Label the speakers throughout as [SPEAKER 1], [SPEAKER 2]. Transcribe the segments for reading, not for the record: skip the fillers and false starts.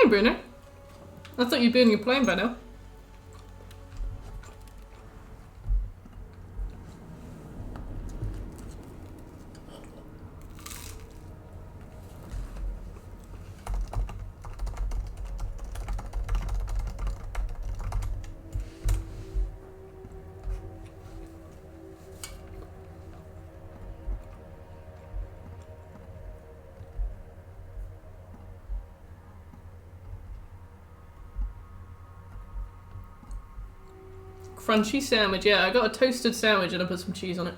[SPEAKER 1] morning, Bruno. I thought you'd be on your plane by now. Crunchy sandwich, yeah, I got a toasted sandwich and I put some cheese on it.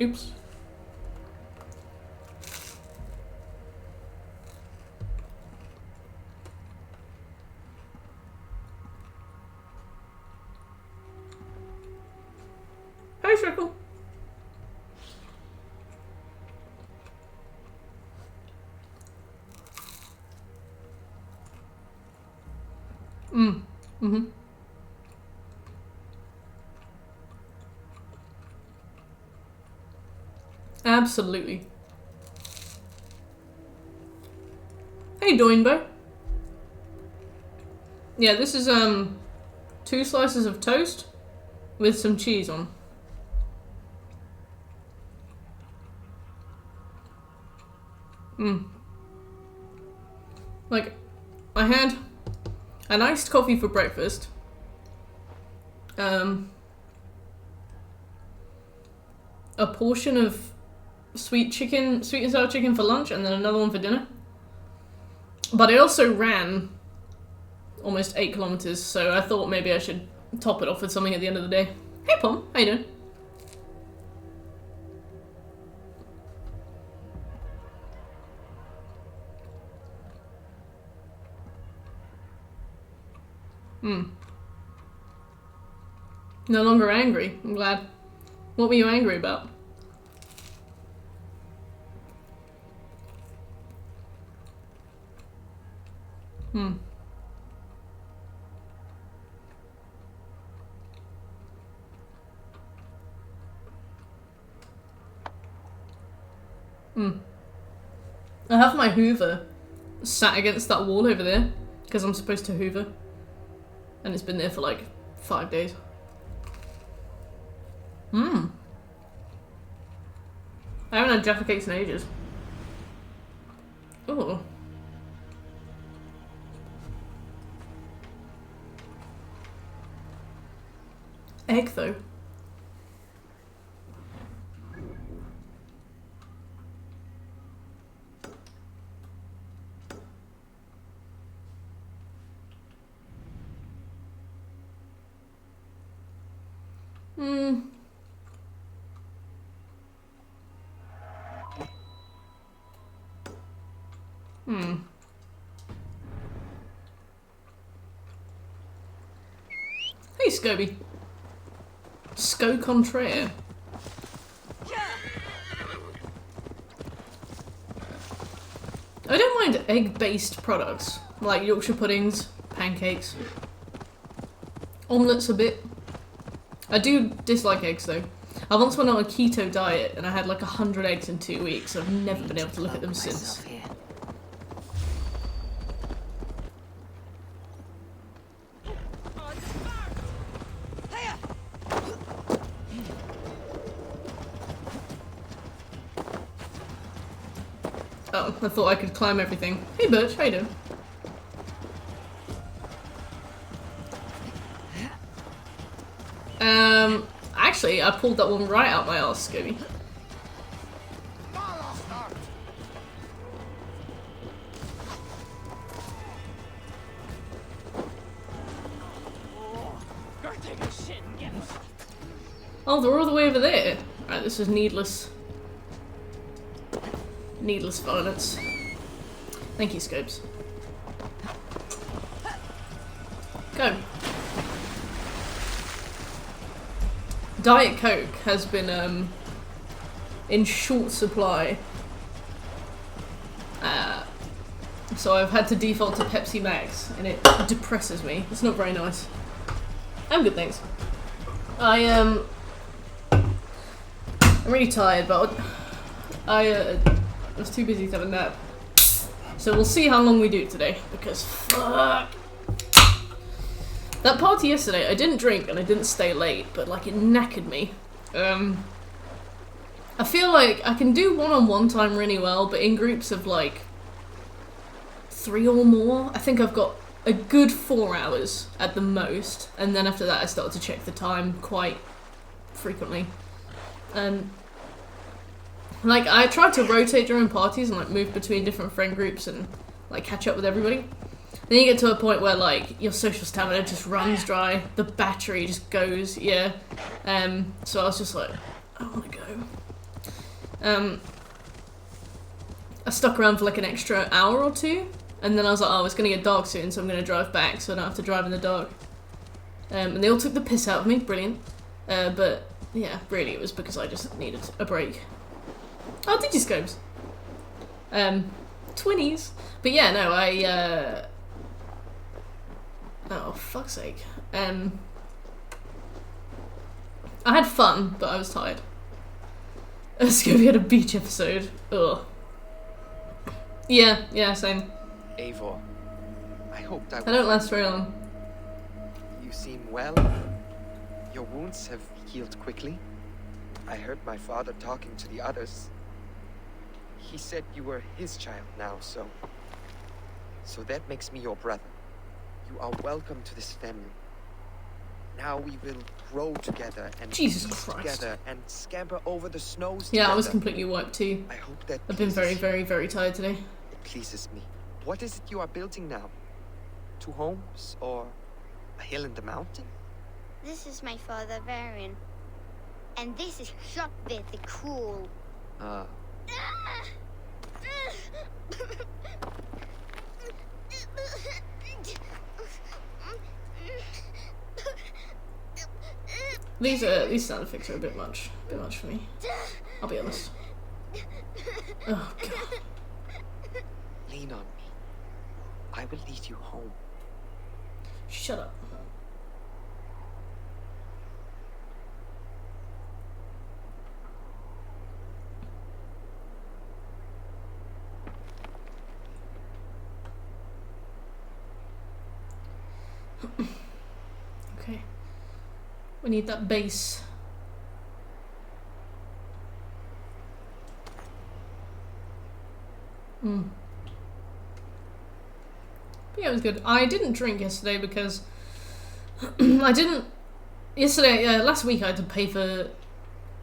[SPEAKER 1] Oops. Hi, Shrickle. Mm-hmm. Absolutely. Hey, Doinbo. Yeah, this is 2 slices of toast with some cheese on. Like, I had an iced coffee for breakfast. A portion of sweet and sour chicken for lunch, and then another one for dinner. But I also ran almost 8 kilometers, so I thought maybe I should top it off with something at the end of the day. Hey, Pom, how you doing? No longer angry. I'm glad. What were you angry about? I have my Hoover sat against that wall over there, because I'm supposed to Hoover. And it's been there for like 5 days. I haven't had Jaffa Cakes in ages. Oh. Egg though. Hey, Scoby. Sco contraire. I don't mind egg-based products, like Yorkshire puddings, pancakes, omelettes a bit. I do dislike eggs though. I once went on a keto diet and I had like 100 eggs in 2 weeks. I've never been able to look at them since. Oh, I thought I could climb everything. Hey Birch, how you doing? Actually, I pulled that one right out my arse, Scooby. Oh, they're all the way over there. Right, this is needless violence. Thank you, Scopes. Go. Diet Coke has been in short supply. So I've had to default to Pepsi Max, and it depresses me. It's not very nice. I'm good, thanks. I'm really tired, but I was too busy to have a nap. So we'll see how long we do today, because fuck. That party yesterday, I didn't drink and I didn't stay late, but like it knackered me. I feel like I can do one-on-one time really well, but in groups of like 3 or more, I think I've got a good 4 hours at the most, and then after that I started to check the time quite frequently. Like, I tried to rotate during parties and like move between different friend groups and like catch up with everybody. Then you get to a point where like your social stamina just runs dry, the battery just goes, yeah. So I was just like, I want to go. I stuck around for like an extra hour or 2, and then I was like, oh, it's gonna get dark soon, so I'm gonna drive back so I don't have to drive in the dark. And they all took the piss out of me, brilliant. But yeah, really it was because I just needed a break. Oh, Digiscopes. 20s. But yeah, no, oh, fuck's sake. I had fun, but I was tired. Scooby had a beach episode. Ugh. Yeah, same.
[SPEAKER 2] Eivor, I hope that
[SPEAKER 1] I don't last very long.
[SPEAKER 2] You seem well. Your wounds have healed quickly. I heard my father talking to the others. He said you were his child now, so that makes me your brother. You are welcome to this family. Now we will grow together and
[SPEAKER 1] Jesus
[SPEAKER 2] eat
[SPEAKER 1] Christ.
[SPEAKER 2] together and scamper over the snows
[SPEAKER 1] Yeah,
[SPEAKER 2] together.
[SPEAKER 1] I was completely wiped too.
[SPEAKER 2] I hope that
[SPEAKER 1] I've been very,
[SPEAKER 2] pleases
[SPEAKER 1] very, very tired today.
[SPEAKER 2] you. It pleases me. What is it you are building now? 2 homes or a hill in the mountain?
[SPEAKER 3] This is my father, Varian. And this is Shopbit the Cruel. These sound effects are a bit much for me. I'll be honest. Oh god.
[SPEAKER 2] Lean on me. I will lead you home.
[SPEAKER 1] Shut up. Okay. We need that base. But yeah, it was good. I didn't drink yesterday because last week I had to pay for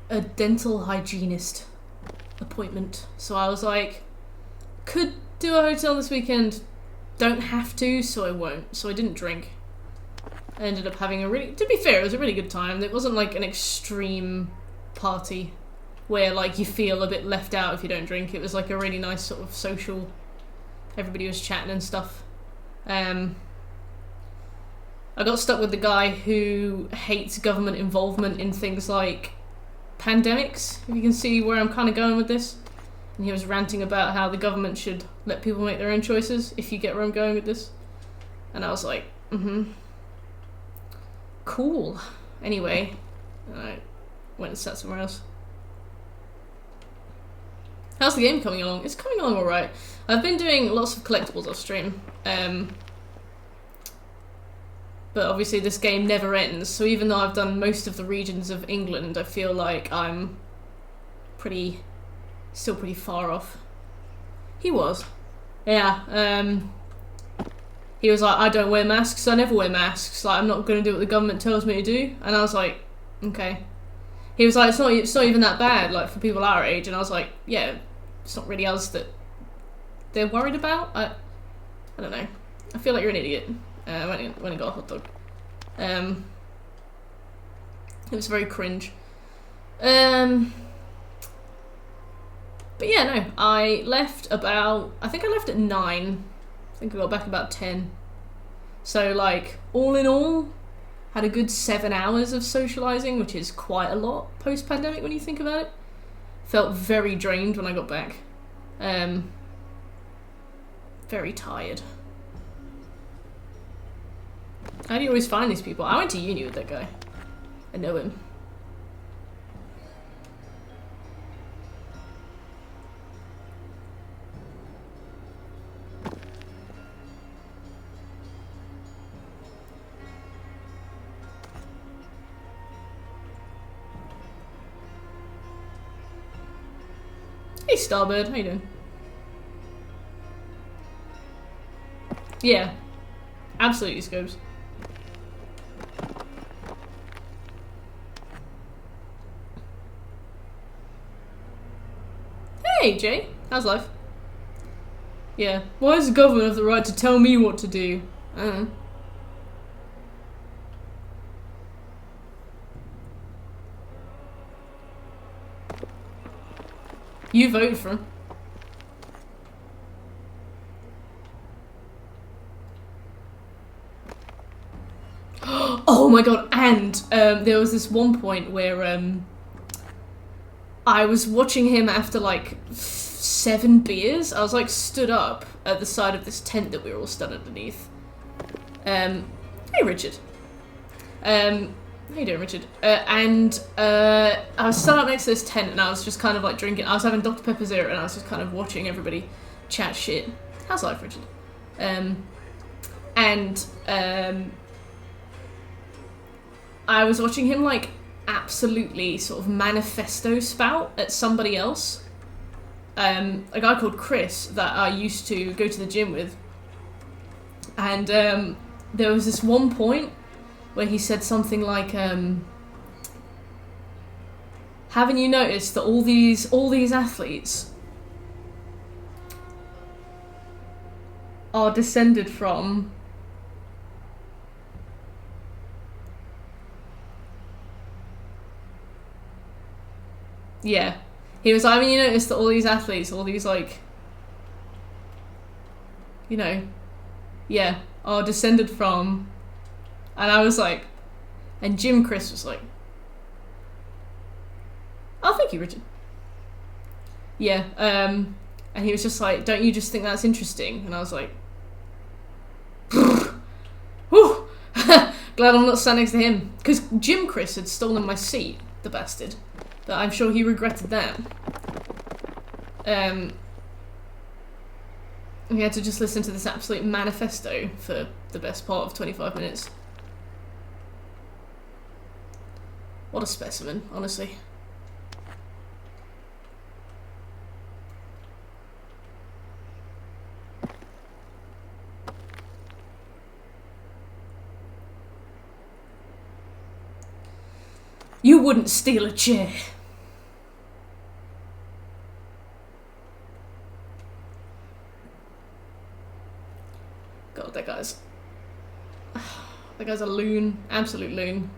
[SPEAKER 1] a dental hygienist appointment. So I was like, could do a hotel this weekend, don't have to, so I won't. So I didn't drink. I ended up having to be fair, it was a really good time. It wasn't like an extreme party where like you feel a bit left out if you don't drink. It was like a really nice sort of social, everybody was chatting and stuff. I got stuck with the guy who hates government involvement in things like pandemics, if you can see where I'm kind of going with this. And he was ranting about how the government should let people make their own choices, if you get where I'm going with this. And I was like, cool. Anyway, and I went and sat somewhere else. How's the game coming along? It's coming along alright. I've been doing lots of collectibles off stream. But obviously this game never ends, so even though I've done most of the regions of England, I feel like I'm still pretty far off. He was. Yeah, he was like, I don't wear masks, I never wear masks, like, I'm not going to do what the government tells me to do. And I was like, okay. He was like, it's not even that bad, like, for people our age. And I was like, yeah, it's not really us that they're worried about. I don't know. I feel like you're an idiot. I went and got a hot dog. It was very cringe. But yeah, no, I left I think I left at 9. I think I got back about 10. So like, all in all, had a good 7 hours of socialising, which is quite a lot post-pandemic when you think about it. Felt very drained when I got back. Very tired. How do you always find these people? I went to uni with that guy. I know him. Hey Starbird, how you doing? Yeah, absolutely scopes. Hey Jay, how's life? Yeah, why does the government have the right to tell me what to do? I don't know. You voted for him. Oh my god, and there was this one point where I was watching him after like 7 beers. I was like stood up at the side of this tent that we were all stood underneath. Hey Richard. How you doing, Richard? I was stood up next to this tent and I was just kind of like drinking. I was having Dr. Pepper Zero and I was just kind of watching everybody chat shit. How's life, Richard? I was watching him like absolutely sort of manifesto spout at somebody else. A guy called Chris that I used to go to the gym with. And there was this one point where he said something like, haven't you noticed that all these athletes are descended from yeah. He was like, haven't you noticed that all these athletes, all these like, you know, yeah, are descended from. And I was like, and Jim Chris was like, oh, thank you, Richard. Yeah, and he was just like, don't you just think that's interesting? And I was like, whew, glad I'm not standing next to him. Because Jim Chris had stolen my seat, the bastard. But I'm sure he regretted that. We had to just listen to this absolute manifesto for the best part of 25 minutes. What a specimen, honestly. You wouldn't steal a chair. God, that guy's a loon. Absolute loon.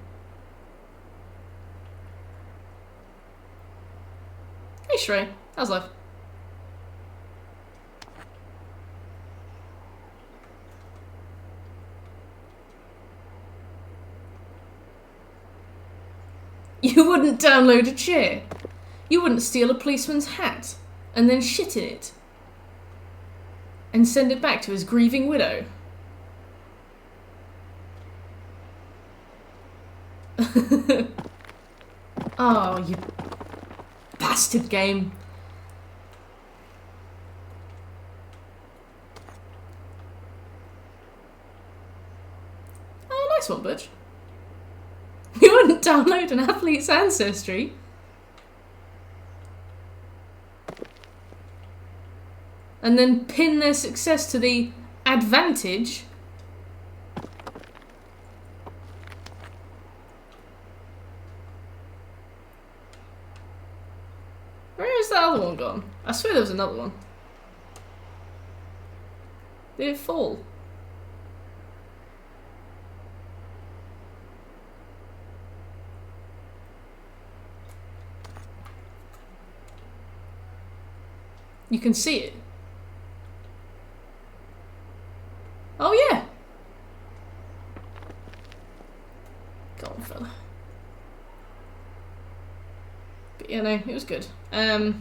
[SPEAKER 1] Hey Shrey, how's life? You wouldn't download a chair. You wouldn't steal a policeman's hat and then shit in it and send it back to his grieving widow. Oh, you bastard game. Oh, nice one, Butch. You wouldn't download an athlete's ancestry. And then pin their success to the advantage. Where is that other one gone? I swear there was another one. Did it fall? You can see it. Oh yeah. Go on, fella. But yeah, no, it was good. It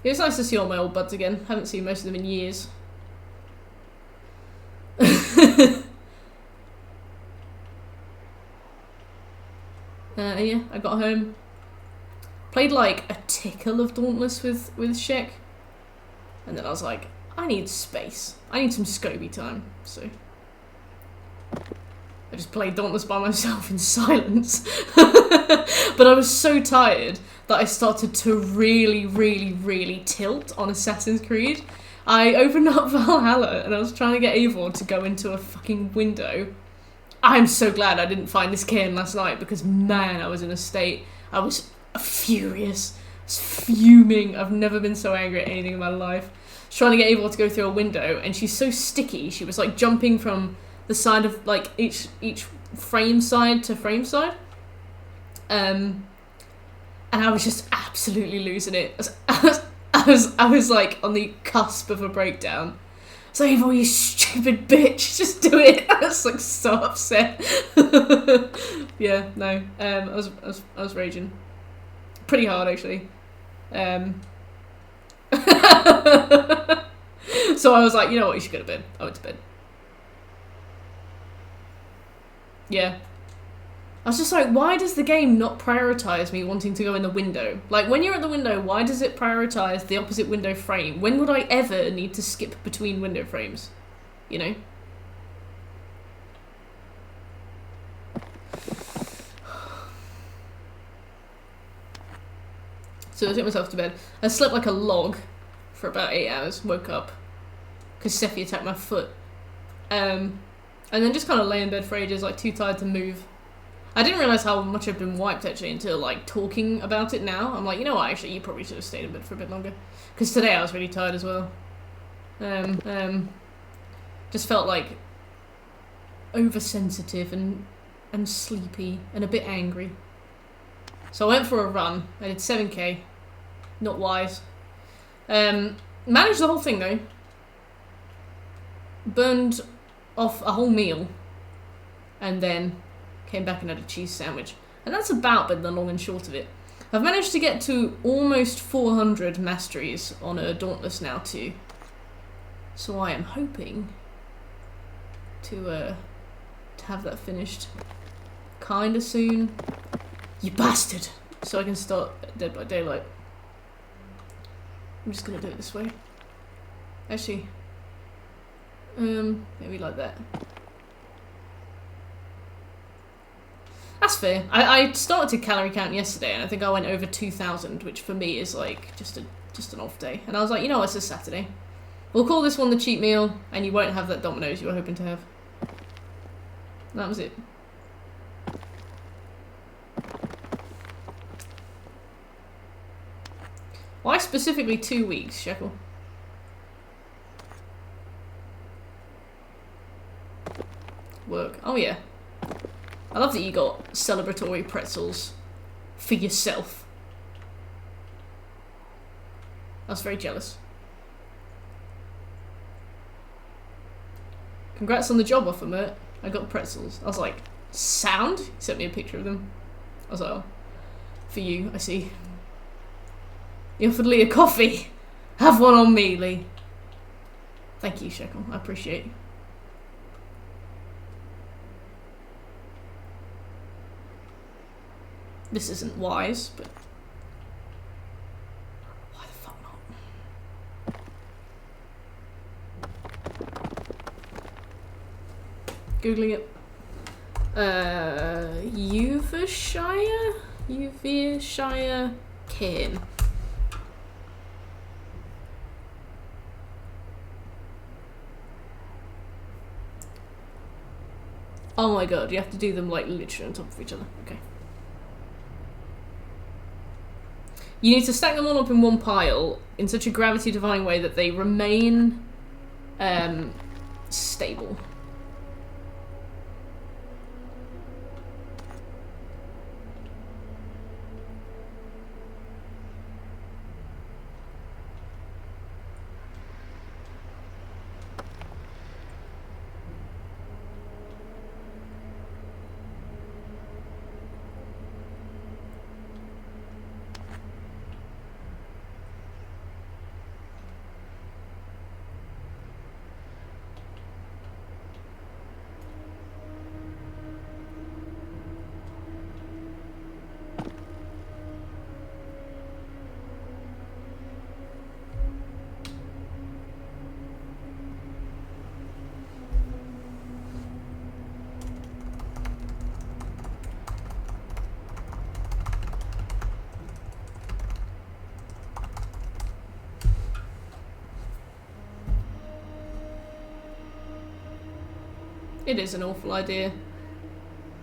[SPEAKER 1] was nice to see all my old buds again. Haven't seen most of them in years. Yeah, I got home. Played like a tickle of Dauntless with Shek. And then I was like, I need space. I need some Scobie time. So I just played Dauntless by myself in silence. But I was so tired that I started to really tilt on Assassin's Creed. I opened up Valhalla and I was trying to get Eivor to go into a fucking window. I'm so glad I didn't find this cairn last night because, man, I was in a state. I was furious. I was fuming. I've never been so angry at anything in my life. I was trying to get Eivor to go through a window and she's so sticky. She was like jumping from the side of like each frame side to frame side. And I was just absolutely losing it. I was like on the cusp of a breakdown. So Eivor, you stupid bitch, just do it. I was like so upset. Yeah, no. I was raging. Pretty hard actually. So I was like, you know what, you should go to bed. I went to bed. Yeah. I was just like, why does the game not prioritize me wanting to go in the window? Like, when you're at the window, why does it prioritize the opposite window frame? When would I ever need to skip between window frames? You know? So I took myself to bed. I slept like a log for about 8 hours. Woke up because Sephi attacked my foot. And then just kind of lay in bed for ages, like too tired to move. I didn't realise how much I've been wiped actually until like talking about it now. I'm like, you know what, actually you probably should have stayed in bed for a bit longer. Because today I was really tired as well. Just felt like oversensitive and sleepy and a bit angry. So I went for a run. I did 7k. Not wise. Managed the whole thing though. Burned off a whole meal. And then came back and had a cheese sandwich. And that's about been the long and short of it. I've managed to get to almost 400 masteries on a Dauntless now too. So I am hoping to have that finished kinda soon. You bastard! So I can start Dead by Daylight. I'm just gonna do it this way. Actually, maybe like that. That's fair. I started to calorie count yesterday and I think I went over 2,000, which for me is like just an off day. And I was like, you know what, it's a Saturday. We'll call this one the cheat meal and you won't have that Domino's you were hoping to have. And that was it. Why specifically 2 weeks, Shekel? Work. Oh yeah. I love that you got celebratory pretzels for yourself. I was very jealous. Congrats on the job offer, Mert. I got pretzels. I was like, sound? He sent me a picture of them. I was like, oh, for you, I see. You offered Lee a coffee. Have one on me, Lee. Thank you, Shekel. I appreciate it. This isn't wise, but why the fuck not? Googling it. Uvershire cairn. Oh my god, you have to do them like literally on top of each other. Okay. You need to stack them all up in one pile in such a gravity-defying way that they remain stable. It is an awful idea.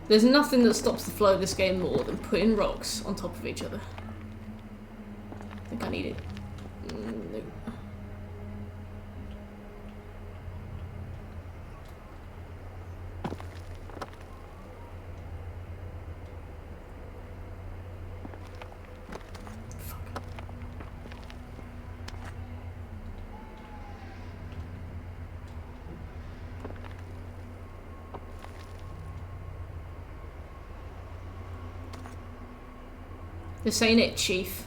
[SPEAKER 1] There's nothing that stops the flow of this game more than putting rocks on top of each other. I think I need it. No. This ain't it, Chief.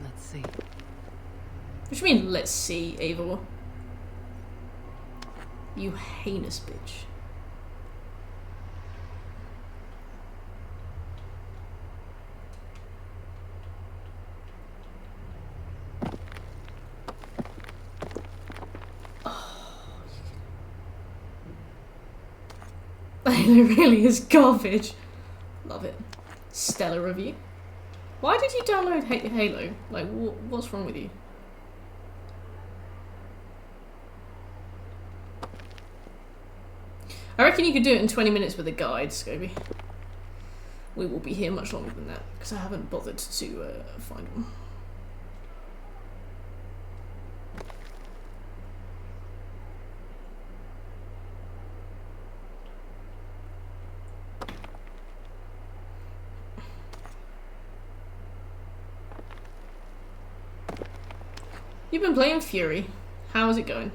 [SPEAKER 4] Let's see.
[SPEAKER 1] What do you mean, let's see, Eivor? You heinous bitch. Halo really is garbage. Love it. Stellar review. Why did you download Halo? Like, what's wrong with you? I reckon you could do it in 20 minutes with a guide, Scobie. We will be here much longer than that, because I haven't bothered to find one. You've been playing Fury. How is it going?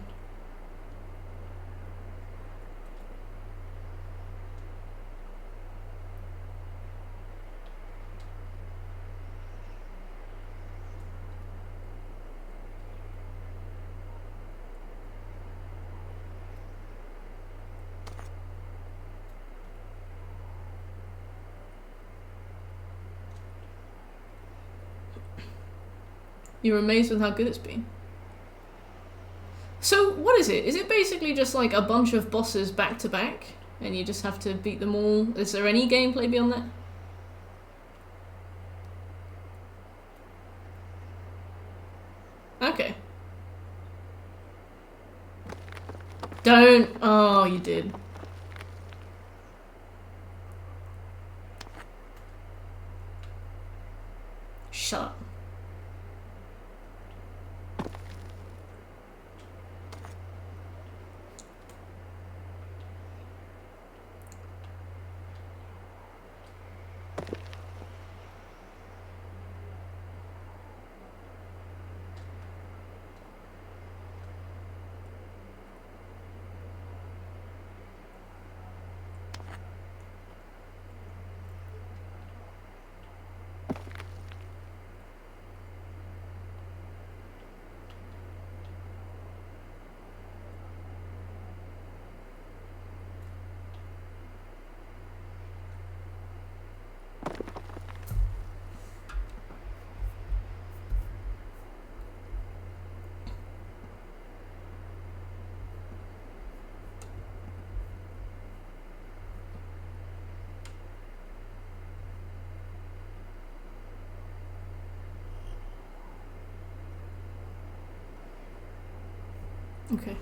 [SPEAKER 1] You're amazed with how good it's been. So, what is it? Is it basically just like a bunch of bosses back to back, and you just have to beat them all? Is there any gameplay beyond that? Okay. Don't. Oh, you did. Shut up. Okay.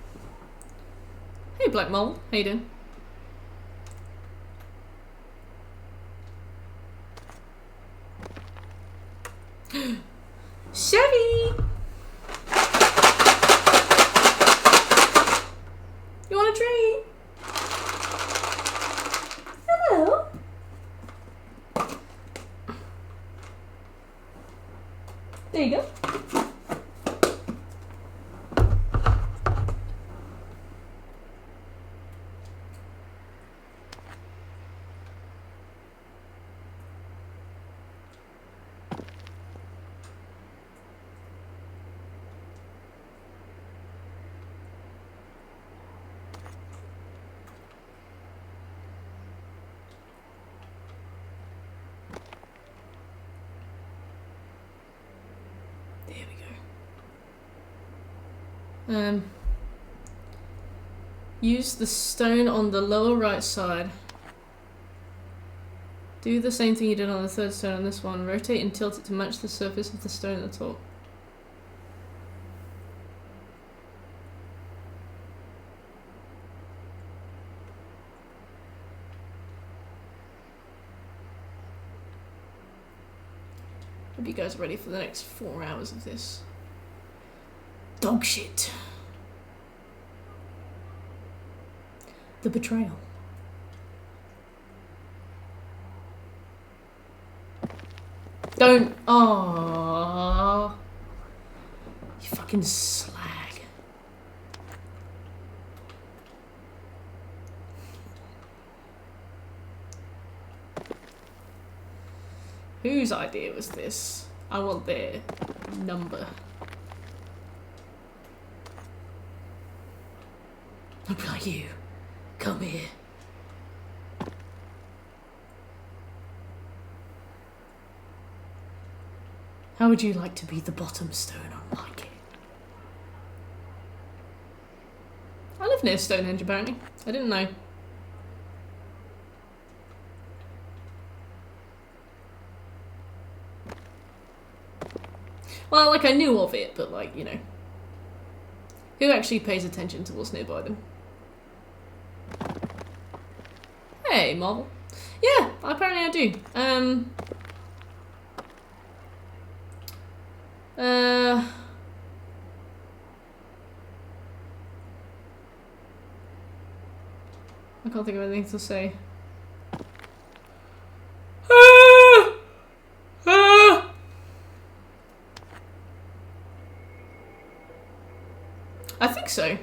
[SPEAKER 1] Hey, Black Mole. How you doing? Chevy! You want a treat? Hello? There you go. There we go. Use the stone on the lower right side. Do the same thing you did on the third stone on this one. Rotate and tilt it to match the surface of the stone at the top. Hope you guys are ready for the next 4 hours of this. Dog shit. The betrayal. Don't. Oh, you fucking slag. Whose idea was this? I want their number. I'll be like, you, come here. How would you like to be the bottom stone on my cake? I live near Stonehenge apparently. I didn't know. Well, like, I knew of it, but, like, you know. Who actually pays attention to what's nearby them? Hey, Marvel. Yeah, apparently I do. I can't think of anything to say. I think so.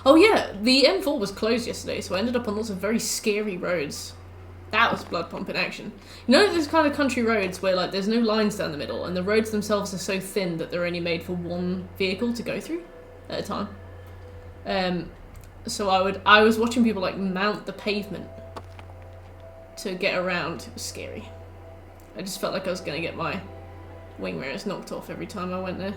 [SPEAKER 1] Oh yeah, the M4 was closed yesterday, so I ended up on lots of very scary roads. That was blood pump in action. You know those kind of country roads where like there's no lines down the middle and the roads themselves are so thin that they're only made for one vehicle to go through at a time? So I was watching people like mount the pavement to get around. It was scary. I just felt like I was gonna get my wing mirrors knocked off every time I went there.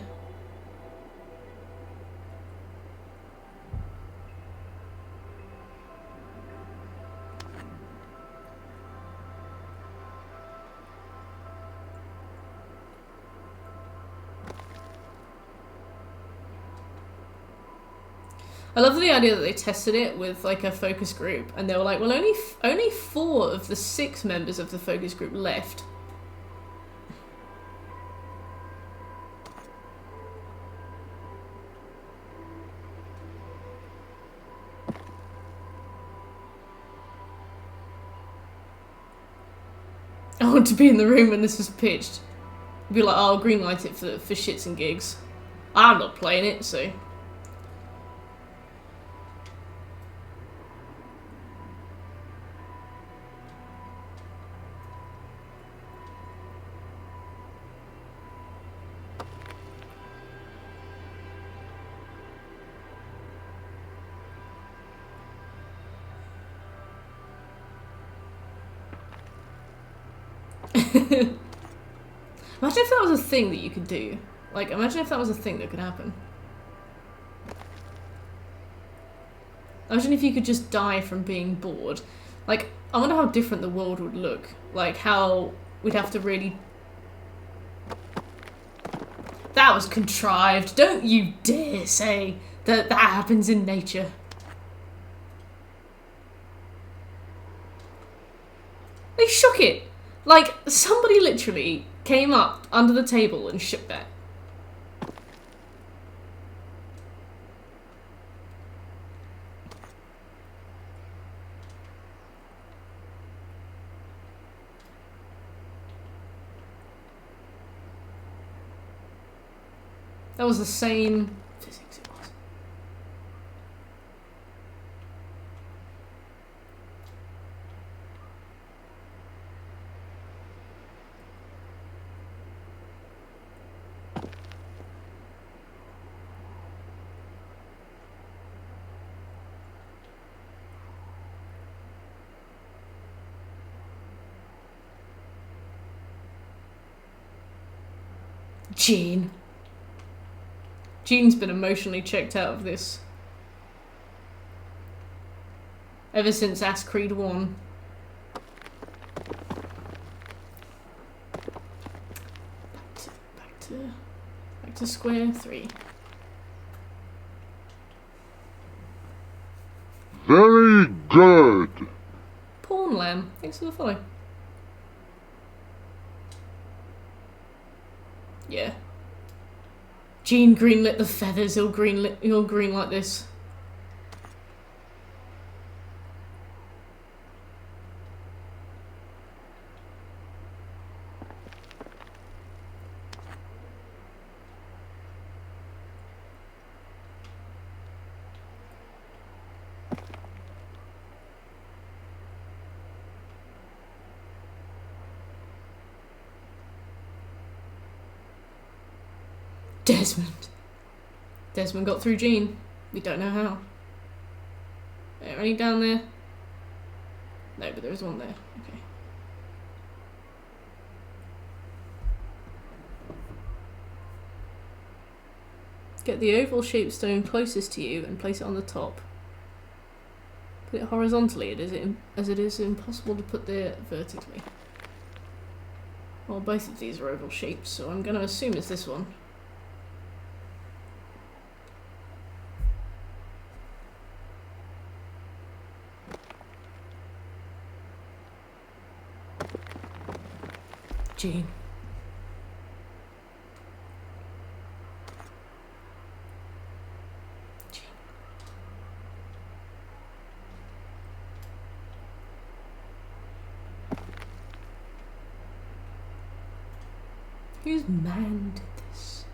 [SPEAKER 1] I love the idea that they tested it with like a focus group and they were like, well, only 4 of the 6 members of the focus group left. I want to be in the room when this was pitched. Be like, oh, I'll greenlight it for shits and gigs. I'm not playing it, so. Imagine if that was a thing that you could do. Like, imagine if that was a thing that could happen. Imagine if you could just die from being bored. Like, I wonder how different the world would look. Like, how we'd have to really... That was contrived. Don't you dare say that that happens in nature. They shook it. Like, somebody literally came up under the table and shook that. That was the same physics it was. Jean. Jean's been emotionally checked out of this. Ever since Creed 1. Back to square 3.
[SPEAKER 4] Very good.
[SPEAKER 1] Porn Lamb, thanks for the follow. Yeah. Jean greenlit the feathers, he'll green like this. Desmond got through Jean. We don't know how. Are there any down there? No, but there's one there. Okay. Get the oval-shaped stone closest to you and place it on the top. Put it horizontally as it is impossible to put there vertically. Well, both of these are oval-shaped, so I'm going to assume it's this one. Jean. Whose man did this?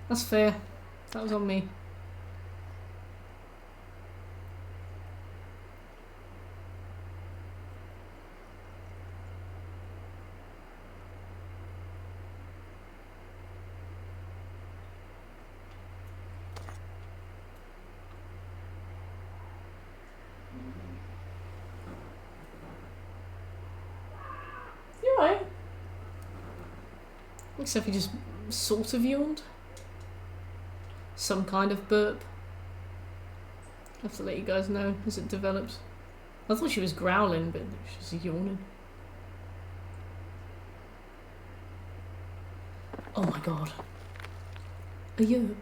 [SPEAKER 1] That's fair. That was on me. You're right. Except you just sort of yawned. Some kind of burp. I have to let you guys know as it develops. I thought she was growling, but she's yawning. Oh my god. A yerp.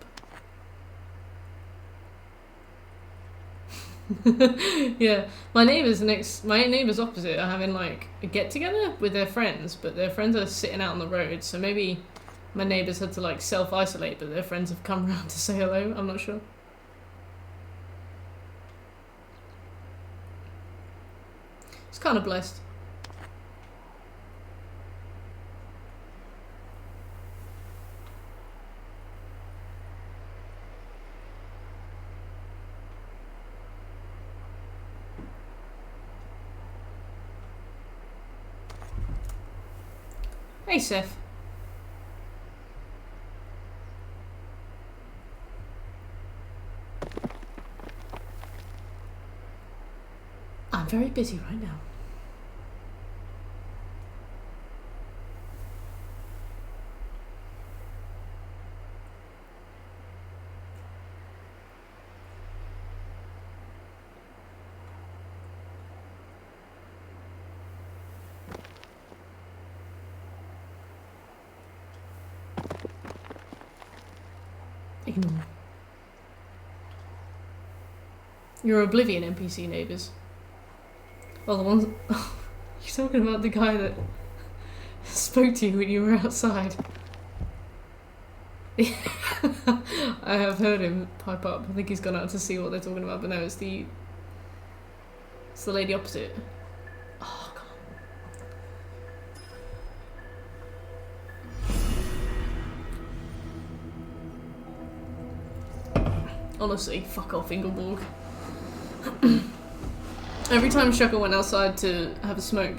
[SPEAKER 1] Yeah, my neighbours opposite are having like a get together with their friends, but their friends are sitting out on the road, so maybe my neighbours had to like self-isolate, but their friends have come around to say hello. I'm not sure. It's kind of blessed. Hey, Seth. I'm very busy right now. Ignore. Your Oblivion NPC neighbours. Oh, the ones... Oh, you're talking about the guy that spoke to you when you were outside. I have heard him pipe up. I think he's gone out to see what they're talking about, but no, it's the lady opposite. Oh, God. Honestly, fuck off, Ingleborg. Every time Shaka went outside to have a smoke,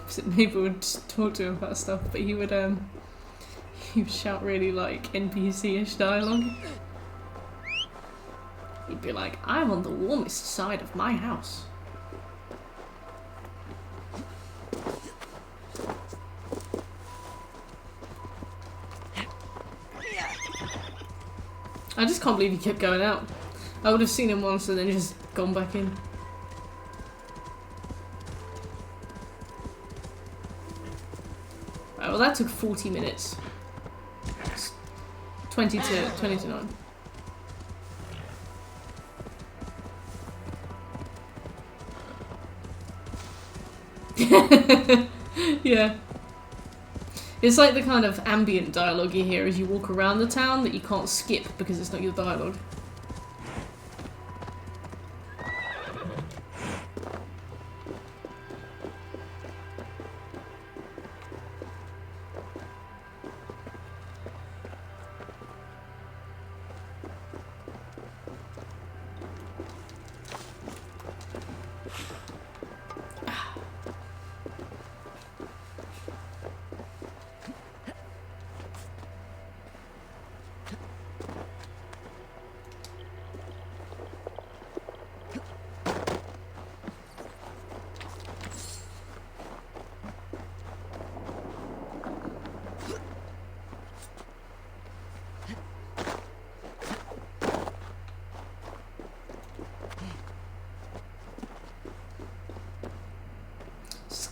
[SPEAKER 1] opposite neighbour would just talk to him about stuff, but he would shout really like NPC-ish dialogue. He'd be like, I'm on the warmest side of my house. I just can't believe he kept going out. I would have seen him once and then just gone back in. Right, well that took 40 minutes. It's 20 to 9. Yeah. It's like the kind of ambient dialogue you hear as you walk around the town that you can't skip because it's not your dialogue.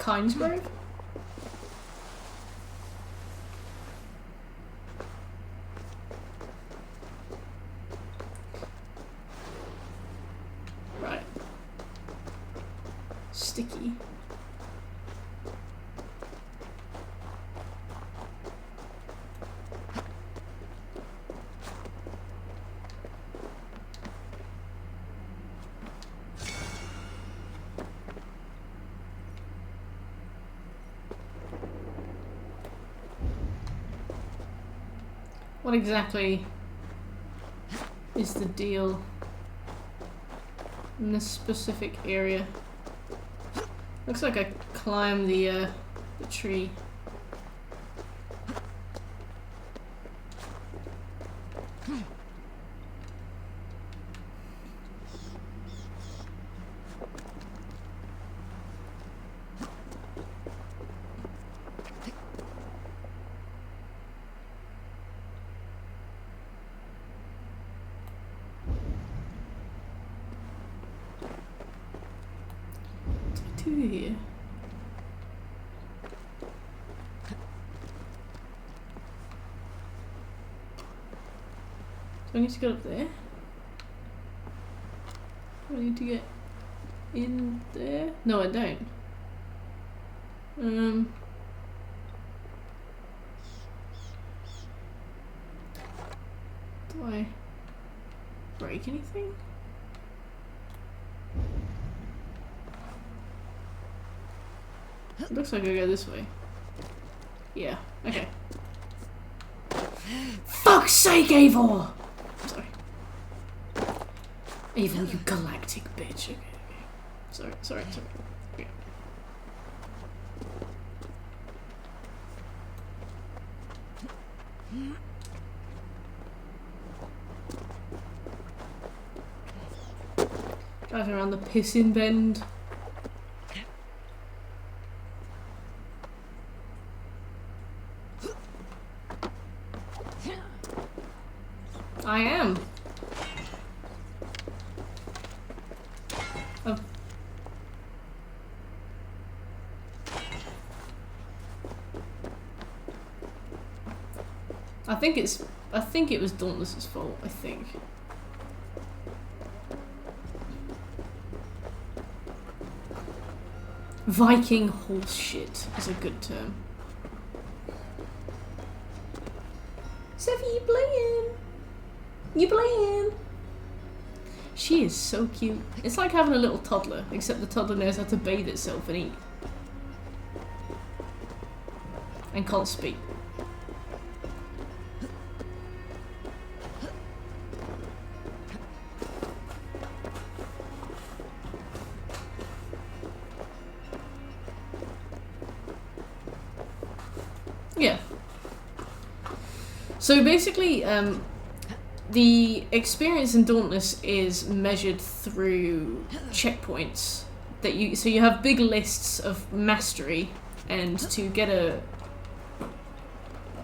[SPEAKER 1] Kinesgrove? Right. Sticky. What exactly is the deal in this specific area? Looks like I climbed the tree. Here. Do I need to go up there? Do I need to get in there? No, I don't. Do I break anything? It looks like I go this way. Yeah, okay. Fuck's sake, Eivor! Sorry. Eivor, you galactic bitch. Okay. Sorry. Okay. Driving around the pissing bend. I am. Oh. I think it was Dauntless's fault, I think. Viking horse shit is a good term. Sophie, you playing? You playing? She is so cute. It's like having a little toddler, except the toddler knows how to bathe itself and eat. And can't speak. So basically, the experience in Dauntless is measured through checkpoints that you. So you have big lists of mastery, and to get a.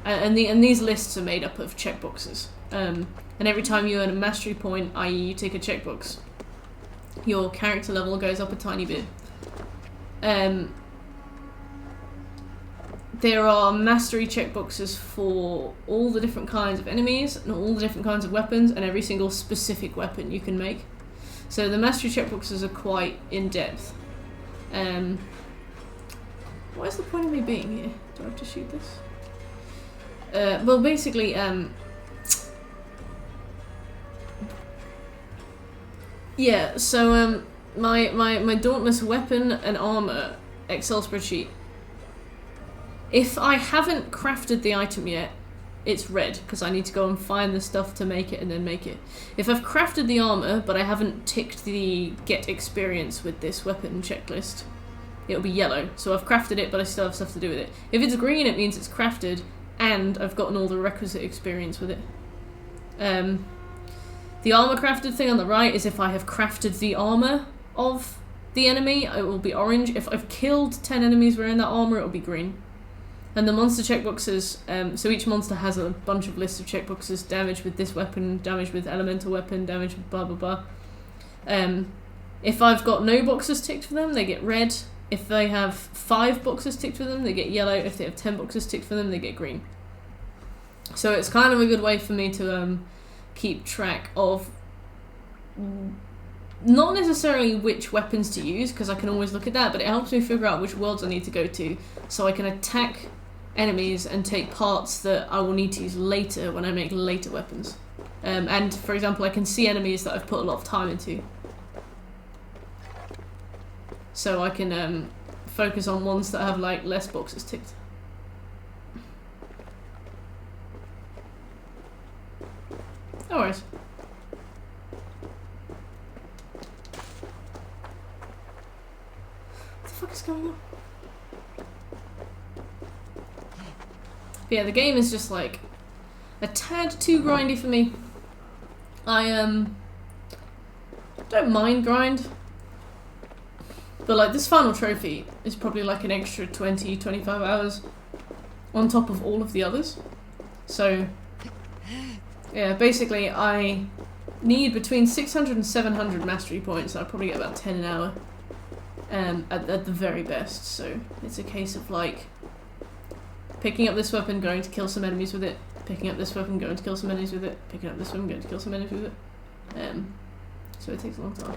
[SPEAKER 1] And these lists are made up of checkboxes. And every time you earn a mastery point, i.e., you tick a checkbox, your character level goes up a tiny bit. There are mastery checkboxes for all the different kinds of enemies and all the different kinds of weapons and every single specific weapon you can make. So the mastery checkboxes are quite in-depth. What is the point of me being here? Do I have to shoot this? Well, basically, yeah, so, my Dauntless weapon and armor Excel spreadsheet. If I haven't crafted the item yet, it's red, because I need to go and find the stuff to make it and then make it. If I've crafted the armor, but I haven't ticked the get experience with this weapon checklist, it'll be yellow. So I've crafted it, but I still have stuff to do with it. If it's green, it means it's crafted, and I've gotten all the requisite experience with it. The armor crafted thing on the right is if I have crafted the armor of the enemy, it will be orange. If I've killed 10 enemies wearing that armor, it will be green. And the monster checkboxes, so each monster has a bunch of lists of checkboxes: damage with this weapon, damage with elemental weapon, damage with blah blah blah. If I've got no boxes ticked for them, they get red. If they have 5 boxes ticked for them, they get yellow. If they have 10 boxes ticked for them, they get green. So it's kind of a good way for me to keep track of not necessarily which weapons to use, because I can always look at that, but it helps me figure out which worlds I need to go to so I can attack enemies and take parts that I will need to use later when I make later weapons. And for example, I can see enemies that I've put a lot of time into, so I can focus on ones that have like less boxes ticked. No worries. What the fuck is going on? But yeah, the game is just like a tad too grindy for me. I don't mind grind, but like this final trophy is probably like an extra 20-25 hours on top of all of the others. So yeah, basically I need between 600 and 700 mastery points. I'll probably get about 10 an hour at the very best. So it's a case of like picking up this weapon, going to kill some enemies with it, picking up this weapon, going to kill some enemies with it, picking up this weapon, going to kill some enemies with it. So it takes a long time.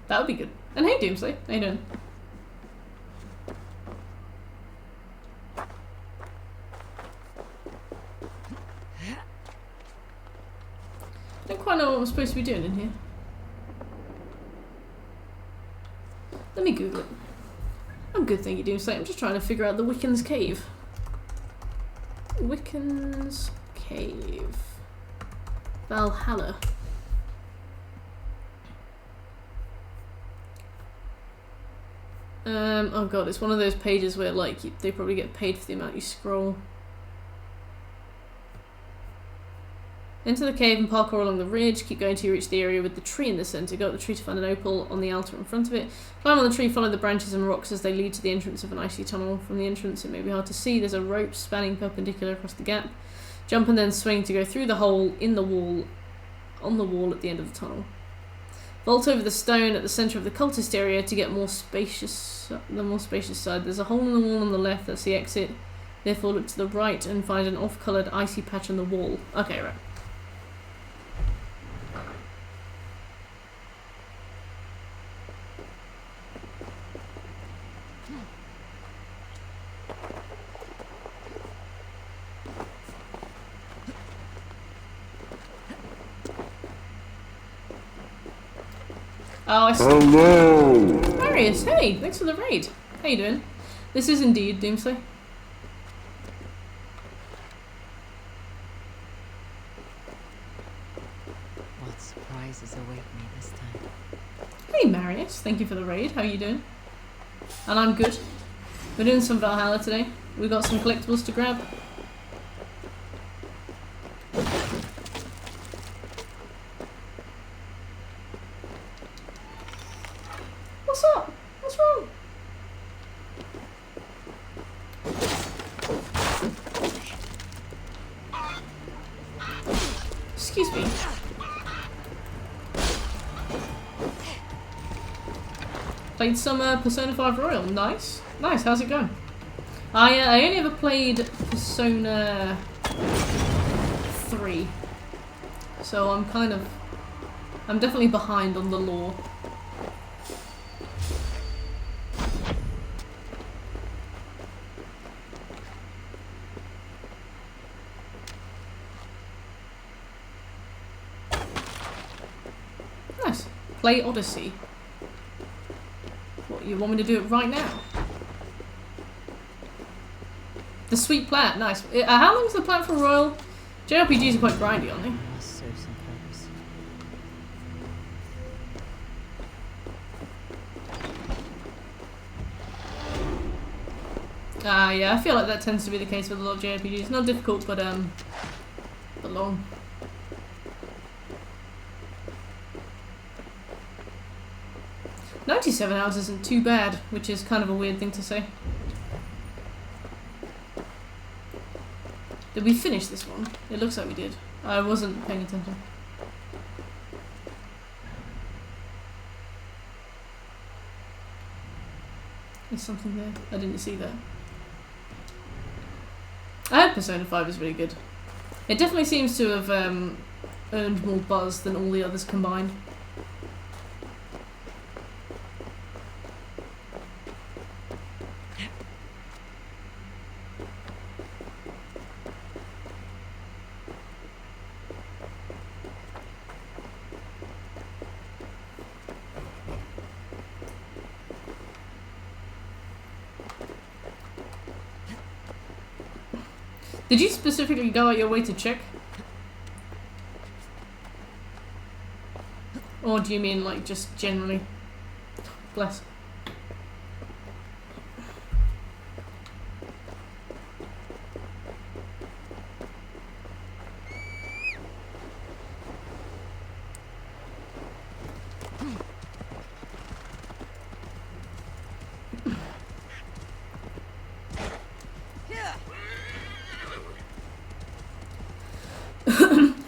[SPEAKER 1] That would be good. And hey, Doomsley, how you doing? I don't quite know what I'm supposed to be doing in here. Let me Google it. I'm good, thank you, Doomsley. I'm just trying to figure out the Wiccan's Cave. Wiccan's Cave. Valhalla. Oh god, it's one of those pages where like they probably get paid for the amount you scroll. Enter the cave and parkour along the ridge. Keep going till you reach the area with the tree in the centre. Go up the tree to find an opal on the altar in front of it. Climb on the tree, follow the branches and rocks as they lead to the entrance of an icy tunnel. From the entrance it may be hard to see. There's a rope spanning perpendicular across the gap. Jump and then swing to go through the hole in the wall, on the wall at the end of the tunnel. Vault over the stone at the centre of the cultist area to get the more spacious side. There's a hole in the wall on the left, that's the exit. Therefore look to the right and find an off-coloured icy patch on the wall. Okay, right. Oh, I see.
[SPEAKER 4] Hello!
[SPEAKER 1] Marius, hey, thanks for the raid. How you doing? This is indeed Doomsley.
[SPEAKER 5] What surprises
[SPEAKER 4] surprises await me this time.
[SPEAKER 1] Hey Marius, thank you for the raid. How you doing? And I'm good. We're doing some Valhalla today. We've got some collectibles to grab. What's up? What's wrong? Excuse me. Played some Persona 5 Royal. Nice. Nice, how's it going? I only ever played Persona 3. So I'm definitely behind on the lore. Nice. Play Odyssey. What, you want me to do it right now? The sweet plat, nice. How long is the plat for Royal? JRPGs are quite grindy, aren't they?
[SPEAKER 4] Must serve some purpose.
[SPEAKER 1] Yeah, I feel like that tends to be the case with a lot of JRPGs. Not difficult, but long. "97 hours isn't too bad," which is kind of a weird thing to say. Did we finish this one? It looks like we did. I wasn't paying attention. There's something there. I didn't see that. I heard Persona 5 is really good. It definitely seems to have earned more buzz than all the others combined. Did you specifically go out your way to check? Or do you mean like just generally? Bless.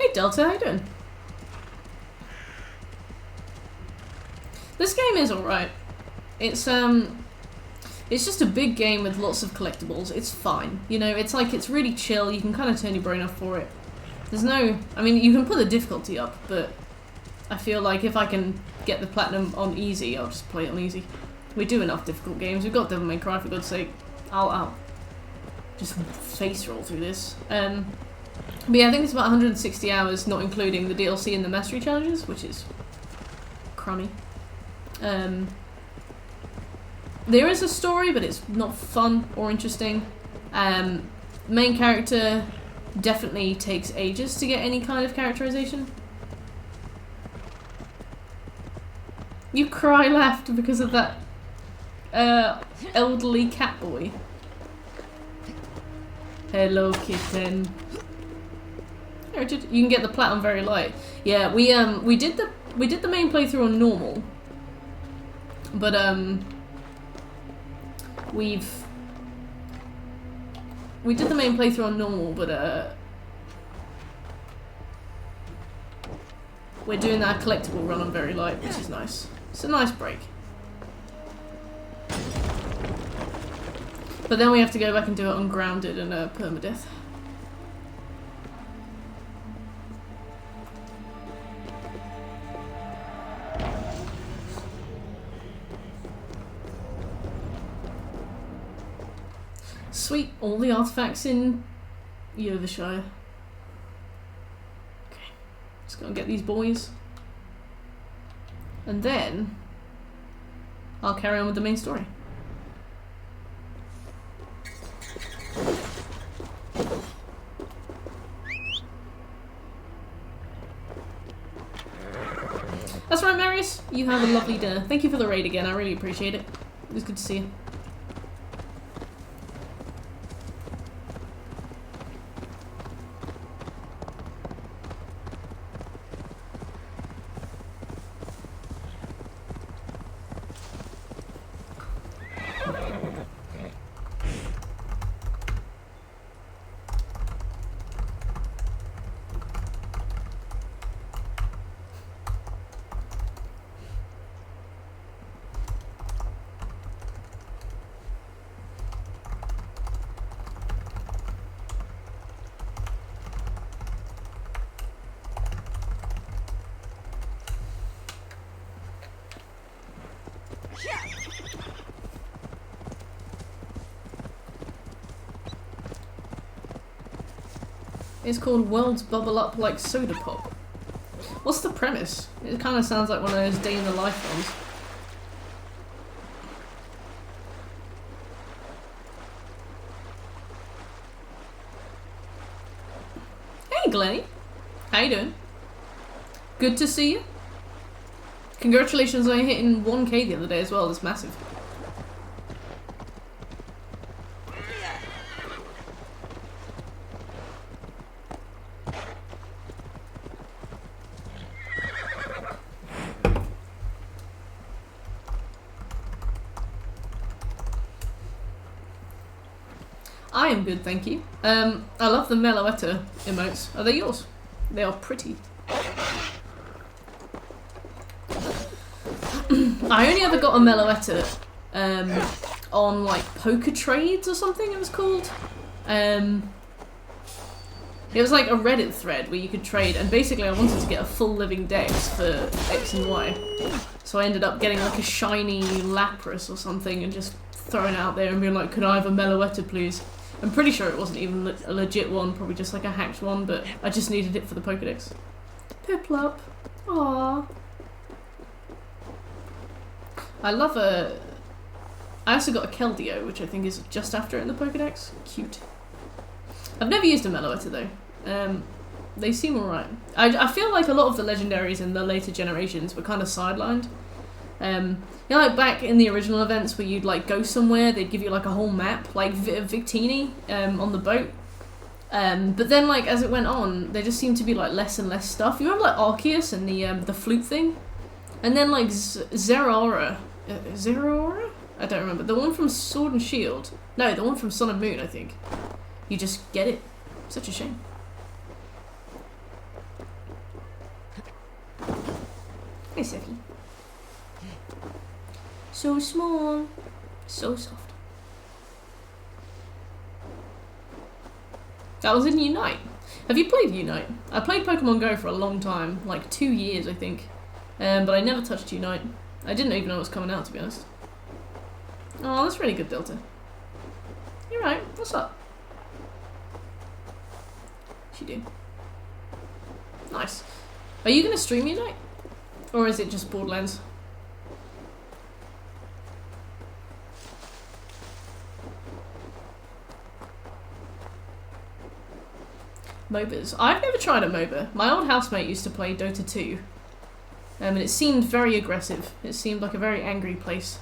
[SPEAKER 1] Hey Delta, how you doing? This game is alright. It's just a big game with lots of collectibles. It's fine. You know, it's like, it's really chill. You can kind of turn your brain off for it. There's no... I mean, you can put the difficulty up, but I feel like if I can get the platinum on easy, I'll just play it on easy. We do enough difficult games. We've got Devil May Cry, for God's sake. I'll just face roll through this. But yeah, I think it's about 160 hours, not including the DLC and the mastery challenges, which is crummy. There is a story, but it's not fun or interesting. Main character definitely takes ages to get any kind of characterization. You cry laughed because of that elderly cat boy. Hello, kitten. Hey, Richard, you can get the plat on very light. Yeah, we did the main playthrough on normal, but we did the main playthrough on normal, but we're doing that collectible run on very light, which is nice. It's a nice break. But then we have to go back and do it on grounded and permadeath. Sweet, all the artifacts in Yeovilshire. Okay, let's go and get these boys. And then I'll carry on with the main story. That's right, Marius. You have a lovely dinner. Thank you for the raid again. I really appreciate it. It was good to see you. It's called Worlds Bubble Up Like Soda Pop. What's the premise? It kind of sounds like one of those day in the life ones. Hey Glenny, how you doing? Good to see you. Congratulations on hitting 1k the other day as well, that's massive. I am good, thank you. I love the Meloetta emotes. Are they yours? They are pretty. I only ever got a Meloetta on like Poker Trades or something it was called. It was like a Reddit thread where you could trade, and basically I wanted to get a full living dex for X and Y. So I ended up getting like a shiny Lapras or something and just throwing it out there and being like, could I have a Meloetta please? I'm pretty sure it wasn't even a legit one, probably just like a hacked one, but I just needed it for the Pokedex. Piplup. Aww. I love a... I also got a Keldeo, which I think is just after it in the Pokedex. Cute. I've never used a Meloetta though. They seem alright. I feel like a lot of the legendaries in the later generations were kind of sidelined. You know, like back in the original events where you'd like go somewhere, they'd give you like a whole map, like Victini on the boat. But then like as it went on, there just seemed to be like less and less stuff. You remember like Arceus and the flute thing? And then like Zeraora. Zeraora? I don't remember. The one from Sword and Shield. No, the one from Sun and Moon, I think. You just get it. Such a shame. Hey, Seffi. So small. So soft. That was in Unite. Have you played Unite? I played Pokemon Go for a long time. Like 2 years, I think. But I never touched Unite. I didn't even know it was coming out, to be honest. Oh, that's really good, Delta. You're right. What's up? She did. Nice. Are you going to stream Unite? Or is it just Borderlands? MOBAs. I've never tried a MOBA. My old housemate used to play Dota 2. And it seemed very aggressive. It seemed like a very angry place.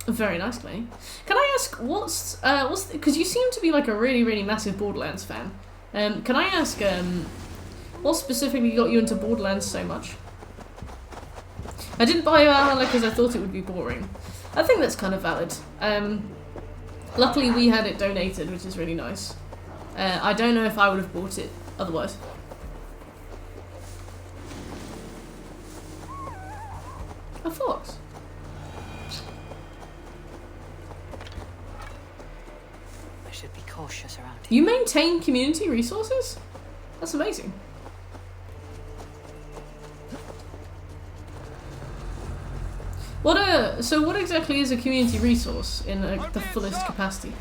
[SPEAKER 1] Very nice, Glenny. Can I ask, what's because you seem to be like a really, really massive Borderlands fan. Can I ask, what specifically got you into Borderlands so much? I didn't buy Valhalla because I thought it would be boring. I think that's kind of valid. Luckily we had it donated, which is really nice. I don't know if I would have bought it otherwise. A fox.
[SPEAKER 4] I should be cautious around here.
[SPEAKER 1] You maintain community resources? That's amazing. So what exactly is a community resource in the fullest capacity?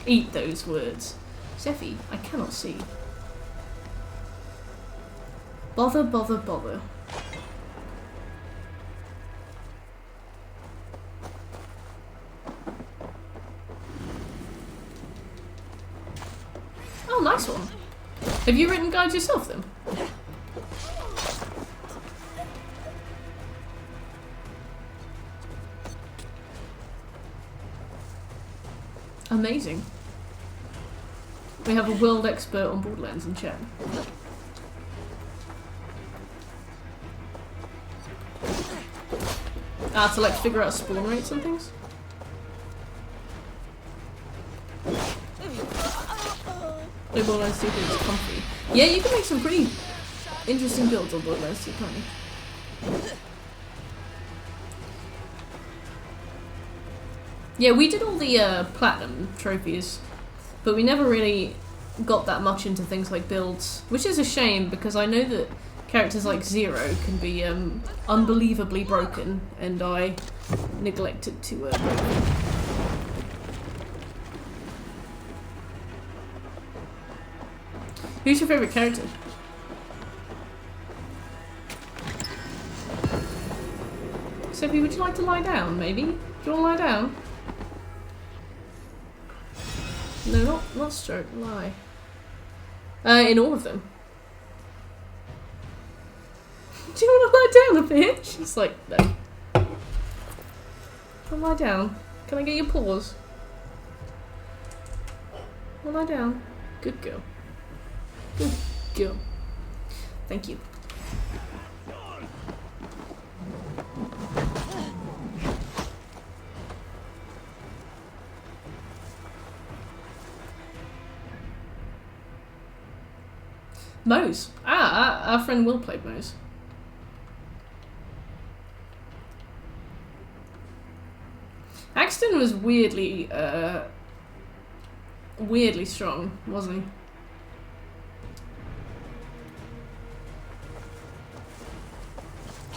[SPEAKER 1] Eat those words. Seffi, I cannot see. Bother, bother, bother. Oh, nice one. Have you written guides yourself then? Amazing. We have a world expert on Borderlands in chat. To like figure out spawn rates and things? Play Borderlands 2 because it's comfy. Yeah, you can make some pretty interesting builds on Borderlands 2, can't you? Yeah, we did all the platinum trophies, but we never really got that much into things like builds, which is a shame because I know that characters like Zero can be unbelievably broken, and I neglected to break them. Who's your favourite character? Sophie, would you like to lie down, maybe? Do you want to lie down? No, not stroke, lie. In all of them. Do you want to lie down a bit? She's like, no. Come lie down. Can I get your paws? Well, lie down. Good girl. Good girl. Thank you. Mose. Our friend Will played Mose. Axton was weirdly strong, wasn't he?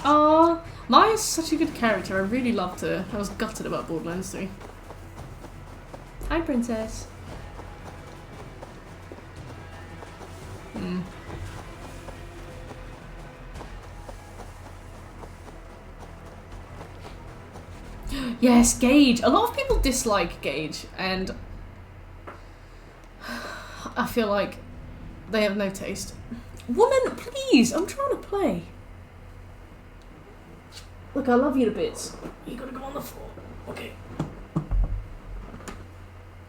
[SPEAKER 1] Oh, Maya's such a good character. I really loved her. I was gutted about Borderlands 3. Hi, princess. Yes, Gage. A lot of people dislike Gage, and I feel like they have no taste. Woman, please! I'm trying to play. Look, I love you to bits. You gotta go on the floor. Okay.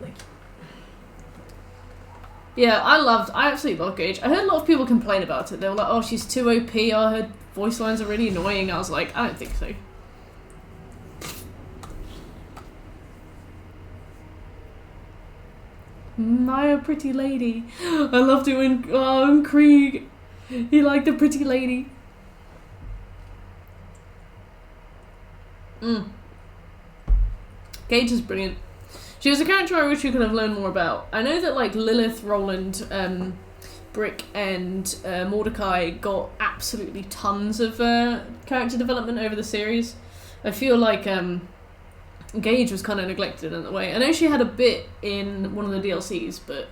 [SPEAKER 1] Thank you. Yeah, I absolutely love Gage. I heard a lot of people complain about it. They were like, oh, she's too OP. Oh, her voice lines are really annoying. I was like, I don't think so. Maya, pretty lady. I loved it when Krieg, he liked the pretty lady. Gage is brilliant. She was a character I wish we could have learned more about. I know that like Lilith, Roland, Brick, and Mordecai got absolutely tons of character development over the series. I feel like Gage was kind of neglected in that way. I know she had a bit in one of the DLCs, but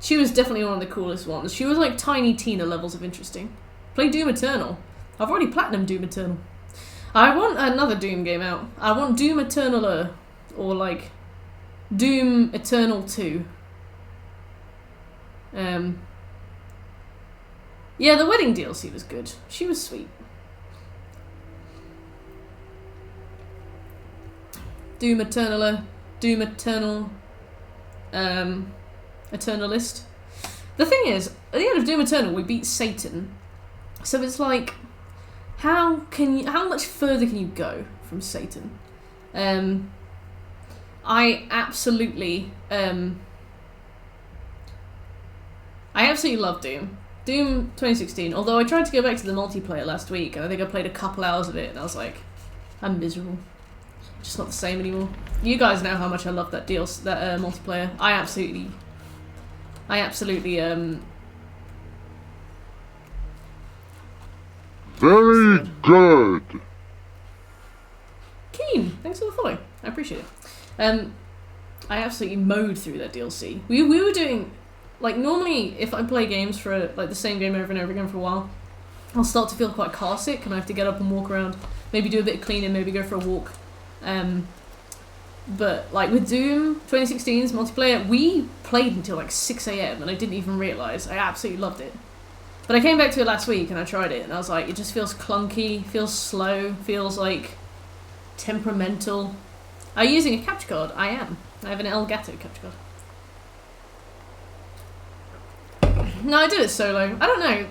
[SPEAKER 1] she was definitely one of the coolest ones. She was like Tiny Tina levels of interesting. Play Doom Eternal. I've already platinum Doom Eternal. I want another Doom game out. I want Doom Eternal or like Doom Eternal 2. Yeah, the wedding DLC was good. She was sweet. Doom Eternal, Eternalist. The thing is, at the end of Doom Eternal, we beat Satan. So it's like, how much further can you go from Satan? I absolutely love Doom. Doom 2016, although I tried to go back to the multiplayer last week, and I think I played a couple hours of it, and I was like, I'm miserable. Just not the same anymore. You guys know how much I love that multiplayer. I absolutely
[SPEAKER 5] Very good.
[SPEAKER 1] Keen, thanks for the follow. I appreciate it. I absolutely mowed through that DLC. We were doing, like, normally if I play games for like the same game over and over again for a while, I'll start to feel quite car sick and I have to get up and walk around, maybe do a bit of cleaning, maybe go for a walk. But like with Doom 2016's multiplayer, we played until like 6 a.m. and I didn't even realise. I absolutely loved it. But I came back to it last week and I tried it and I was like, it just feels clunky, feels slow, feels like temperamental. Are you using a capture card? I am. I have an Elgato capture card. No, I did it solo. I don't know.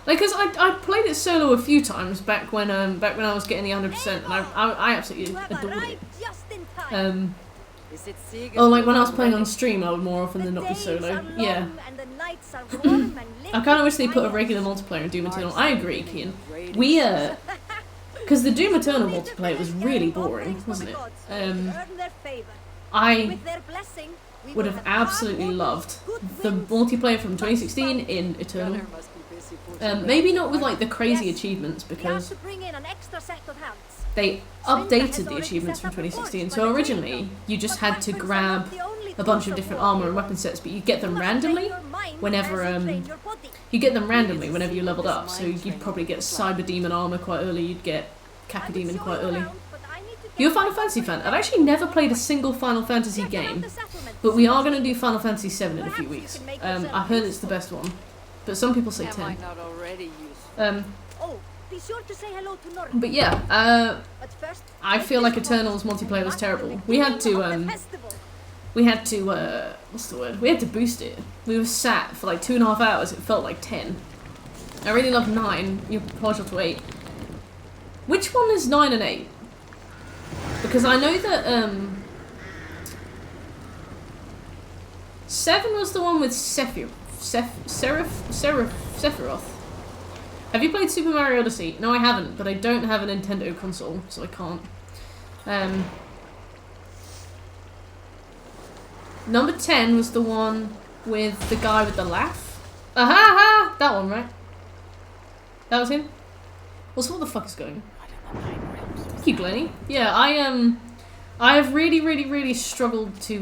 [SPEAKER 1] Like, cause I played it solo a few times back when I was getting the 100%, and I absolutely adored it. Or like when I was playing on stream, I would more often than not be solo. Yeah. I kind of wish they put a regular multiplayer in Doom Eternal. I agree, Kian. We because the Doom Eternal multiplayer was really boring, wasn't it? I would have absolutely loved the multiplayer from 2016 in Eternal. Maybe not with like the crazy achievements because they updated the achievements from 2016. So originally you just had to grab a bunch of different armor and weapon sets, but you get them randomly whenever you leveled up. So you'd probably get Cyber Demon armor quite early. You'd get Kappa Demon quite early. You're a Final Fantasy fan? I've actually never played a single Final Fantasy game, but we are going to do Final Fantasy 7 in a few weeks. I've heard it's the best one, but some people say 10. But yeah, I feel like Eternal's multiplayer was terrible. We had to what's the word? We had to boost it. We were sat for like 2.5 hours. It felt like 10. I really love 9. You're partial to 8. Which one is 9 and 8? Because I know that 7 was the one with Sephiroth. Have you played Super Mario Odyssey? No, I haven't, but I don't have a Nintendo console, so I can't. Number 10 was the one with the guy with the laugh. Aha! Ha! That one, right? That was him? Also, what the fuck is going on? Thank you, Glennie. Yeah, I have really struggled to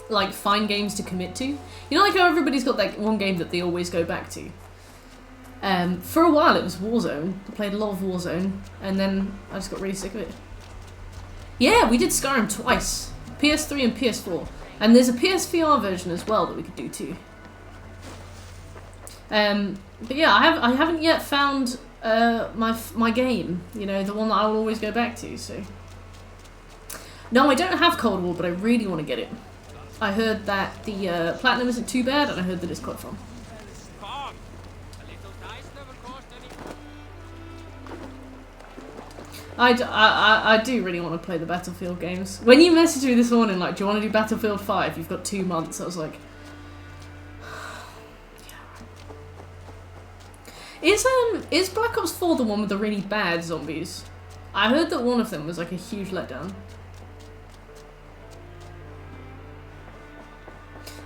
[SPEAKER 1] like find games to commit to. You know, like how everybody's got like one game that they always go back to. For a while it was Warzone. I played a lot of Warzone, and then I just got really sick of it. Yeah, we did Skyrim twice, PS3 and PS4, and there's a PSVR version as well that we could do too. But yeah, I haven't yet found my game. You know, the one that I will always go back to. So no, I don't have Cold War, but I really want to get it. I heard that the platinum isn't too bad, and I heard that it's quite fun. I do really want to play the Battlefield games. When you messaged me this morning, like, do you want to do Battlefield 5? You've got 2 months. I was like, yeah. Is Black Ops 4 the one with the really bad zombies? I heard that one of them was like a huge letdown.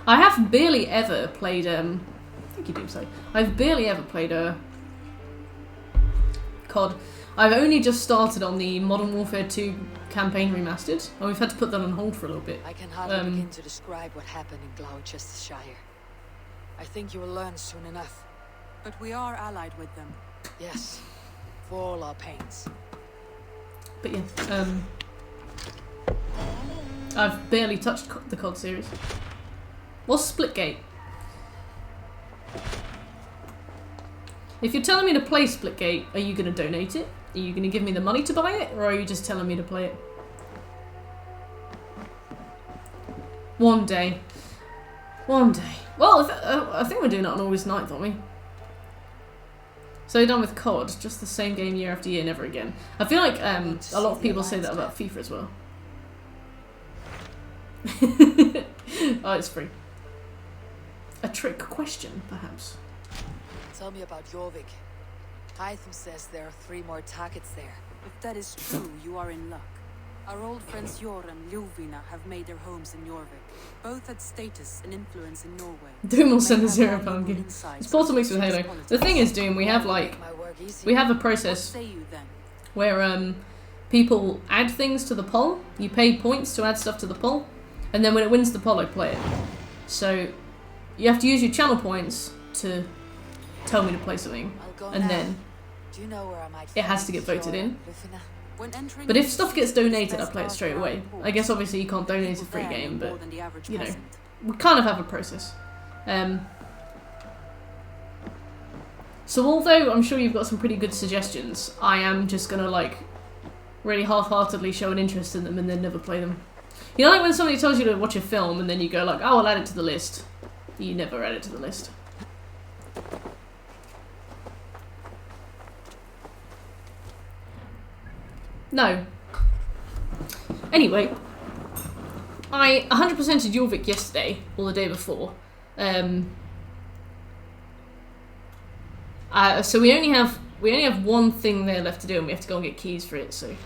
[SPEAKER 1] I have barely ever played, thank you, Doomsday. I've barely ever played COD. I've only just started on the Modern Warfare 2 campaign remastered, and we've had to put that on hold for a little bit.
[SPEAKER 4] I can hardly begin to describe what happened in Gloucestershire. I think you will learn soon enough.
[SPEAKER 3] But we are allied with them.
[SPEAKER 4] Yes, for all our pains.
[SPEAKER 1] But yeah, I've barely touched the COD series. What's Splitgate? If you're telling me to play Splitgate, are you going to donate it? Are you going to give me the money to buy it? Or are you just telling me to play it? One day. One day. Well, I think we're doing it on August 9th, aren't we? So we're done with COD, just the same game year after year, never again. I feel like a lot of people say that about FIFA as well. Oh, it's free. A trick question, perhaps.
[SPEAKER 4] Tell me about Jorvik. Hytham says there are 3 more targets there.
[SPEAKER 3] If that is true, you are in luck. Our old friends Jor and Ljuvina have made their homes in Jorvik. Both had status and influence in Norway.
[SPEAKER 1] Doom will send a £0 gift. It's Portal mixed with Halo. The thing is, Doom, we have a process where people add things to the poll. You pay points to add stuff to the poll, and then when it wins the poll, I play it. So you have to use your channel points to tell me to play something, and then
[SPEAKER 4] Do you know where I might
[SPEAKER 1] it has to
[SPEAKER 4] find
[SPEAKER 1] get voted
[SPEAKER 4] Fjord
[SPEAKER 1] in.
[SPEAKER 4] and Lufina?
[SPEAKER 3] When entering
[SPEAKER 1] But if
[SPEAKER 3] the
[SPEAKER 1] stuff
[SPEAKER 3] city,
[SPEAKER 1] gets donated, I
[SPEAKER 3] best
[SPEAKER 1] play it
[SPEAKER 3] pass
[SPEAKER 1] straight
[SPEAKER 3] around
[SPEAKER 1] away.
[SPEAKER 3] the
[SPEAKER 1] I guess
[SPEAKER 3] ports.
[SPEAKER 1] obviously you can't donate a
[SPEAKER 3] People
[SPEAKER 1] free
[SPEAKER 3] there
[SPEAKER 1] game,
[SPEAKER 3] know more
[SPEAKER 1] but
[SPEAKER 3] than the average
[SPEAKER 1] you know,
[SPEAKER 3] peasant.
[SPEAKER 1] we kind of have a process. So although I'm sure you've got some pretty good suggestions, I am just gonna like really half-heartedly show an interest in them and then never play them. You know, like when somebody tells you to watch a film and then you go like, oh, I'll add it to the list. You never add it to the list. No. Anyway, I 100%ed Jorvik yesterday, or the day before. So we only have one thing there left to do, and we have to go and get keys for it. So.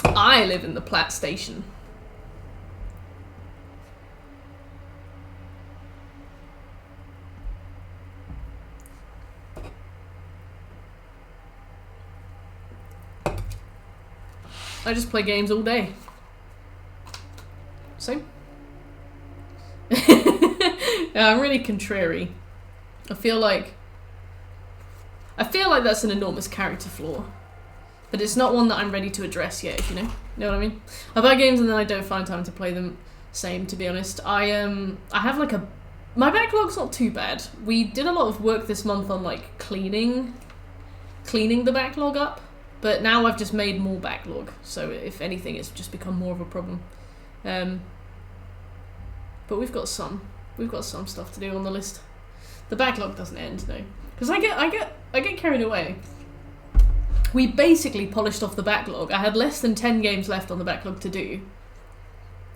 [SPEAKER 1] I live in the Platt Station. I just play games all day. So? Yeah, I'm really contrary. I feel like that's an enormous character flaw. But it's not one that I'm ready to address yet, if you know what I mean? I buy games and then I don't find time to play them. Same, to be honest. I have like my backlog's not too bad. We did a lot of work this month on like cleaning the backlog up, but now I've just made more backlog. So if anything, it's just become more of a problem. But we've got some stuff to do on the list. The backlog doesn't end, no, because I get carried away. We basically polished off the backlog. I had less than 10 games left on the backlog to do.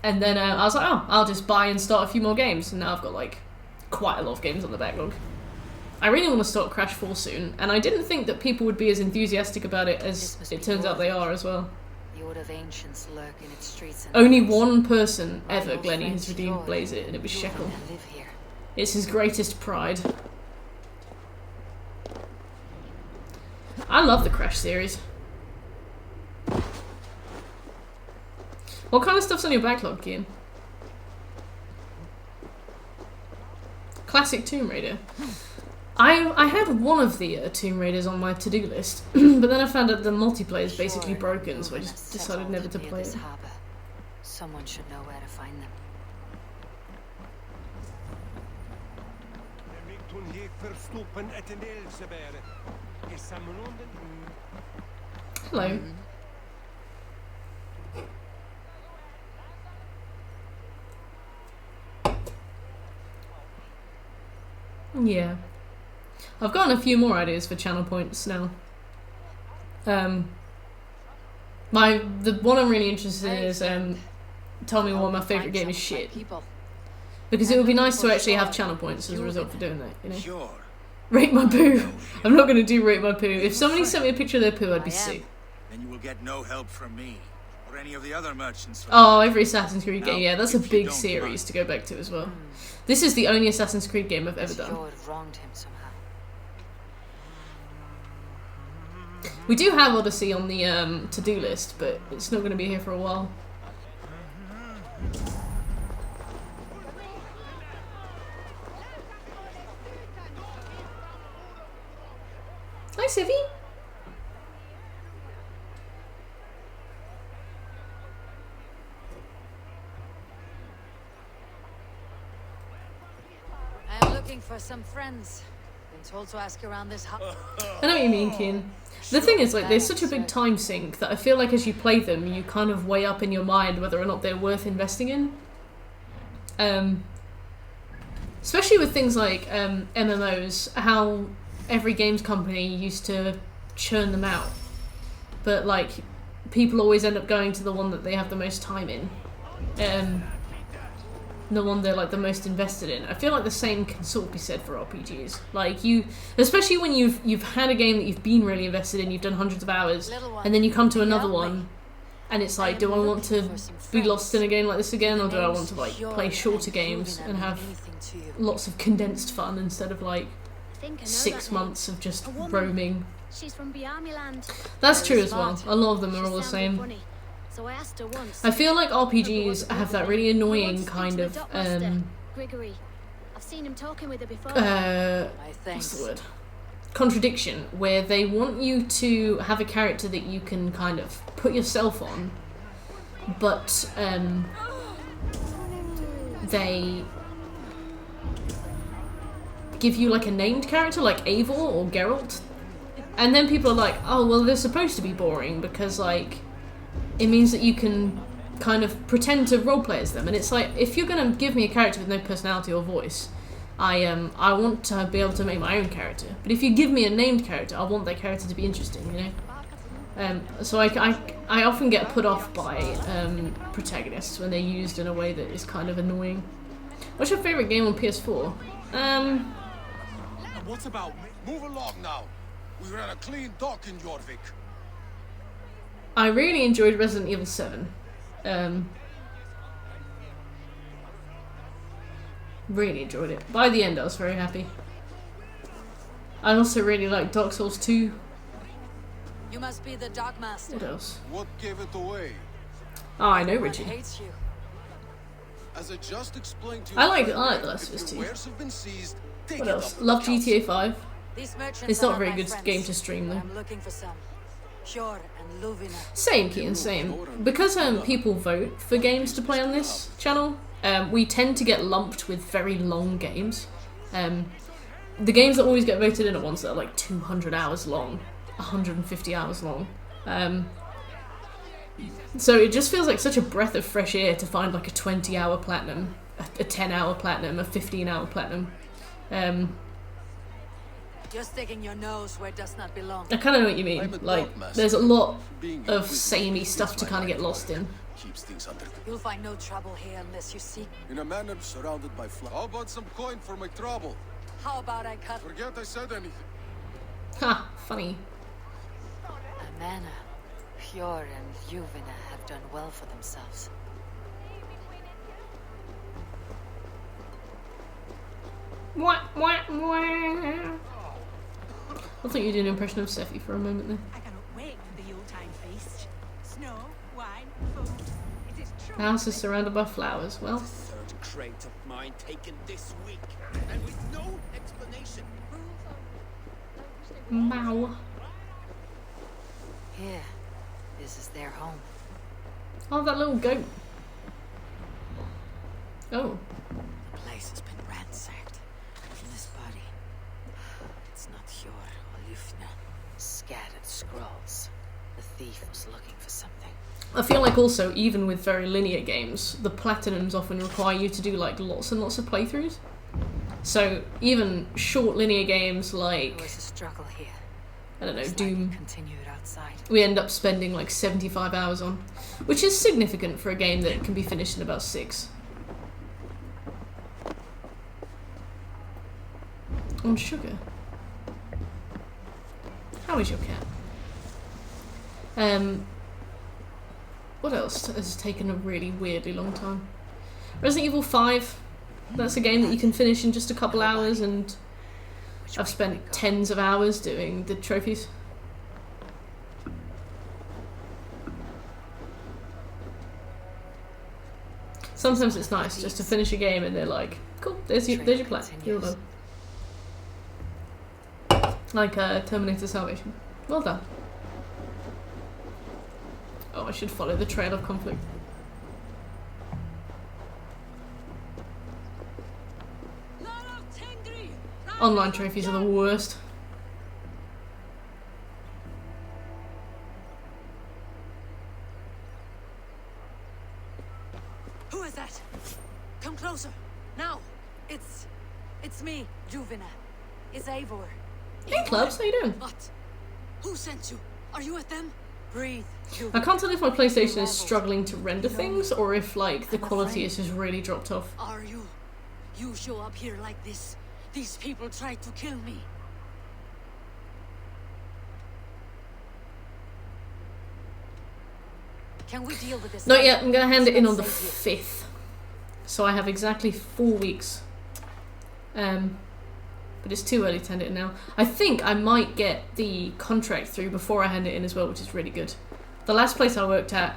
[SPEAKER 1] And then I was like, oh, I'll just buy and start a few more games. And now I've got like quite a lot of games on the backlog. I really want to start Crash 4 soon. And I didn't think that people would be as enthusiastic about it as it turns out they are as well.
[SPEAKER 4] The Order of Ancients lurk in its streets and
[SPEAKER 1] Only
[SPEAKER 4] alleys.
[SPEAKER 1] one person ever,
[SPEAKER 4] old
[SPEAKER 1] Glenny,
[SPEAKER 4] friend
[SPEAKER 1] has redeemed
[SPEAKER 4] Fjord
[SPEAKER 1] Blaze It, and it was
[SPEAKER 4] Lufina
[SPEAKER 1] Shekel.
[SPEAKER 4] live here.
[SPEAKER 1] It's his greatest pride. I love the Crash series. What kind of stuff's on your backlog, Kian? Classic Tomb Raider. I had one of the Tomb Raiders on my to-do list, but then I found out the multiplayer is basically
[SPEAKER 4] Fjord
[SPEAKER 1] broken, so I
[SPEAKER 4] Lufina
[SPEAKER 1] just decided
[SPEAKER 4] settled
[SPEAKER 1] never to
[SPEAKER 4] near
[SPEAKER 1] play
[SPEAKER 4] this
[SPEAKER 1] it.
[SPEAKER 4] harbour. Someone should know where to find them.
[SPEAKER 1] Hello. Yeah. I've gotten a few more ideas for channel points now. The one I'm really interested in is tell me why my favourite game is shit. Because it would be nice to actually have channel points as a result for doing that, you know?
[SPEAKER 6] Sure.
[SPEAKER 1] Rate my poo. I'm not going to do rate my poo. If somebody sent me a picture of their poo, I'd be sick.
[SPEAKER 6] Then you will get no help from me or any of the other merchants.
[SPEAKER 1] Oh, every Assassin's Creed game.
[SPEAKER 6] Now,
[SPEAKER 1] Yeah, that's a
[SPEAKER 6] if you
[SPEAKER 1] big
[SPEAKER 6] don't
[SPEAKER 1] series
[SPEAKER 6] mind.
[SPEAKER 1] to go back to as well. This is the only Assassin's Creed game I've ever done.
[SPEAKER 4] Fjord wronged him somehow.
[SPEAKER 1] We do have Odyssey on the to-do list, but it's not going to be here for a while. Hi, Sivy.
[SPEAKER 4] I am looking for some friends. Been told to ask around this hut.
[SPEAKER 1] I know what you mean, Kian. The thing is, like, there's such a big time sink that I feel like as you play them, you kind of weigh up in your mind whether or not they're worth investing in. Especially with things like MMOs, how every games company used to churn them out, but like people always end up going to the one that they have the most time in, the one they're like the most invested in. I feel like the same can sort of be said for RPGs. Like you, especially when you've had a game that you've been really invested in, you've done hundreds of hours, and then you come to another one, and it's like, do I want to be lost in a game like this again, or do I want to like play shorter games and have lots of condensed fun instead of like 6 months of just roaming?
[SPEAKER 7] She's from Biamiland.
[SPEAKER 1] That's true as well. A lot of them are all the same.
[SPEAKER 7] So I asked her once.
[SPEAKER 1] I feel like RPGs have that really annoying kind of
[SPEAKER 7] Grigory. I've seen him talking with her before.
[SPEAKER 4] My
[SPEAKER 1] What's
[SPEAKER 4] thanks.
[SPEAKER 1] the word? Contradiction, where they want you to have a character that you can kind of put yourself on, but they give you like a named character like Eivor or Geralt, and then people are like, oh well, they're supposed to be boring because like it means that you can kind of pretend to roleplay as them, and it's like, if you're gonna give me a character with no personality or voice, I want to be able to make my own character. But if you give me a named character, I want that character to be interesting, you know? So I often get put off by protagonists when they're used in a way that is kind of annoying. What's your favourite game on PS4?
[SPEAKER 6] And what's about me? Move along now. We ran a clean dock in Jorvik.
[SPEAKER 1] I really enjoyed Resident Evil 7. Really enjoyed it. By the end I was very happy. I also really like Dark Souls 2.
[SPEAKER 4] You must be the Dark Master.
[SPEAKER 1] What else?
[SPEAKER 6] What gave it away?
[SPEAKER 1] Oh, I know
[SPEAKER 4] Everyone
[SPEAKER 1] Richie.
[SPEAKER 4] hates you.
[SPEAKER 6] As I just explained to you,
[SPEAKER 1] I like The Last of Us
[SPEAKER 6] if
[SPEAKER 1] 2.
[SPEAKER 6] your wares have been seized, take
[SPEAKER 1] What
[SPEAKER 6] it
[SPEAKER 1] else?
[SPEAKER 6] up.
[SPEAKER 1] Love GTA 5.
[SPEAKER 4] These merchants
[SPEAKER 1] It's not a
[SPEAKER 4] are
[SPEAKER 1] very
[SPEAKER 4] my
[SPEAKER 1] good
[SPEAKER 4] friends,
[SPEAKER 1] game to stream
[SPEAKER 4] but
[SPEAKER 1] though.
[SPEAKER 4] I'm looking for some. Pure and Luvina.
[SPEAKER 1] Same, Keaton, same. Because people vote for games to play on this channel, we tend to get lumped with very long games. The games that always get voted in are ones that are like 200 hours long, 150 hours long. So it just feels like such a breath of fresh air to find like a 20-hour platinum, a 10-hour platinum, a 15-hour platinum.
[SPEAKER 4] You're sticking your nose where it does not belong.
[SPEAKER 1] I kind of know what you mean.
[SPEAKER 6] I'm a
[SPEAKER 1] Like,
[SPEAKER 6] dog master.
[SPEAKER 1] there's a lot
[SPEAKER 6] Being
[SPEAKER 1] of
[SPEAKER 6] with
[SPEAKER 1] samey
[SPEAKER 6] you
[SPEAKER 1] stuff
[SPEAKER 6] is
[SPEAKER 1] to
[SPEAKER 6] my
[SPEAKER 1] kind of get
[SPEAKER 6] life
[SPEAKER 1] lost in.
[SPEAKER 6] Keeps things under
[SPEAKER 4] You'll find no trouble here unless you seek.
[SPEAKER 6] in a manner surrounded by flowers. How about some coin for my trouble?
[SPEAKER 4] How about I cut
[SPEAKER 6] Forget I said anything.
[SPEAKER 1] Ha, funny.
[SPEAKER 4] Amana? Pure and Luvina have done well for themselves.
[SPEAKER 1] Mwah, mwah, mwah. I thought you did an impression of Sephi for a moment there.
[SPEAKER 8] I cannot wait for the old-time feast. Snow, wine, food. It is true.
[SPEAKER 1] The house is surrounded by flowers. Well,
[SPEAKER 9] Third crate of mine taken this week, and with no explanation.
[SPEAKER 1] Mow.
[SPEAKER 4] Here, this is their home.
[SPEAKER 1] Oh, that little goat. Oh.
[SPEAKER 4] The place has been ransacked. And this body, it's not Hjor or Lufna. Scattered scrolls. The thief was looking for something.
[SPEAKER 1] I feel like also, even with very linear games, the platinums often require you to do like lots and lots of playthroughs. So even short linear games
[SPEAKER 4] There
[SPEAKER 1] like,
[SPEAKER 4] was a struggle here.
[SPEAKER 1] I don't know,
[SPEAKER 4] It's like it
[SPEAKER 1] Doom,
[SPEAKER 4] continued outside.
[SPEAKER 1] we end up spending like 75 hours on, which is significant for a game that can be finished in about 6. On sugar. How is your cat? What else has taken a really weirdly long time? Resident Evil 5. That's a game that you can finish in just a couple hours, and
[SPEAKER 4] Which
[SPEAKER 1] I've
[SPEAKER 4] way
[SPEAKER 1] spent
[SPEAKER 4] do we go?
[SPEAKER 1] tens of hours doing the trophies. Sometimes it's nice just to finish a game and they're like, cool, there's your plat. You're all done. Like Terminator Salvation. Well done. Oh, I should follow the trail of conflict. Online trophies are the worst.
[SPEAKER 4] Who is that? Come closer. Now. It's me, Luvina. It's Eivor.
[SPEAKER 1] Hey clubs, how you doing?
[SPEAKER 4] What? Who sent you? Are you with them? Breathe,
[SPEAKER 1] I
[SPEAKER 4] Luvina.
[SPEAKER 1] can't tell if my PlayStation is struggling to render things or if like the quality is just really dropped off.
[SPEAKER 4] Are you? You show up here like this. These people tried to kill me. Can we deal with this?
[SPEAKER 1] Not yet, I'm gonna hand it in on the
[SPEAKER 4] Let's save
[SPEAKER 1] 5th. So I have exactly 4 weeks. But it's too early to hand it in now. I think I might get the contract through before I hand it in as well, which is really good. The last place I worked at,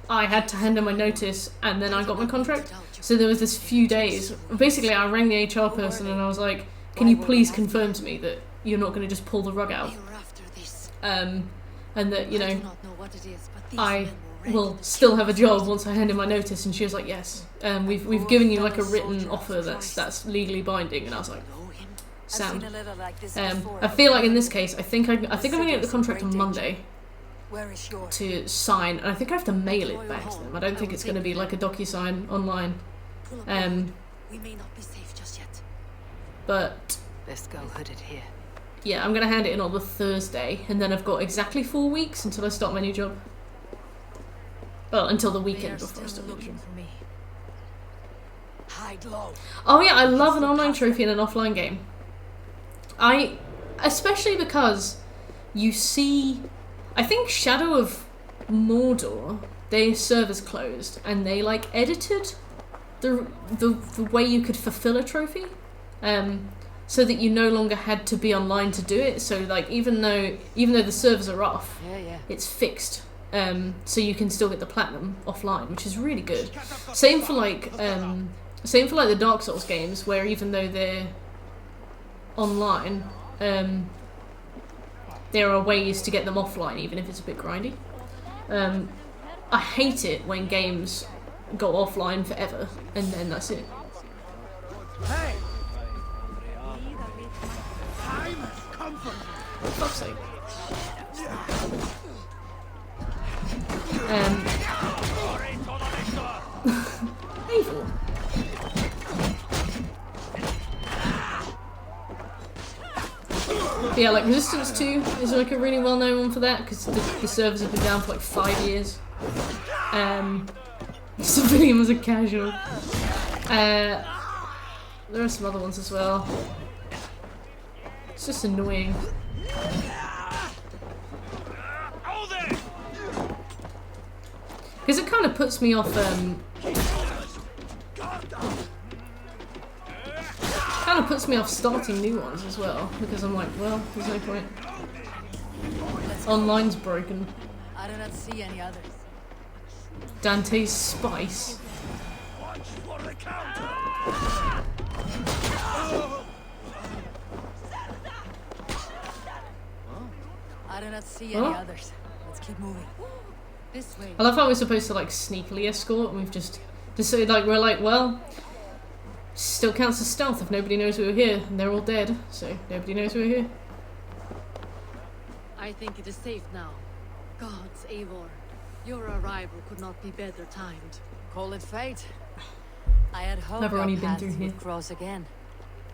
[SPEAKER 1] I had to hand in my notice, and then I got my contract. So there was this few days. Basically, I rang the HR person and I was like, "Can you please confirm to me that you're not going to just pull the rug out, and that I will still have a job once I hand in my notice?" And she was like, "Yes, we've given you like a written offer that's legally binding." And I was like, "Sound." I feel like in this case, I think I'm going to get the contract on Monday to sign, and I think I have to mail it back to them. I don't think it's going to be like a DocuSign online.
[SPEAKER 4] We may not be safe just yet.
[SPEAKER 1] But
[SPEAKER 4] Let's go hooded here.
[SPEAKER 1] yeah, I'm going to hand it in on the Thursday, and then I've got exactly 4 weeks until I start my new job. Well, until the weekend before I start my new job.
[SPEAKER 4] Hide low.
[SPEAKER 1] Oh yeah, I love an online trophy in an offline game. Especially because you see, I think Shadow of Mordor, their servers closed, and they like edited the way you could fulfill a trophy, so that you no longer had to be online to do it. So like even though the servers are off, it's fixed, so you can still get the platinum offline, which is really good. Same for like the Dark Souls games, where even though they're online, there are ways to get them offline, even if it's a bit grindy. I hate it when games go offline forever, and then that's it.
[SPEAKER 6] Hey! Time has come for
[SPEAKER 1] For fuck's sake. Evil. But yeah, like Resistance 2 is like a really well-known one for that, because the servers have been down for like 5 years. Civilian was a casual. There are some other ones as well. It's just annoying. Because it kind of puts me off, starting new ones as well, because I'm like, well, there's no point. Online's broken.
[SPEAKER 4] I do not see any others.
[SPEAKER 1] Dante's Spice.
[SPEAKER 4] I do not see any others. Let's keep moving. This way.
[SPEAKER 1] I love how we're supposed to like sneakily escort, and we've just like, we're like, well, still counts as stealth if nobody knows we were here, and they're all dead, so nobody knows we were here.
[SPEAKER 10] I think it is safe now. Gods, Eivor, your arrival could not be better timed.
[SPEAKER 4] Call it fate. I had hoped
[SPEAKER 1] Never
[SPEAKER 4] our
[SPEAKER 1] only been
[SPEAKER 4] paths
[SPEAKER 1] through here.
[SPEAKER 4] would cross again,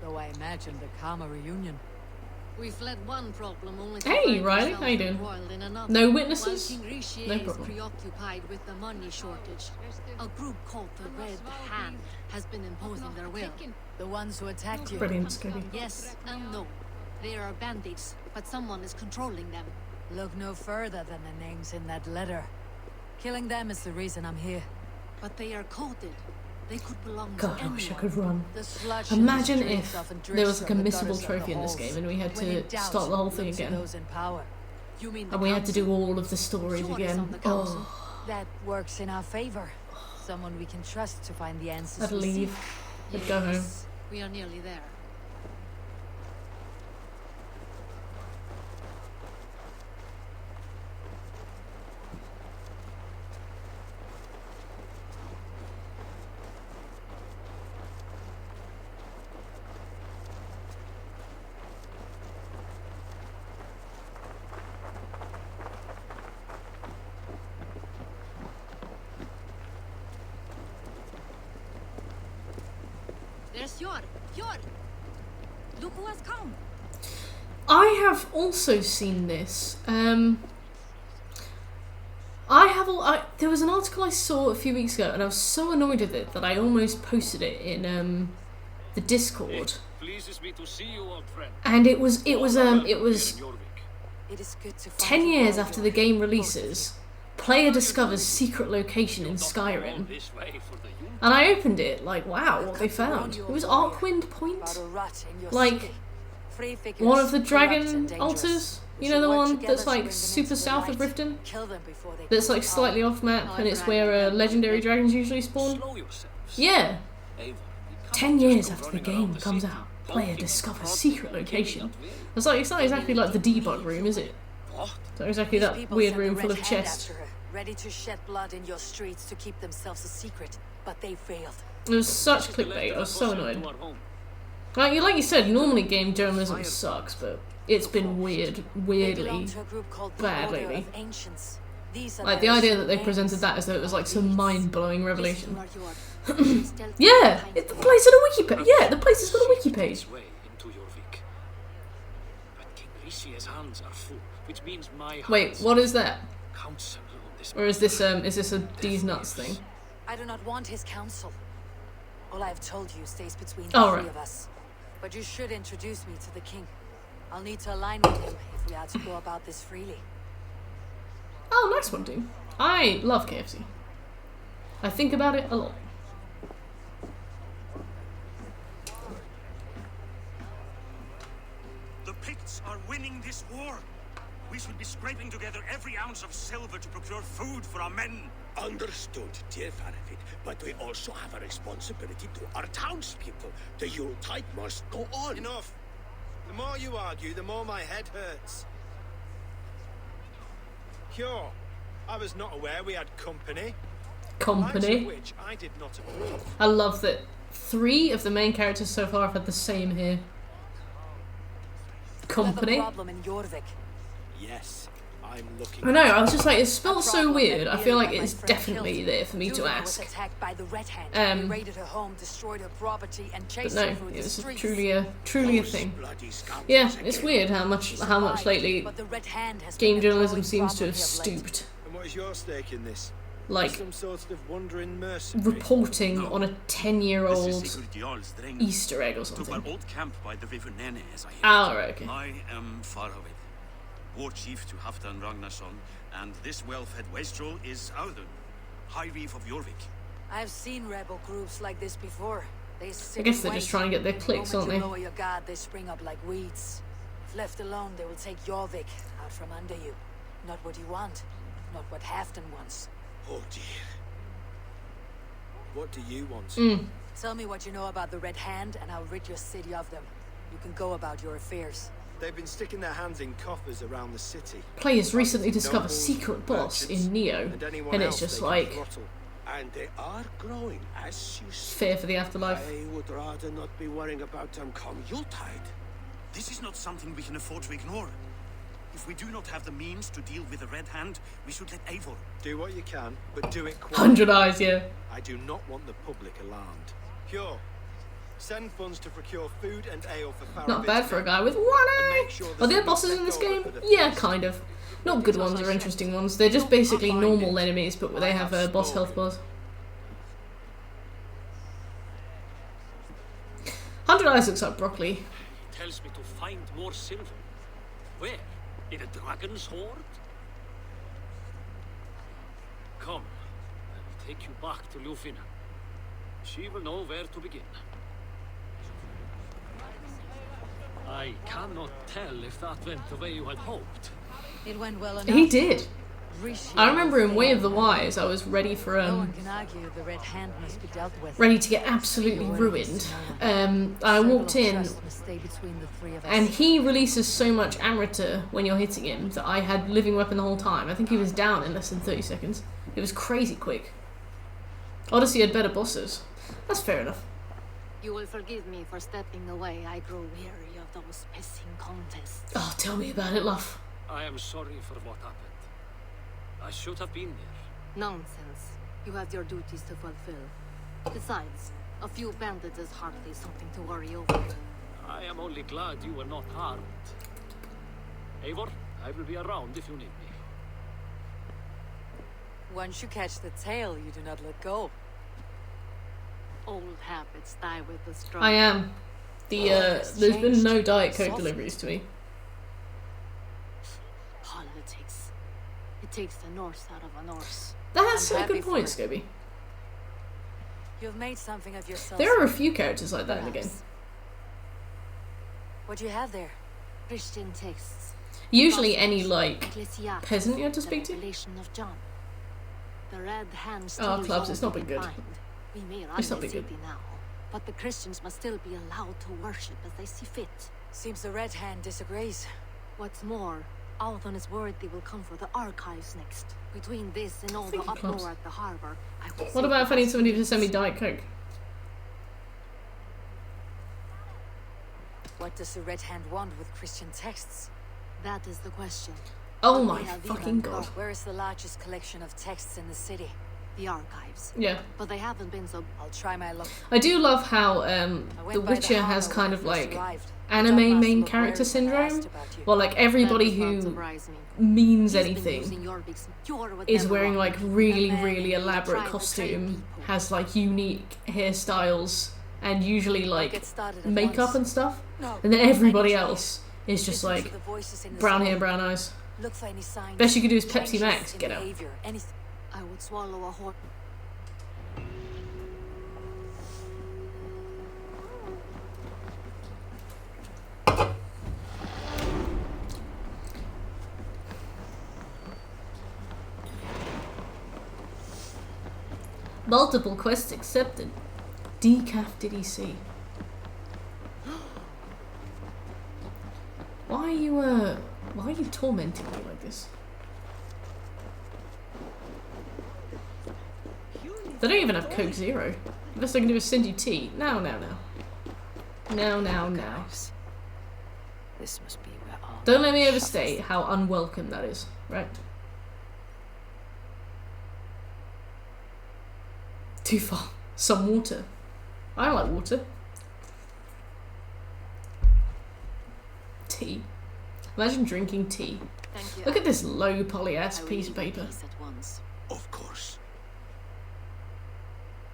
[SPEAKER 4] though I imagined a calmer reunion.
[SPEAKER 10] We fled one problem only to
[SPEAKER 1] Hey,
[SPEAKER 10] find
[SPEAKER 1] Riley,
[SPEAKER 10] ourselves
[SPEAKER 1] how you doing?
[SPEAKER 10] embroiled in another.
[SPEAKER 1] No witnesses?
[SPEAKER 10] While King Rishi
[SPEAKER 1] No
[SPEAKER 10] is
[SPEAKER 1] problem.
[SPEAKER 10] preoccupied with the money shortage, a group called the Red Hand has been imposing their will.
[SPEAKER 4] The ones who attacked you.
[SPEAKER 1] Brilliant, Scooby.
[SPEAKER 10] Yes and no. They are bandits, but someone is controlling them.
[SPEAKER 4] Look no further than the names in that letter. Killing them is the reason I'm here.
[SPEAKER 10] But they are coded. They could belong
[SPEAKER 1] God,
[SPEAKER 10] to
[SPEAKER 1] I wish I
[SPEAKER 10] anyone.
[SPEAKER 1] could run.
[SPEAKER 4] The sludge in the
[SPEAKER 1] Imagine
[SPEAKER 4] streets
[SPEAKER 1] if
[SPEAKER 4] often
[SPEAKER 1] there was
[SPEAKER 4] drips
[SPEAKER 1] like a
[SPEAKER 4] from the
[SPEAKER 1] missable
[SPEAKER 4] gutters of
[SPEAKER 1] trophy
[SPEAKER 4] the
[SPEAKER 1] in this
[SPEAKER 4] halls.
[SPEAKER 1] game, and we had
[SPEAKER 4] When
[SPEAKER 1] to
[SPEAKER 4] in doubt,
[SPEAKER 1] start the whole thing
[SPEAKER 4] look to
[SPEAKER 1] again.
[SPEAKER 4] those in power.
[SPEAKER 10] You mean the
[SPEAKER 1] And we had to do
[SPEAKER 10] council?
[SPEAKER 1] all of the stories
[SPEAKER 10] Sure, it's
[SPEAKER 1] again.
[SPEAKER 10] on the council.
[SPEAKER 1] Oh,
[SPEAKER 4] That works in our favor. Someone we can trust to find the answers
[SPEAKER 1] I'd
[SPEAKER 4] we
[SPEAKER 1] leave.
[SPEAKER 4] seek.
[SPEAKER 1] I'd go home.
[SPEAKER 10] Yes, we are nearly there. There's Fjord. Look who has come.
[SPEAKER 1] I have also seen this. There was an article I saw a few weeks ago, and I was so annoyed with it that I almost posted it in the Discord.
[SPEAKER 9] Pleases me to see you, old friend.
[SPEAKER 1] And it was
[SPEAKER 4] It is good to find
[SPEAKER 1] 10
[SPEAKER 4] you
[SPEAKER 1] years
[SPEAKER 4] well,
[SPEAKER 1] after the game releases. Player discovers secret location in Skyrim. And I opened it, like, wow, what they found. It was Arkwind Point?
[SPEAKER 4] about a rat in your
[SPEAKER 1] Like,
[SPEAKER 4] city. Free figures,
[SPEAKER 1] one of the
[SPEAKER 4] corrupt and
[SPEAKER 1] dragon
[SPEAKER 4] dangerous.
[SPEAKER 1] altars? You know the one that's like super south of Riften? That's like slightly off map, and it's where legendary dragons usually spawn? Yeah! 10 years after the game comes out, player discovers secret location. It's not exactly like the debug room, is it? It's not exactly that weird room full of chests.
[SPEAKER 3] Ready to shed blood in your streets to keep themselves a secret, but they failed.
[SPEAKER 1] It was such clickbait, I was so annoyed. Like you said, normally game journalism sucks, but it's been weirdly bad lately. Like the idea that they presented that as though it was like some mind-blowing revelation. Yeah, the place had a wiki page. Yeah, the place has got a wiki page. Wait, what is that? Or is this a D's nuts thing?
[SPEAKER 3] I do not want his counsel. All I've told you stays between the three of us. But you should introduce me to the king. I'll need to align with him if we are to go about this freely.
[SPEAKER 1] Oh, nice one, dude. I love KFC. I think about it a lot.
[SPEAKER 11] The Picts are winning this war. We should be scraping together every ounce of silver to procure food for our men.
[SPEAKER 9] Understood, dear Faravit, but we also have a responsibility to our townspeople. The Yuletide must go on.
[SPEAKER 6] Enough. The more you argue, the more my head hurts. Cure. I was not aware we had company.
[SPEAKER 1] Company?
[SPEAKER 6] Which I did not approve.
[SPEAKER 1] I love that 3 of the main characters so far have had the same here. Company?
[SPEAKER 3] Problem in Jorvik.
[SPEAKER 6] Yes, I'm looking.
[SPEAKER 1] I know, I was just like, it's spelled so weird. I feel like it's definitely there for me to ask. But no, it was truly a thing. Yeah, it's weird how much lately game journalism seems to have stooped.
[SPEAKER 6] And what is your stake in this?
[SPEAKER 1] Like
[SPEAKER 6] Some sort of wandering mercenary?
[SPEAKER 1] reporting on a 10-year-old Easter egg or something.
[SPEAKER 11] Old camp by the river Nene, as I hear.
[SPEAKER 1] Oh, right, okay.
[SPEAKER 11] I am Faravit, war chief to Halfdan Ragnarsson, and this well-fed wastrel is Audun, High Reef of Jorvik.
[SPEAKER 3] I've seen rebel groups like this before. They
[SPEAKER 1] I guess they're just trying to get their clicks, aren't they?
[SPEAKER 3] Lower your guard, they spring up like weeds. If left alone, they will take Jorvik out from under you. Not what you want, not what Halfdan wants.
[SPEAKER 6] Oh dear. What do you want?
[SPEAKER 3] Tell me what you know about the Red Hand, and I'll rid your city of them. You can go about your affairs.
[SPEAKER 6] They've been sticking their hands in coffers around the city.
[SPEAKER 1] Players recently discover secret boss in Neo, and it's just like
[SPEAKER 9] And they are growing, as you say.
[SPEAKER 1] fear for the afterlife.
[SPEAKER 9] I would rather not be worrying about them come Yuletide.
[SPEAKER 11] This is not something we can afford to ignore. If we do not have the means to deal with the Red Hand, we should let Eivor.
[SPEAKER 6] Do what you can, but do it quickly.
[SPEAKER 1] 100 eyes, yeah.
[SPEAKER 6] I do not want the public alarmed. Pure. Send funds to procure food and ale for Faravit's
[SPEAKER 1] Not bad for a
[SPEAKER 6] men.
[SPEAKER 1] guy with 1 eye.
[SPEAKER 6] Sure
[SPEAKER 1] Are there bosses in this game? Yeah, kind of. Not good ones or interesting ones. They're just basically normal enemies, but they have boss health bars. 100 eyes looks like broccoli.
[SPEAKER 11] He tells me to find more silver. Where? In a dragon's hoard? Come, I will take you back to Ljufina. She will know where to begin. I cannot tell if that went the way you had hoped.
[SPEAKER 3] It went well enough.
[SPEAKER 1] He did. I remember in Way of the Wise, I was ready for
[SPEAKER 3] No one can argue the Red Hand must be dealt with.
[SPEAKER 1] ready to get absolutely ruined. I walked in, and he releases so much Amrita when you're hitting him that I had living weapon the whole time. I think he was down in less than 30 seconds. It was crazy quick. Odyssey had better bosses. That's fair enough.
[SPEAKER 10] You will forgive me for stepping away. I grow weary of those pissing contests.
[SPEAKER 1] Oh, tell me about it, love.
[SPEAKER 11] I am sorry for what happened. I should have been there.
[SPEAKER 10] Nonsense. You have your duties to fulfill. Besides, a few bandits is hardly something to worry over.
[SPEAKER 11] I am only glad you were not harmed. Eivor, I will be around if you need me.
[SPEAKER 3] Once you catch the tail, you do not let go.
[SPEAKER 10] Old habits die with the strong.
[SPEAKER 1] I am. There's been no Diet Coke deliveries to me.
[SPEAKER 10] Politics. It takes the Norse out of a Norse.
[SPEAKER 1] That's
[SPEAKER 3] I'm
[SPEAKER 1] a good
[SPEAKER 3] happy
[SPEAKER 1] point,
[SPEAKER 3] for it.
[SPEAKER 1] Scobie.
[SPEAKER 3] You've made something of yourself.
[SPEAKER 1] There are a few characters like that in the game.
[SPEAKER 3] What do you have there?
[SPEAKER 10] Christian texts.
[SPEAKER 1] Usually any, like, peasant you had to speak to?
[SPEAKER 10] The Red Hand
[SPEAKER 1] Oh, clubs, it's not been good.
[SPEAKER 10] We may run
[SPEAKER 1] It's not
[SPEAKER 10] the
[SPEAKER 1] been good.
[SPEAKER 10] city now, but the Christians must still be allowed to worship as they see fit.
[SPEAKER 3] Seems the Red Hand disagrees.
[SPEAKER 10] What's more, Alton is worried they will come for the archives next. Between this and all the
[SPEAKER 1] Thank you, clubs.
[SPEAKER 10] uproar at the harbor, I will
[SPEAKER 1] What about if I need somebody to send me Diet Coke?
[SPEAKER 3] What does the Red Hand want with Christian texts?
[SPEAKER 10] That is the question.
[SPEAKER 1] Oh my fucking god.
[SPEAKER 3] Where is the largest collection of texts in the city?
[SPEAKER 10] The archives.
[SPEAKER 1] Yeah.
[SPEAKER 10] But they haven't been so...
[SPEAKER 3] I'll try my luck.
[SPEAKER 1] I do love how The Witcher has kind of like anime main character syndrome. Well, like everybody who means anything is wearing like really elaborate costume, has like unique hairstyles and usually like makeup and stuff. And then everybody else is just like brown hair, brown eyes. Best you could do is Pepsi Max, get out.
[SPEAKER 10] I would swallow a horse.
[SPEAKER 1] Multiple quests accepted. Decaf did he see? Why are you tormenting me like this? They don't even have Coke Zero. The best I can do is send you tea. Now.
[SPEAKER 4] This must be where all
[SPEAKER 1] Don't let me overstate how unwelcome that is, right? Too far. Some water. I like water. Tea. Imagine drinking tea.
[SPEAKER 10] Thank you.
[SPEAKER 1] Look at this low poly-ass piece of paper.
[SPEAKER 9] Of course.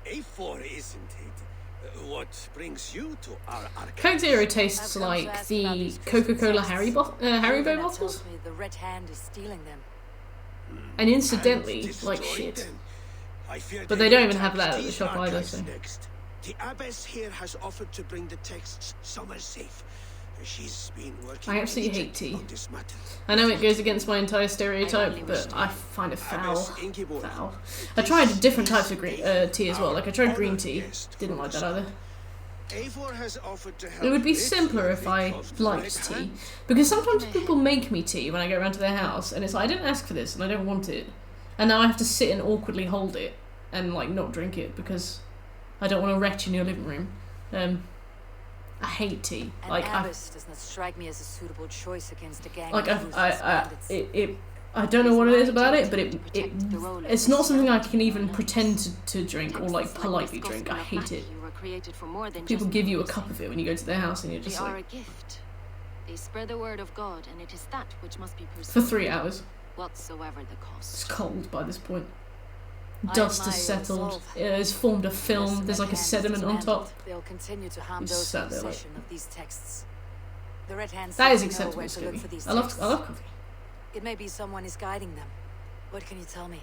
[SPEAKER 9] A4, isn't it? What brings you to our archives?
[SPEAKER 1] Coke Zero tastes like the Coca-Cola Haribo bottles.
[SPEAKER 3] The Red Hand is stealing them.
[SPEAKER 1] And incidentally, like shit. But they don't even have that at the shop either, so.
[SPEAKER 9] The abbess here has offered to bring the texts somewhere safe. She's been working
[SPEAKER 1] I absolutely hate tea.
[SPEAKER 9] on this matter.
[SPEAKER 1] I know it goes against my entire stereotype, but I find it foul. I tried different types of tea as well. Like I tried green tea, didn't like that either.
[SPEAKER 9] A4 has offered to help.
[SPEAKER 1] It would be
[SPEAKER 9] with
[SPEAKER 1] simpler if I liked tea, because sometimes people make me tea when I go around to their house, and it's like I didn't ask for this and I don't want it, and now I have to sit and awkwardly hold it and like not drink it because I don't want to retch in your living room. I hate tea. Like
[SPEAKER 3] abbess does not strike me as a suitable choice against a gang.
[SPEAKER 1] Like I don't know what it is about it, but it's not something I can even pretend to drink or like politely drink. I hate it. People give you a cup of it when you go to their house, and you're just
[SPEAKER 7] They are a
[SPEAKER 1] like
[SPEAKER 7] gift. They spread the word of God, and it is that which must be pursued.
[SPEAKER 1] for 3 hours.
[SPEAKER 7] Whatsoever the cost.
[SPEAKER 1] It's cold by this point. Dust has settled. It has formed a film. There's like a sediment on top.
[SPEAKER 3] They'll continue to harm
[SPEAKER 1] You
[SPEAKER 3] those
[SPEAKER 1] sat
[SPEAKER 3] in
[SPEAKER 1] there like-
[SPEAKER 3] possession of these texts. The Red Hand
[SPEAKER 1] That is
[SPEAKER 3] seems to know
[SPEAKER 1] acceptable,
[SPEAKER 3] where to look
[SPEAKER 1] Scooby.
[SPEAKER 3] for these
[SPEAKER 1] I love
[SPEAKER 3] texts.
[SPEAKER 1] coffee.
[SPEAKER 3] It may be someone is guiding them. What can you tell me?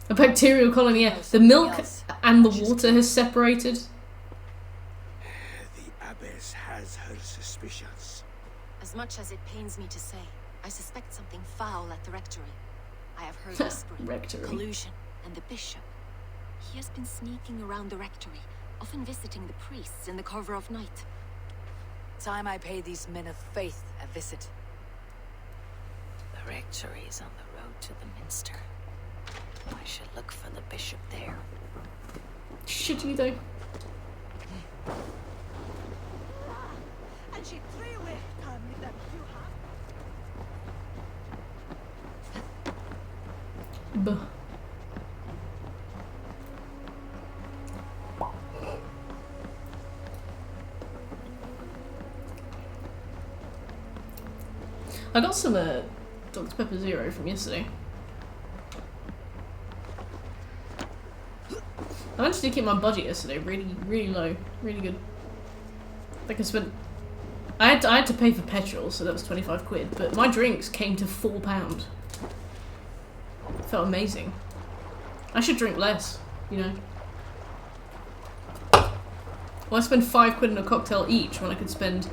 [SPEAKER 1] A bacterial colony. Yeah. The milk and the water has separated.
[SPEAKER 9] The abbess has her suspicions.
[SPEAKER 7] As much as it pains me to say, I suspect something foul at the rectory. I have heard whispering,
[SPEAKER 1] Rectory.
[SPEAKER 7] collusion, and the bishop. He has been sneaking around the rectory, often visiting the priests in the cover of night.
[SPEAKER 3] Time I pay these men of faith a visit.
[SPEAKER 4] The rectory is on the road to the minster. I should look for the bishop there.
[SPEAKER 1] Should you though?
[SPEAKER 8] And she threw away family that you have.
[SPEAKER 1] Buh. I got some Dr. Pepper Zero from yesterday. I managed to keep my budget yesterday really low, really good. Like I had to pay for petrol, so that was 25 quid, but my drinks came to £4. Felt amazing. I should drink less, you know. Why spend 5 quid on a cocktail each when I could spend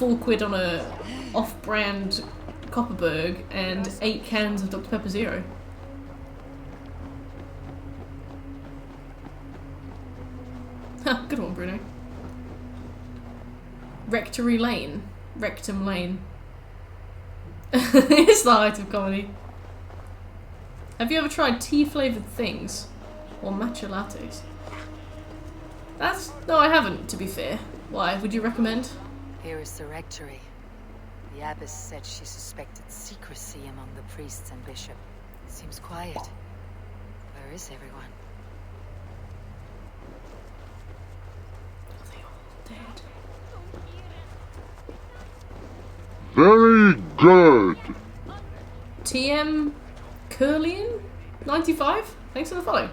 [SPEAKER 1] £4 on a off-brand Copperberg and 8 cans of Dr. Pepper Zero. Ha, good one, Bruno. Rectory Lane. Rectum Lane. It's the height of comedy. Have you ever tried tea-flavoured things? Or matcha lattes? No, I haven't, to be fair. Why? Would you recommend?
[SPEAKER 3] Here is the rectory. The abbess said she suspected secrecy among the priests and bishop. Seems quiet. Where is everyone?
[SPEAKER 1] Are they all dead?
[SPEAKER 5] Very good.
[SPEAKER 1] TM Curlian 95? Thanks for the follow.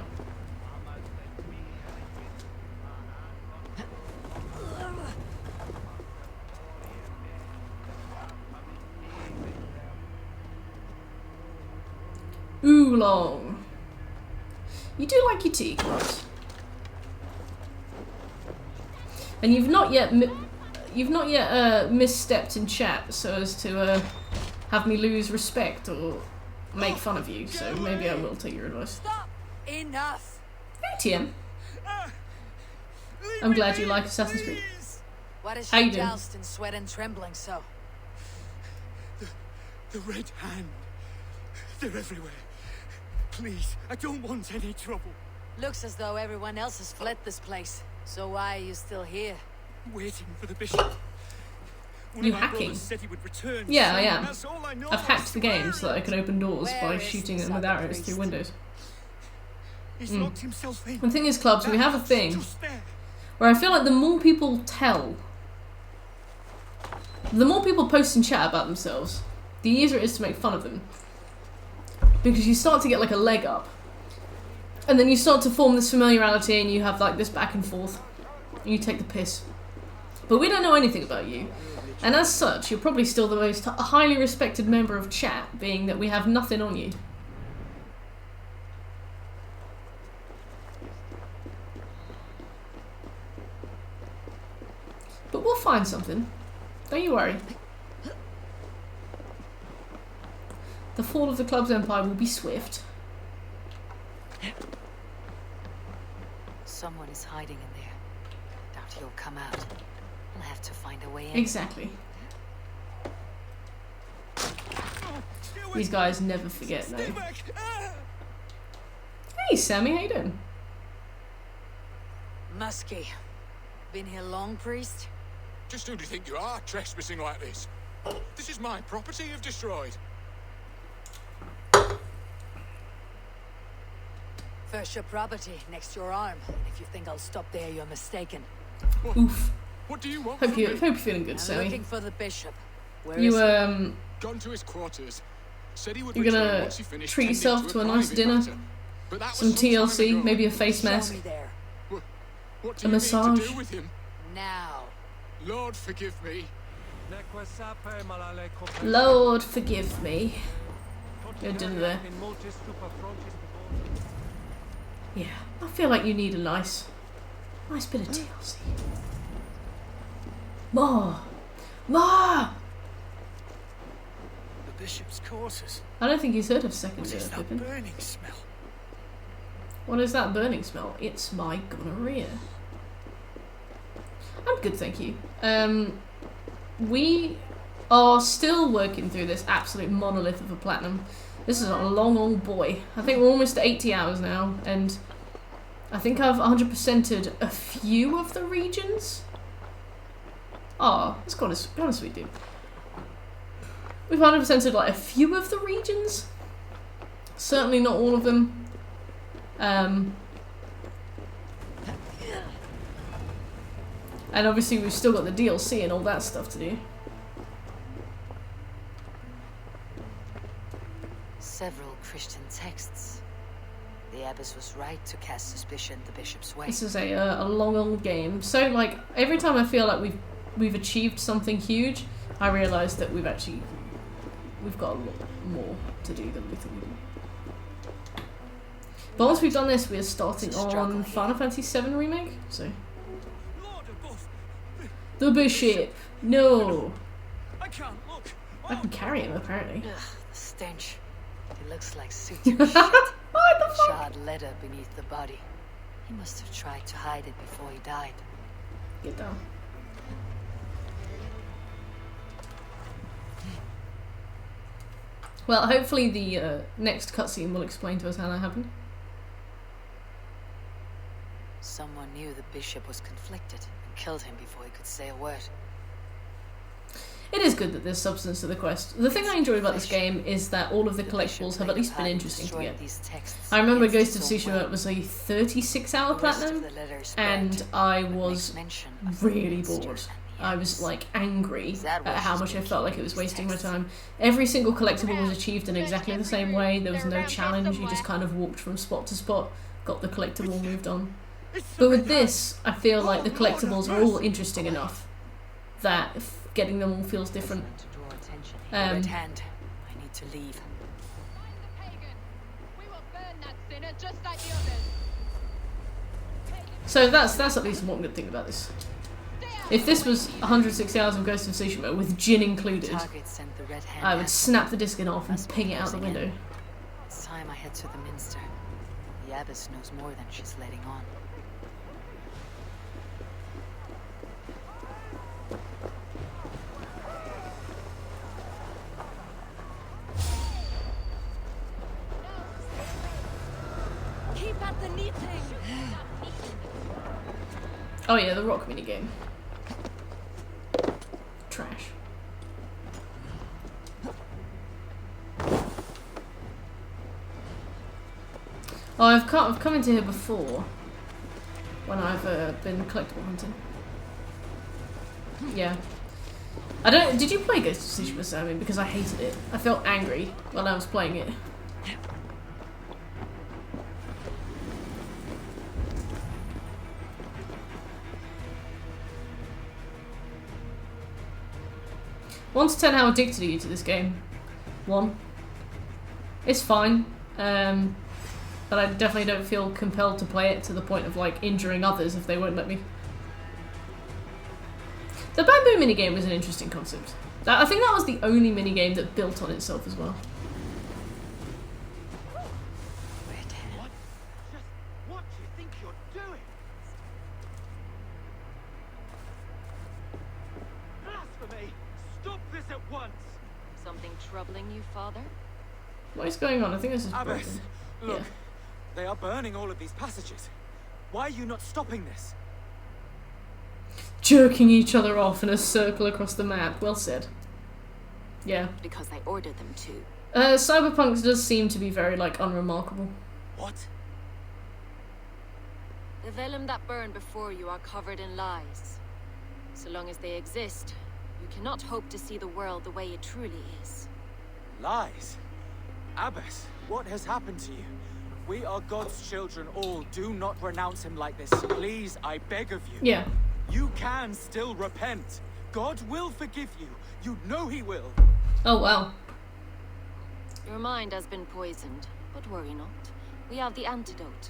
[SPEAKER 1] Oolong. You do like your tea, Claus. And you've not yet misstepped in chat so as to have me lose respect or make fun of you. So maybe I will take your advice.
[SPEAKER 3] Stop! Enough!
[SPEAKER 1] Hey, TM. I'm glad you like Assassin's Creed.
[SPEAKER 3] What is
[SPEAKER 1] How you
[SPEAKER 3] she
[SPEAKER 1] doing?
[SPEAKER 3] doused in sweat and trembling so?
[SPEAKER 9] The Red Hand. They're everywhere. Please, I don't want any trouble.
[SPEAKER 3] Looks as though everyone else has fled this place. So why are you still here?
[SPEAKER 9] Waiting for the bishop. One
[SPEAKER 1] You
[SPEAKER 9] of my
[SPEAKER 1] hacking?
[SPEAKER 9] brothers said he would return
[SPEAKER 1] Yeah, I
[SPEAKER 9] soon.
[SPEAKER 1] am.
[SPEAKER 9] That's all I know.
[SPEAKER 1] I've hacked the game so that I can open doors
[SPEAKER 3] Where
[SPEAKER 1] by
[SPEAKER 3] is
[SPEAKER 1] shooting
[SPEAKER 3] this
[SPEAKER 1] them with
[SPEAKER 3] other
[SPEAKER 1] arrows through
[SPEAKER 3] priest?
[SPEAKER 1] windows.
[SPEAKER 9] He's locked himself in.
[SPEAKER 1] The thing is, clubs, we have a thing
[SPEAKER 9] Just there.
[SPEAKER 1] where I feel like the more people tell, the more people post in chat about themselves, the easier it is to make fun of them. Because you start to get like a leg up. And then you start to form this familiarity and you have like this back and forth. And you take the piss. But we don't know anything about you. And as such, you're probably still the most highly respected member of chat, being that we have nothing on you. But we'll find something. Don't you worry. The fall of the club's empire will be swift.
[SPEAKER 3] Someone is hiding in there. Doubt he'll come out. I'll have to find a way in.
[SPEAKER 1] Exactly. These guys never forget, no. Hey, Sammy, how you doing?
[SPEAKER 3] Muskie. Been here long, priest?
[SPEAKER 6] Just who do you think you are, trespassing like this? This is my property you've destroyed.
[SPEAKER 3] First your property, next your arm. And if you think I'll stop there, you're mistaken.
[SPEAKER 1] Oof.
[SPEAKER 6] What do you want
[SPEAKER 1] Hope
[SPEAKER 6] from
[SPEAKER 1] you're
[SPEAKER 6] me?
[SPEAKER 1] feeling good,
[SPEAKER 3] I'm
[SPEAKER 1] Sammy.
[SPEAKER 3] looking for the bishop. Where
[SPEAKER 1] You
[SPEAKER 3] is he?
[SPEAKER 6] Gone to his quarters. Said he would
[SPEAKER 1] You're
[SPEAKER 6] return
[SPEAKER 1] gonna
[SPEAKER 6] once he finished
[SPEAKER 1] treat
[SPEAKER 6] tending
[SPEAKER 1] yourself to a nice
[SPEAKER 6] private
[SPEAKER 1] dinner,
[SPEAKER 6] matter. But that was
[SPEAKER 1] some
[SPEAKER 6] time
[SPEAKER 1] TLC,
[SPEAKER 6] ago.
[SPEAKER 1] maybe a face
[SPEAKER 3] Show
[SPEAKER 1] mask.
[SPEAKER 3] me there.
[SPEAKER 6] What do
[SPEAKER 1] a
[SPEAKER 6] you
[SPEAKER 1] massage.
[SPEAKER 6] mean to do with him?
[SPEAKER 3] Now.
[SPEAKER 6] Lord, forgive me.
[SPEAKER 1] Lord, forgive me. Your dinner there. Yeah, I feel like you need a nice bit of TLC. More! More!
[SPEAKER 9] The bishop's quarters.
[SPEAKER 1] I don't think he's heard of Second
[SPEAKER 9] What is
[SPEAKER 1] Serve,
[SPEAKER 9] that
[SPEAKER 1] Pippin.
[SPEAKER 9] burning smell?
[SPEAKER 1] What is that burning smell? It's my gonorrhea. I'm good, thank you. We are still working through this absolute monolith of a platinum. This is a long old boy. I think we're almost at 80 hours now, and I think I've 100%ed a few of the regions. Oh, it's kind of sweet, dude. We've 100%ed like a few of the regions. Certainly not all of them. And obviously we've still got the DLC and all that stuff to do.
[SPEAKER 3] Several Christian texts. The abbess was right to cast suspicion the bishop's way.
[SPEAKER 1] This is a long old game. So like every time I feel like we've achieved something huge, I realise that we've got a lot more to do than we thought we did. But once we've done this, we're starting on Final Fantasy VII Remake. So the bishop. No.
[SPEAKER 6] I can't look.
[SPEAKER 1] I can carry him, apparently.
[SPEAKER 3] Ugh, the stench. It looks like suture shit.
[SPEAKER 1] What the fuck?
[SPEAKER 3] Charred leather beneath the body. He must have tried to hide it before he died.
[SPEAKER 1] Get down. Well, hopefully the next cutscene will explain to us how that happened.
[SPEAKER 3] Someone knew the bishop was conflicted and killed him before he could say a word.
[SPEAKER 1] It is good that there's substance to the quest. The thing I enjoy about this game is that all of the collectibles have at least been interesting to get. I remember Ghost of Tsushima was a 36-hour platinum, and I was really bored. I was like angry at how much I felt like it was wasting my time. Every single collectible was achieved in exactly the same way. There was no challenge, you just kind of walked from spot to spot, got the collectible, moved on. But with this, I feel like the collectibles are all interesting enough that getting them all feels different.
[SPEAKER 3] Red hand. I need to leave.
[SPEAKER 1] So that's at least one good thing about this. If this was 160 hours of Ghost of Tsushima with Jin included, I would snap the disc off and ping it out the window.
[SPEAKER 3] It's time I head to the Minster. The Abbess knows more than she's letting on.
[SPEAKER 7] Keep at the knitting.
[SPEAKER 1] Oh yeah, the rock minigame. Trash. Oh, I've come into here before when I've been collectible hunting. Yeah. I don't. Did you play Ghost of Tsushima, Sammy? Because I hated it. I felt angry while I was playing it. One to 10, how addicted are you to this game? 1. It's fine, but I definitely don't feel compelled to play it to the point of like injuring others if they won't let me. The bamboo minigame was an interesting concept. I think that was the only minigame that built on itself as well.
[SPEAKER 6] What do you think you're doing? Blasphemy! Stop this at once!
[SPEAKER 7] Something troubling you, Father?
[SPEAKER 1] What is going on? I think this is
[SPEAKER 6] Abbess,
[SPEAKER 1] broken.
[SPEAKER 6] look,
[SPEAKER 1] Yeah.
[SPEAKER 6] they are burning all of these passages. Why are you not stopping this?
[SPEAKER 1] Jerking each other off in a circle across the map. Well said. Yeah.
[SPEAKER 7] Because I ordered them to.
[SPEAKER 1] Cyberpunk does seem to be very, like, unremarkable.
[SPEAKER 6] What?
[SPEAKER 7] The vellum that burn before you are covered in lies. So long as they exist, you cannot hope to see the world the way it truly is.
[SPEAKER 6] Lies? Abbess, what has happened to you? We are God's children all. Do not renounce him like this. Please, I beg of you.
[SPEAKER 1] Yeah.
[SPEAKER 6] You can still repent. God will forgive you. You know he will.
[SPEAKER 1] Oh, wow.
[SPEAKER 7] Your mind has been poisoned, but worry not. We have the antidote.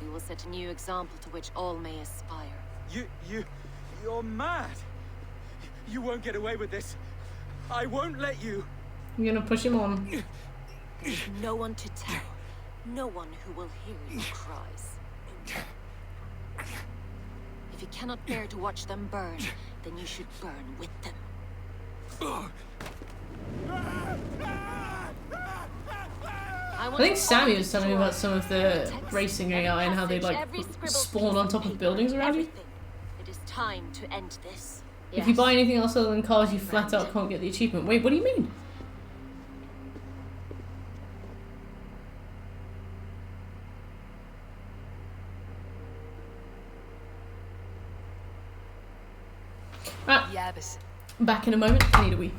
[SPEAKER 7] We will set a new example to which all may aspire.
[SPEAKER 6] You're mad. You won't get away with this. I won't let you.
[SPEAKER 1] I'm gonna push him on.
[SPEAKER 7] There's no one to tell. No one who will hear your cries. If you cannot bear to watch them burn, then you should burn with them.
[SPEAKER 1] I think Sammy was telling me about some of the racing AI and how they like spawn on top of buildings around you.
[SPEAKER 7] It is time to end this.
[SPEAKER 1] If you buy anything else other than cars, you flat out can't get the achievement. Wait, what do you mean? Right, back in a moment. I need a wee.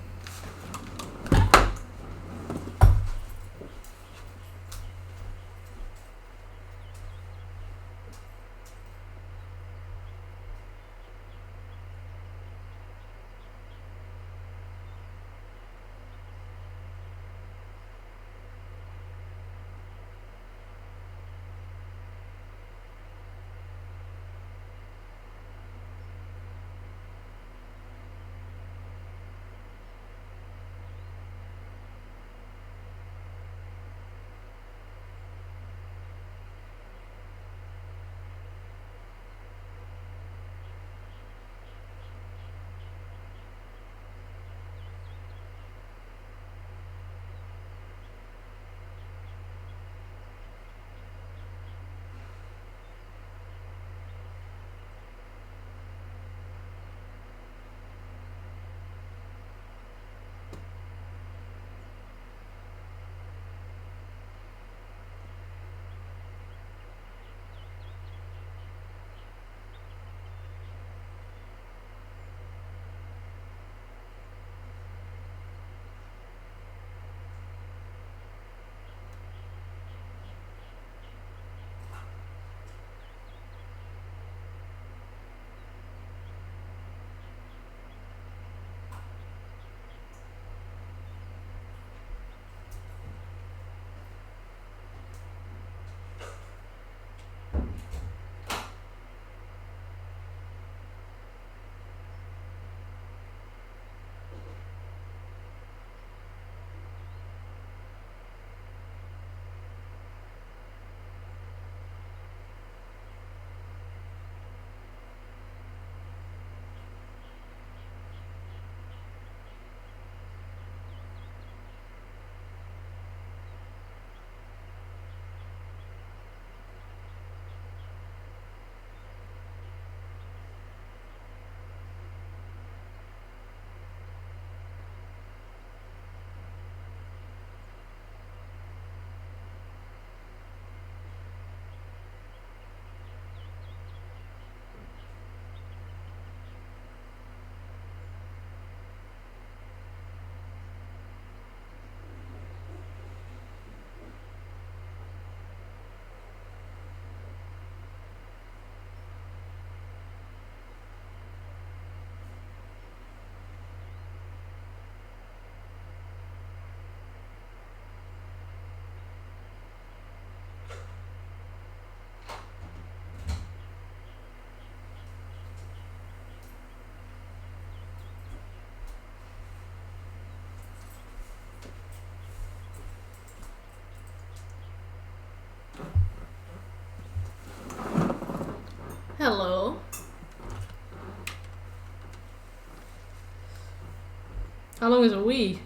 [SPEAKER 1] long as a Wii.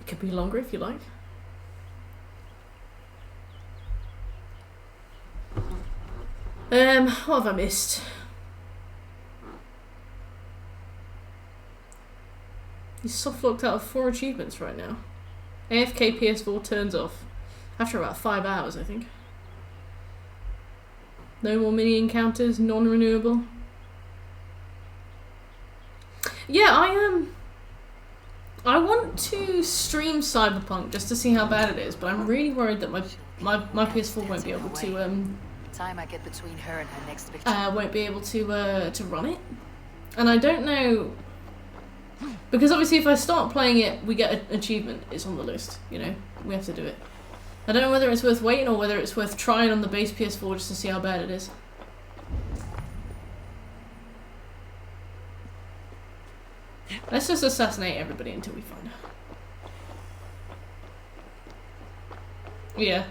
[SPEAKER 1] It could be longer if you like. What have I missed? He's soft locked out of 4 achievements right now. AFK PS4 turns off after about 5 hours, I think. No more mini encounters, non-renewable. Yeah, I want to stream Cyberpunk just to see how bad it is, but I'm really worried that my PS4 won't be able to
[SPEAKER 3] Time I get between her and her next
[SPEAKER 1] won't be able to run it. And I don't know, because obviously if I start playing it, we get an achievement. It's on the list, you know. We have to do it. I don't know whether it's worth waiting or whether it's worth trying on the base PS4 just to see how bad it is. Let's just assassinate everybody until we find out. Yeah.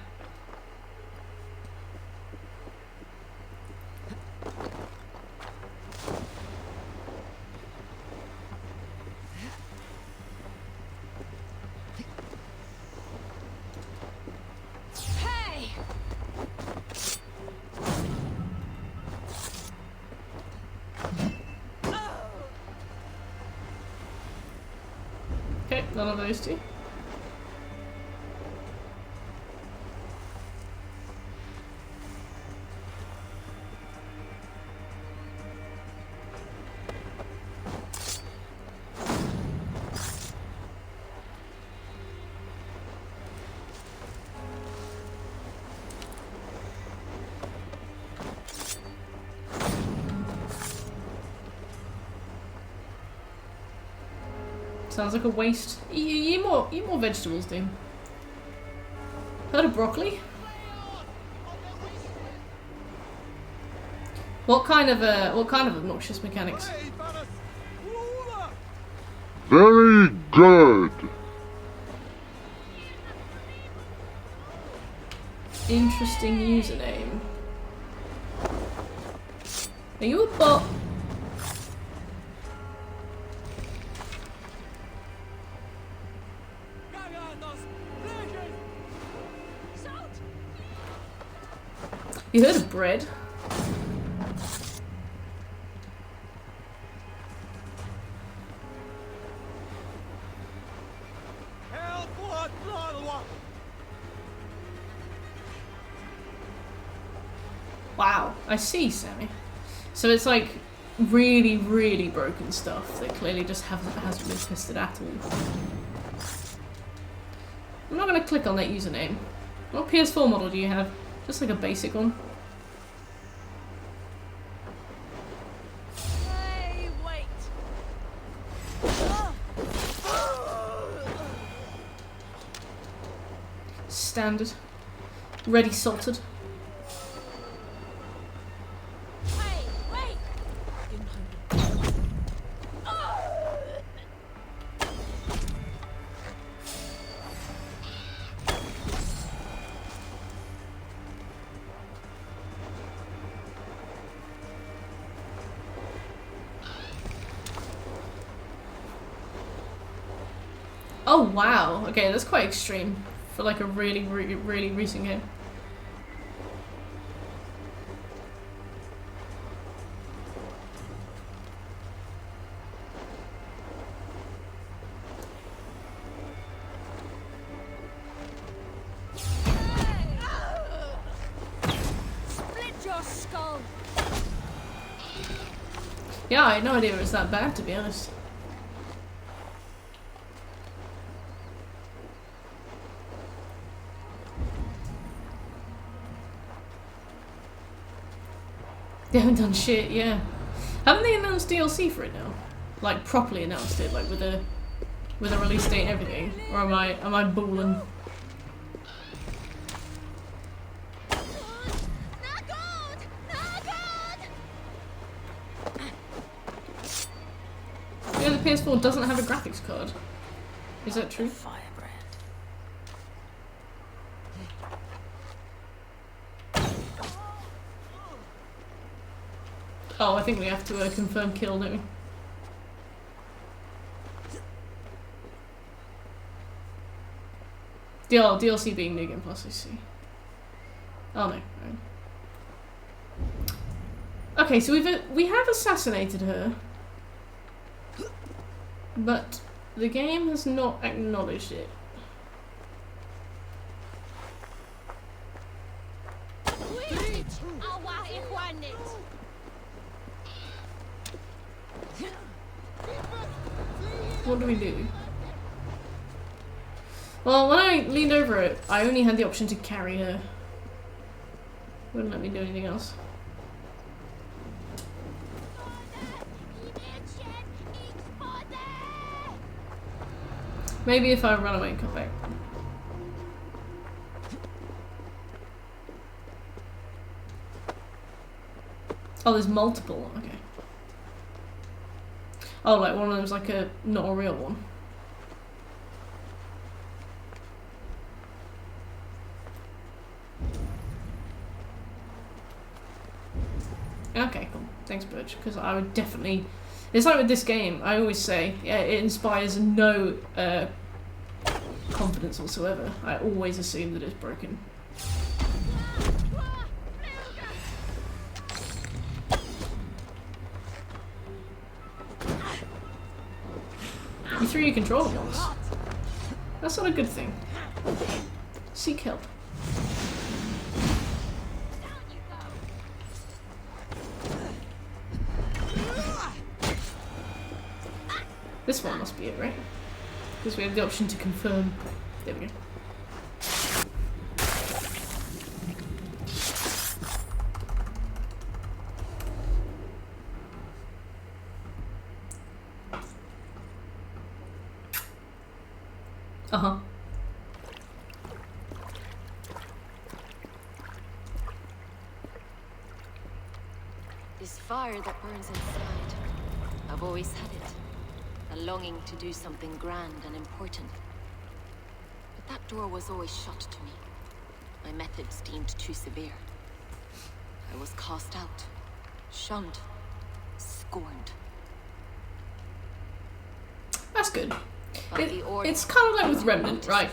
[SPEAKER 1] Okay, none of those two. Sounds like a waste. Eat more vegetables, dude. Heard of broccoli? What kind of obnoxious mechanics?
[SPEAKER 5] Very good.
[SPEAKER 1] Interesting username. Are you a bot? You heard of bread? Wow, I see, Sammy. So it's like really, really broken stuff that clearly just hasn't been tested at all. I'm not gonna click on that username. What PS4 model do you have? Just like a basic one.
[SPEAKER 8] Hey, wait.
[SPEAKER 1] Standard. Ready salted.
[SPEAKER 8] Hey, wait.
[SPEAKER 1] Oh wow, okay, that's quite extreme for like a really, really, really recent game.
[SPEAKER 8] Split your skull.
[SPEAKER 1] Yeah, I had no idea it was that bad, to be honest. They haven't done shit, yeah. Haven't they announced DLC for it now? Like properly announced it, like with a release date and everything? Or am I balling? Yeah, the PS4 doesn't have a graphics card. Is that true? Oh, I think we have to confirm kill, don't we? DLC being New Game Plus, I see. Oh no. Okay, so we have assassinated her, but the game has not acknowledged it. What do we do? Well, when I leaned over it, I only had the option to carry her. Wouldn't let me do anything else. Maybe if I run away and come back. Oh, there's multiple. Okay. Oh, like one of them's like a not a real one. Okay, cool. Thanks, Butch. Because I would definitely... It's like with this game, I always say, yeah, it inspires no confidence whatsoever. I always assume that it's broken. You threw your controller once. That's not a good thing. Seek help. This one must be it, right? Because we have the option to confirm. There we go. Uh-huh.
[SPEAKER 7] This fire that burns inside, I've always had it. A longing to do something grand and important. But that door was always shut to me. My methods deemed too severe. I was cast out, shunned, scorned.
[SPEAKER 1] That's good. It's kind of like with Remnant, right?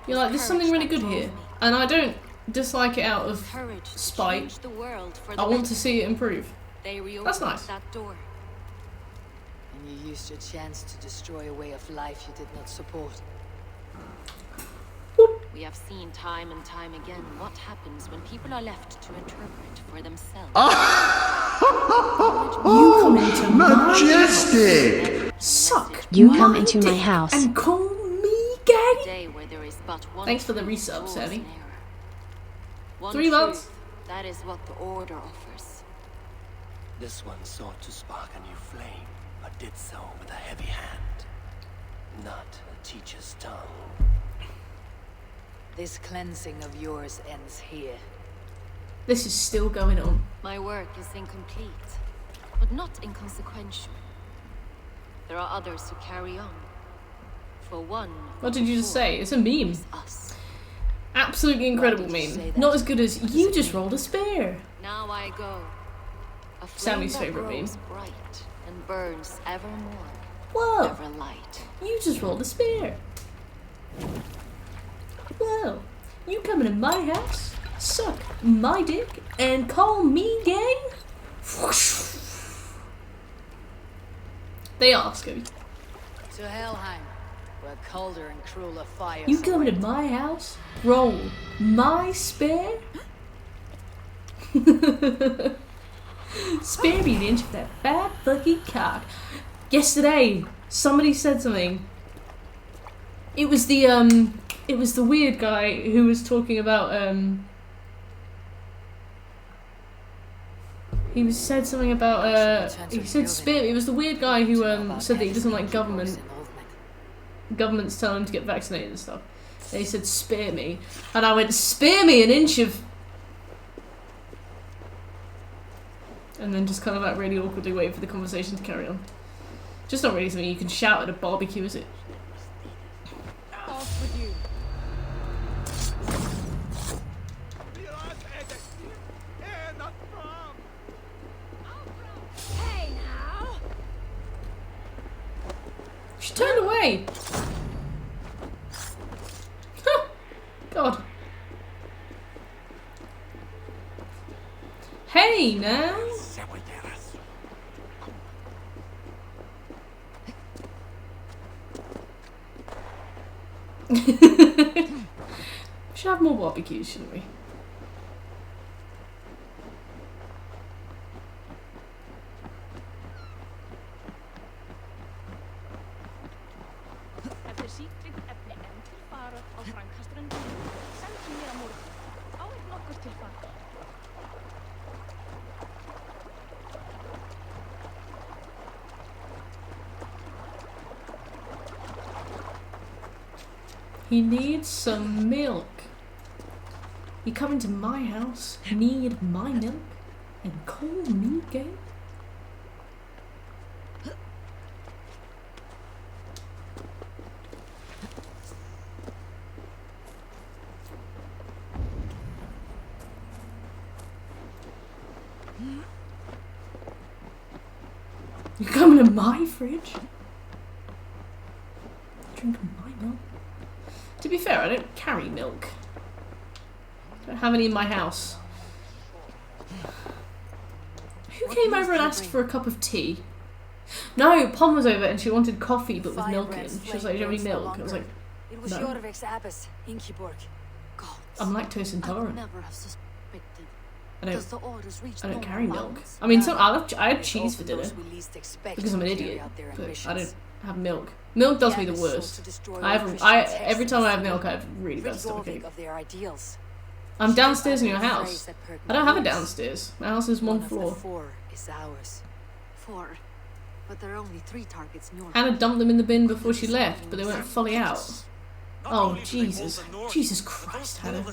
[SPEAKER 1] You're like, there's something really good here. And I don't dislike it out of spite. I want to see it improve. That's nice.
[SPEAKER 3] And you used your chance to destroy a way of life you did not support.
[SPEAKER 7] We have seen time and time again what happens when people are left to interpret for themselves.
[SPEAKER 1] You come into
[SPEAKER 5] majestic!
[SPEAKER 1] Suck.
[SPEAKER 12] You come into my house
[SPEAKER 1] and call me gay. Thanks for the resub, Sammy. 3 months.
[SPEAKER 7] That is what the Order offers.
[SPEAKER 9] This one sought to spark a new flame, but did so with a heavy hand, not a teacher's tongue.
[SPEAKER 3] This cleansing of yours ends here.
[SPEAKER 1] This is still going on.
[SPEAKER 7] My work is incomplete, but not inconsequential. There are others who carry on. For one...
[SPEAKER 1] What did you just say? It's a meme. Absolutely incredible meme. Not as good as, you just rolled a spare.
[SPEAKER 7] Now I go.
[SPEAKER 1] Sammy's favourite meme.
[SPEAKER 7] Bright and burns evermore.
[SPEAKER 1] Whoa!
[SPEAKER 7] Ever light.
[SPEAKER 1] You just rolled a spare. Well, you coming to my house, suck my dick, and call me gay? Whoosh. They are, Scooby.
[SPEAKER 3] To Helheim, where colder and crueler fires.
[SPEAKER 1] You coming to my house, roll my spare? Spare me an inch of that fat fucking cock. Yesterday, somebody said something. It was the weird guy who was talking about he said something about he said spare. It was the weird guy who said that he doesn't like governments telling him to get vaccinated and stuff. And he said spare me, and I went spare me an inch of, and then just kind of like really awkwardly waited for the conversation to carry on. Just not really something you can shout at a barbecue, is it?
[SPEAKER 8] Off with you. Hey now.
[SPEAKER 1] She turned away. Hey now. We should have more barbecues, shouldn't we? He needs some milk. You come into my house, need my milk, and call me gay? You come into my fridge? Drink my milk? To be fair, I don't carry milk. I don't have any in my house. Who came over and asked for a cup of tea? No, Pom was over and she wanted coffee but with milk in. She was like, do you have any milk? I was like, no. I'm lactose intolerant. I don't carry milk. I mean, I had cheese for dinner because I'm an idiot, but I don't have milk. Milk does me the worst. Every time I have milk, I have really bad stomachache. I'm downstairs in your house. I don't have a downstairs. My house is one floor.
[SPEAKER 10] But there are only 3 targets north.
[SPEAKER 1] Hannah dumped them in the bin before she left, but they weren't fully out. Oh, Jesus. Jesus Christ, Hannah.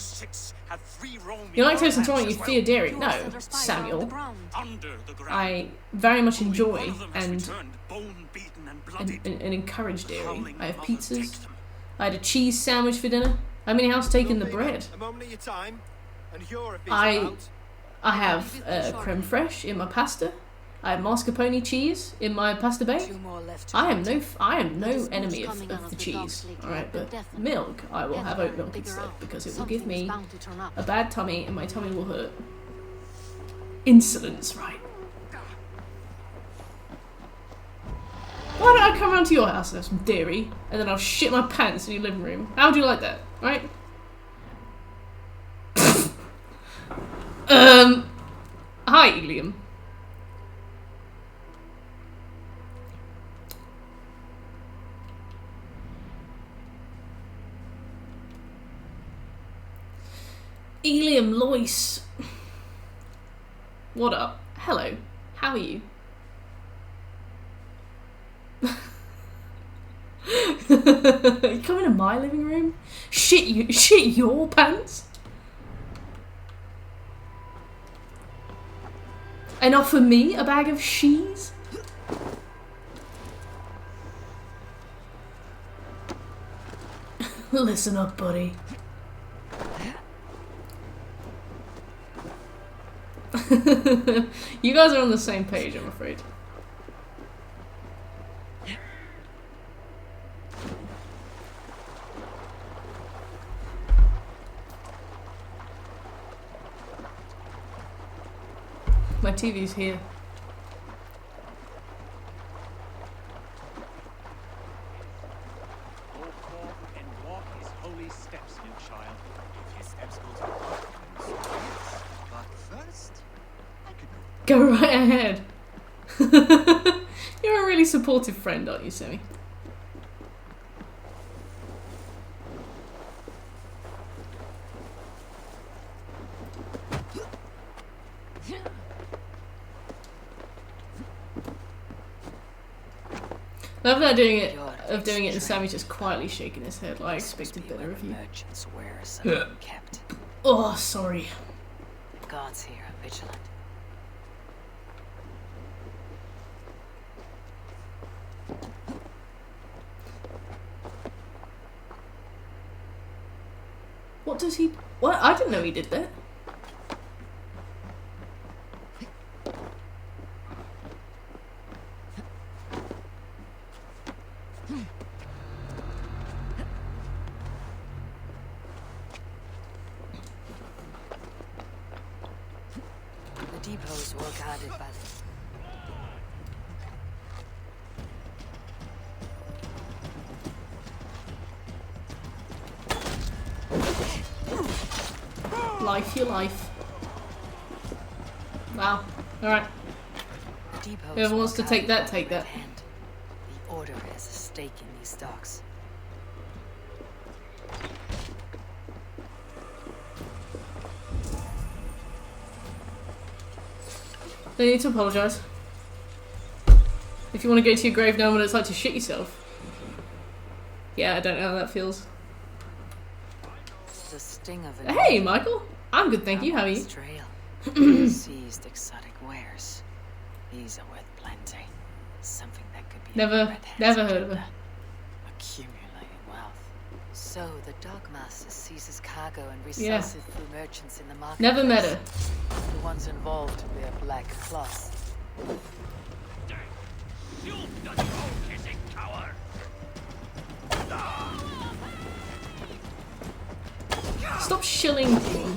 [SPEAKER 1] You're lactose intolerant, you fear dairy. No, Samuel. I very much enjoy and encourage dairy. I have pizzas. I had a cheese sandwich for dinner. How many house taken the bread? I have creme fraiche in my pasta. I have mascarpone cheese in my pasta bake. I am no enemy of the cheese. Alright, but milk, I will have oat milk instead because it will give me a bad tummy and my tummy will hurt. Insolence, right? Why don't I come round to your house and have some dairy and then I'll shit my pants in your living room? How would you like that? Right? Hi, Liam. Eliam Lois. What up? Hello. How are you? You come into my living room? Shit your pants? And offer me a bag of cheese? Listen up, buddy. You guys are on the same page, I'm afraid. My TV's here. Go right ahead. You're a really supportive friend, aren't you, Sammy? I love that doing it and Sammy just quietly shaking his head like I expected better of you. Oh, sorry.
[SPEAKER 4] God's here, vigilant.
[SPEAKER 1] What does he... What? I didn't know he did that.
[SPEAKER 4] The depot's
[SPEAKER 3] was well guarded by the...
[SPEAKER 1] Life your life. Wow. Alright. Whoever wants to take that, take that.
[SPEAKER 3] The Order has a stake in these docks.
[SPEAKER 1] They need to apologise. If you want to go to your grave knowing what it's like to shit yourself. Yeah, I don't know how that feels.
[SPEAKER 3] The sting of it.
[SPEAKER 1] Hey, Michael. I'm good, thank you. How are you?
[SPEAKER 3] Trail. Seized exotic wares. These are worth plenty. Something that could be
[SPEAKER 1] Never heard of it.
[SPEAKER 3] Accumulating wealth. So the Dogmaster seizes cargo and resells it through merchants in the market.
[SPEAKER 1] Never met her.
[SPEAKER 3] The ones involved wear black cloths.
[SPEAKER 9] You bloody hole-kissing coward!
[SPEAKER 1] Stop shilling me.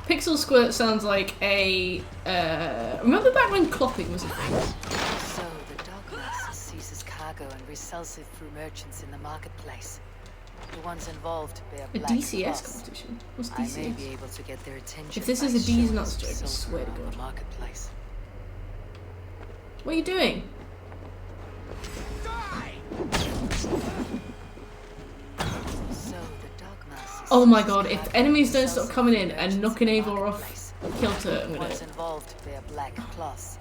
[SPEAKER 1] Pixel Squirt sounds like a remember back when clopping was a thing?
[SPEAKER 3] So the Dogmaster seizes cargo and resells it through merchants in the marketplace. The ones involved bear black
[SPEAKER 1] DCS
[SPEAKER 3] cloths.
[SPEAKER 1] competition? What's
[SPEAKER 3] I may
[SPEAKER 1] DCS?
[SPEAKER 3] be able to get their attention.
[SPEAKER 1] If this is a D's nuts joke, I swear to God.
[SPEAKER 3] Marketplace.
[SPEAKER 1] What are you doing? Oh my god, if enemies don't stop coming in and knocking Eivor off kilter, I'm gonna...
[SPEAKER 3] Involved their black cloths.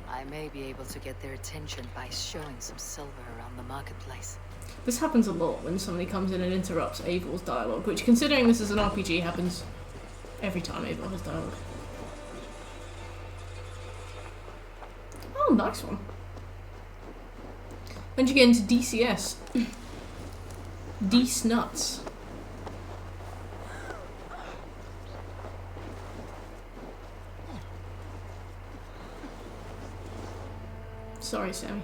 [SPEAKER 3] I may be able to get their attention by showing some silver around the marketplace.
[SPEAKER 1] This happens a lot when somebody comes in and interrupts Eivor's dialogue, which, considering this is an RPG, happens every time Eivor has dialogue. Oh, nice one. When'd you get into DCS? D-Snuts. Sorry, Sammy.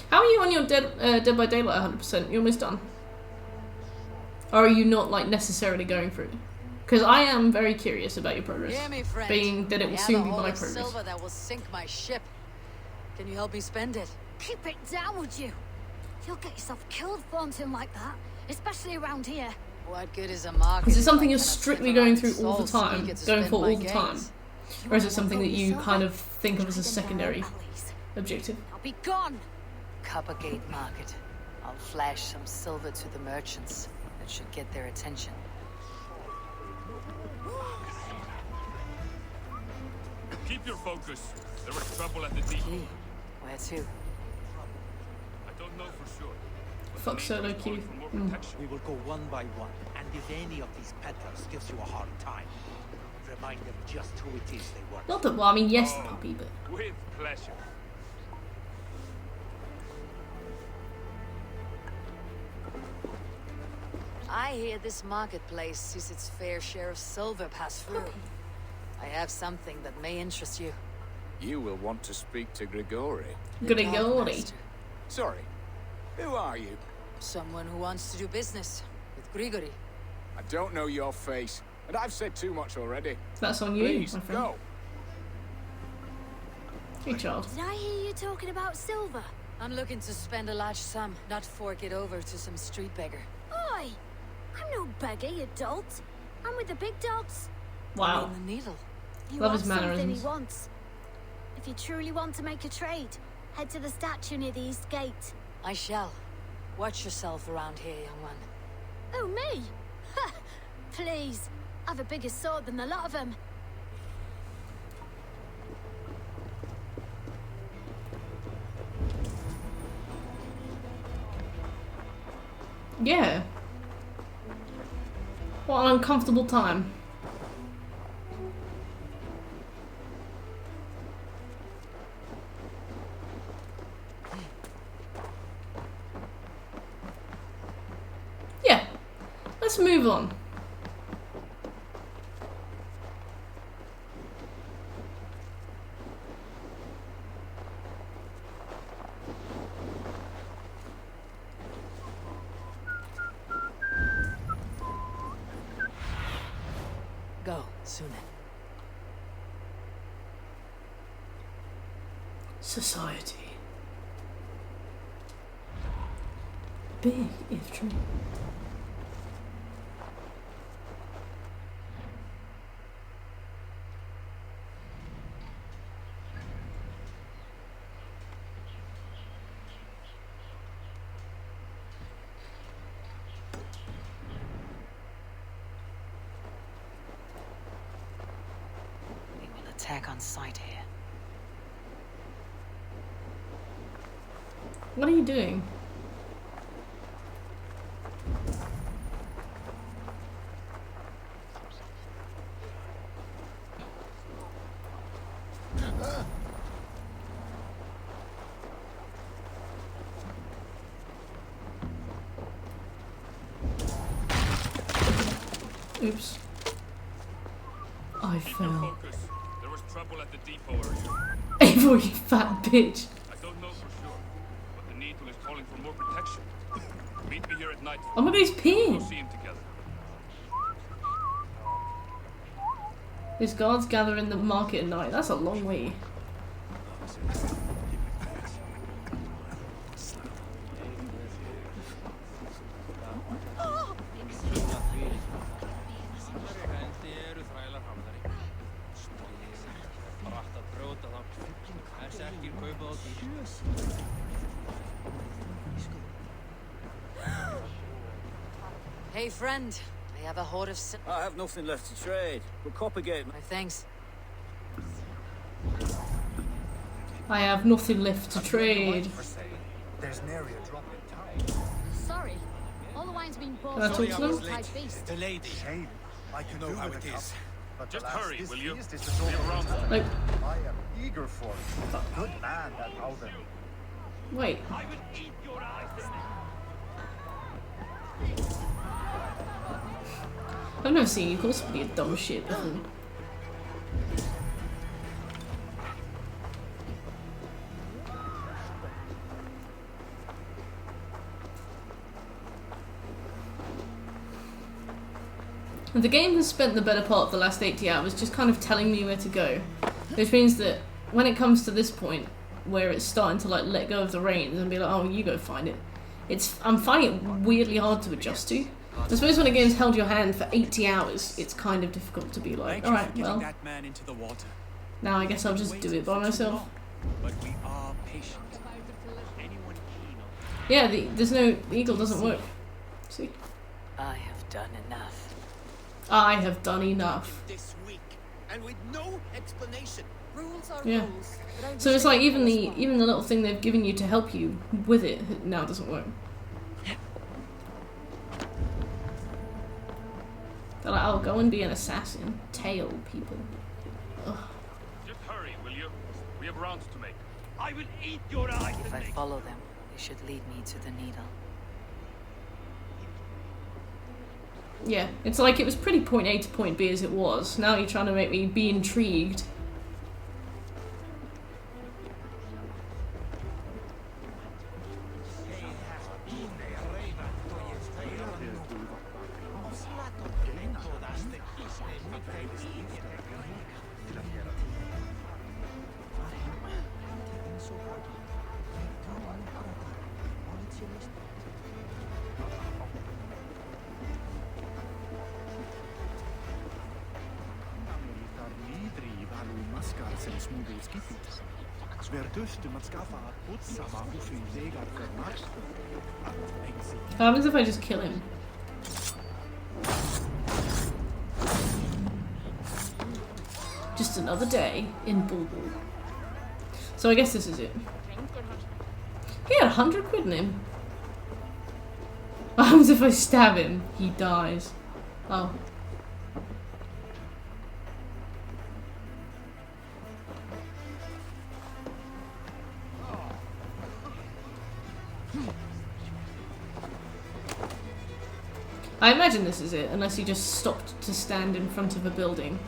[SPEAKER 1] How are you on your Dead by Daylight 100%? You're almost done. Or are you not, like, necessarily going through? Because I am very curious about your progress.
[SPEAKER 3] Hear me, friend.
[SPEAKER 1] Being that it will soon be my progress.
[SPEAKER 3] Silver that will sink my ship. Can you help me spend it?
[SPEAKER 10] Keep it down, would you? You'll get yourself killed flaunting like that, especially around here.
[SPEAKER 3] What good is a market?
[SPEAKER 1] Is it something you're strictly going through all the time? Going for all the time? Or is it something that you kind of think of as a secondary objective?
[SPEAKER 10] I'll be gone.
[SPEAKER 3] Coppergate Market. I'll flash some silver to the merchants. That should get their attention.
[SPEAKER 12] Keep your focus. There was trouble at the depot.
[SPEAKER 3] Where to?
[SPEAKER 12] I don't know for sure.
[SPEAKER 1] Fuck solo Q.
[SPEAKER 13] We will go one by one, and if any of these peddlers gives you a hard time, remind them just who it is they work.
[SPEAKER 1] Not that, well, I mean, yes, the puppy, but...
[SPEAKER 12] With pleasure.
[SPEAKER 3] I hear this marketplace sees its fair share of silver pass through. I have something that may interest you.
[SPEAKER 14] You will want to speak to Grigori.
[SPEAKER 1] Grigori?
[SPEAKER 14] Sorry, who are you?
[SPEAKER 3] Someone who wants to do business with Grigori.
[SPEAKER 14] I don't know your face, and I've said too much already.
[SPEAKER 1] That's on you,
[SPEAKER 14] Please,
[SPEAKER 1] my friend.
[SPEAKER 14] go.
[SPEAKER 1] Hey, child.
[SPEAKER 10] Did I hear you talking about silver?
[SPEAKER 3] I'm looking to spend a large sum, not fork it over to some street beggar.
[SPEAKER 10] Oi! I'm no beggar, you dolt. I'm with the big dogs.
[SPEAKER 1] Wow.
[SPEAKER 3] I mean the needle.
[SPEAKER 10] He
[SPEAKER 1] Love
[SPEAKER 10] wants
[SPEAKER 1] his
[SPEAKER 10] something
[SPEAKER 1] mannerisms.
[SPEAKER 10] he wants. If you truly want to make a trade, head to the statue near the east gate.
[SPEAKER 3] I shall. Watch yourself around here, young one.
[SPEAKER 10] Oh, me? Ha! Please. I've a bigger sword than the lot of them.
[SPEAKER 1] Yeah. What an uncomfortable time. Yeah. Let's move on.
[SPEAKER 4] soon.
[SPEAKER 1] Society. Big if true.
[SPEAKER 4] We will attack on sight here.
[SPEAKER 1] What are you doing? Oops. I fell.
[SPEAKER 12] Focus. There was trouble at the depot earlier.
[SPEAKER 1] Avery, you fat bitch.
[SPEAKER 12] I don't know for sure, but the Needle is calling for more protection. Meet me here at night.
[SPEAKER 1] Oh my god, he's peeing.
[SPEAKER 12] We'll see him together.
[SPEAKER 1] His guards gather in the market at night. That's a long way.
[SPEAKER 3] Hey, friend. I have a hoard of
[SPEAKER 15] I have nothing left to trade. But Coppergate...
[SPEAKER 3] My thanks.
[SPEAKER 1] I have nothing left to trade.
[SPEAKER 16] There's nary a drop in town.
[SPEAKER 17] Sorry. All the wine's been bought.
[SPEAKER 1] Can I talk to them?
[SPEAKER 16] The lady. Shame. I can know how it is. But
[SPEAKER 12] Just
[SPEAKER 16] alas,
[SPEAKER 12] hurry,
[SPEAKER 16] this
[SPEAKER 12] will you?
[SPEAKER 16] feast is the sort of
[SPEAKER 12] around.
[SPEAKER 1] Like,
[SPEAKER 16] I am eager for it. A good man, that Alden.
[SPEAKER 1] wait.
[SPEAKER 12] I will eat your eyes.
[SPEAKER 1] I've never seen you call somebody a dumb shit before. The game has spent the better part of the last 80 hours just kind of telling me where to go. Which means that when it comes to this point, where it's starting to like let go of the reins and be like, oh, you go find it. I'm finding it weirdly hard to adjust to. I suppose when a game's held your hand for 80 hours, it's kind of difficult to be like, alright, well,
[SPEAKER 6] that man into the water.
[SPEAKER 1] now I guess I'll just do it by myself.
[SPEAKER 6] But we are patient. Anyone keen on
[SPEAKER 1] Yeah, the eagle doesn't work. See?
[SPEAKER 4] I have done enough.
[SPEAKER 1] I have done enough.
[SPEAKER 9] This week, and with no explanation.
[SPEAKER 3] Rules are
[SPEAKER 1] Yeah.
[SPEAKER 3] rules.
[SPEAKER 1] So it's like even the little thing they've given you to help you with it now doesn't work. They're like, oh, go and be an assassin. Tail people. Ugh.
[SPEAKER 12] Just hurry, will you? We have rounds to make. I will eat your eyes.
[SPEAKER 4] If I follow them, they should lead me to the Needle.
[SPEAKER 1] Yeah, it's like it was pretty point A to point B as it was. Now you're trying to make me be intrigued. What happens if I just kill him? Just another day in Bulbul. So I guess this is it. He had 100 quid in him. What happens if I stab him? He dies. Oh. I imagine this is it, unless he just stopped to stand in front of a building.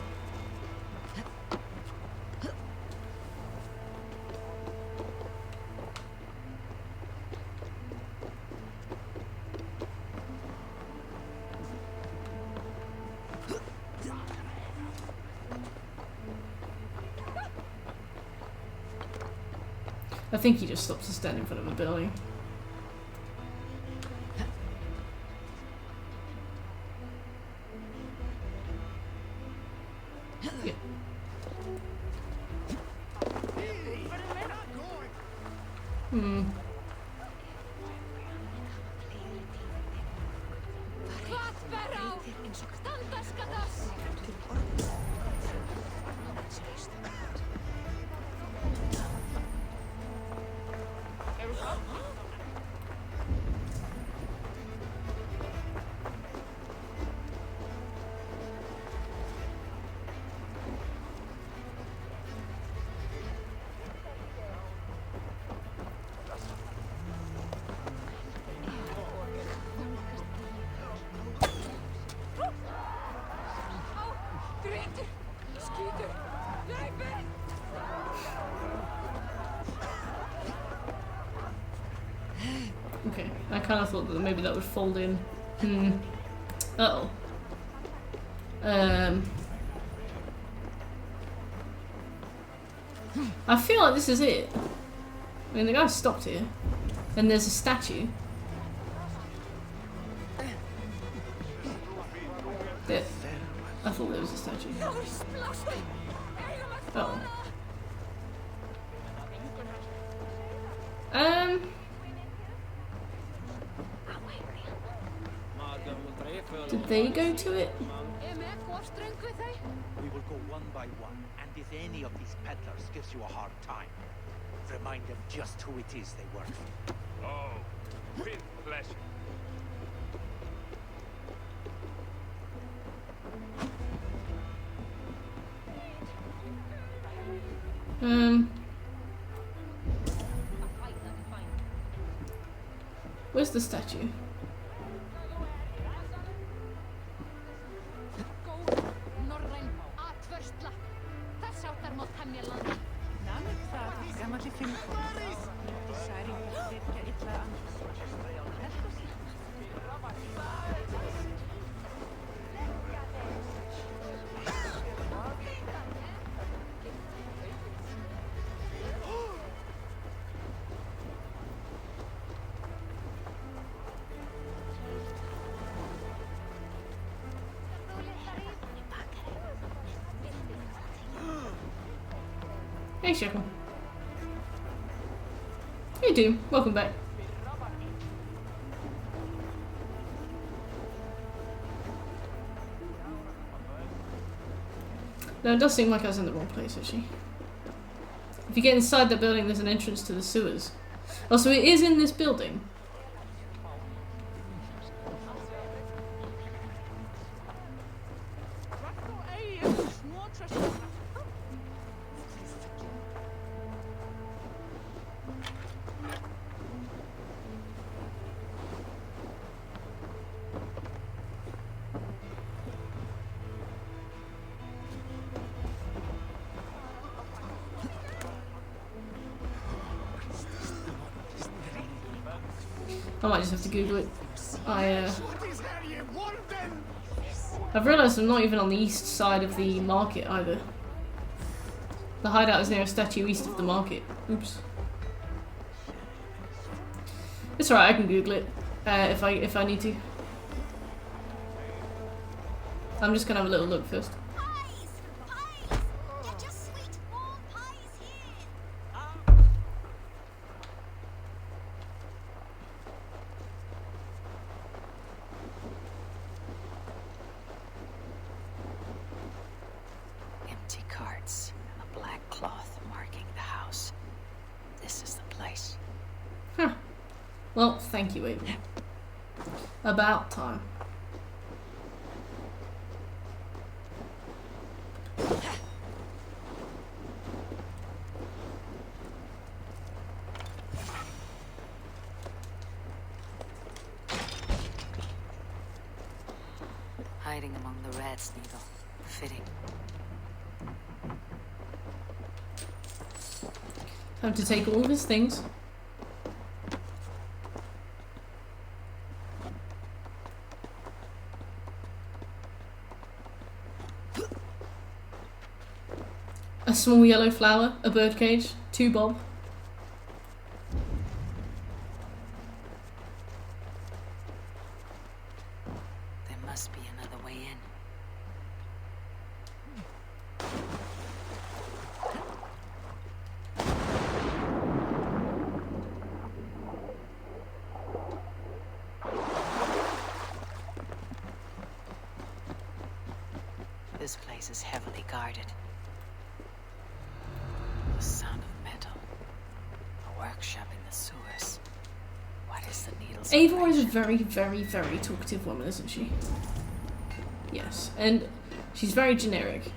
[SPEAKER 1] I think he just stops to stand in front of a building. Yeah. Hmm. Okay, I kind of thought that maybe that would fold in. Hmm. Uh-oh. I feel like this is it. I mean, the guy stopped here. And there's a statue. There. I thought there was a statue. Oh. Did they go to it?
[SPEAKER 13] We will go one by one, and if any of these peddlers gives you a hard time, remind them just who it is they work for.
[SPEAKER 12] Oh, with pleasure.
[SPEAKER 1] Where's the statue? Hey, Shekel. Hey, Doom. Welcome back. No, it does seem like I was in the wrong place, actually. If you get inside the building, there's an entrance to the sewers. Oh, so it is in this building? I might just have to Google it. I've realised I'm not even on the east side of the market either. The hideout is near a statue east of the market. Oops. It's alright, I can Google it if I need to. I'm just gonna have a little look first. Well, thank you, Aiden. About time.
[SPEAKER 4] Hiding among the rats, Needle. Fitting.
[SPEAKER 1] Time to take all of his things. A small yellow flower, a birdcage, 2 bob.
[SPEAKER 4] this place is heavily guarded. The sound of metal. A workshop in the sewers. What is the needle's
[SPEAKER 1] Eivor is a very, very, very talkative woman, isn't she? Yes, and she's very generic.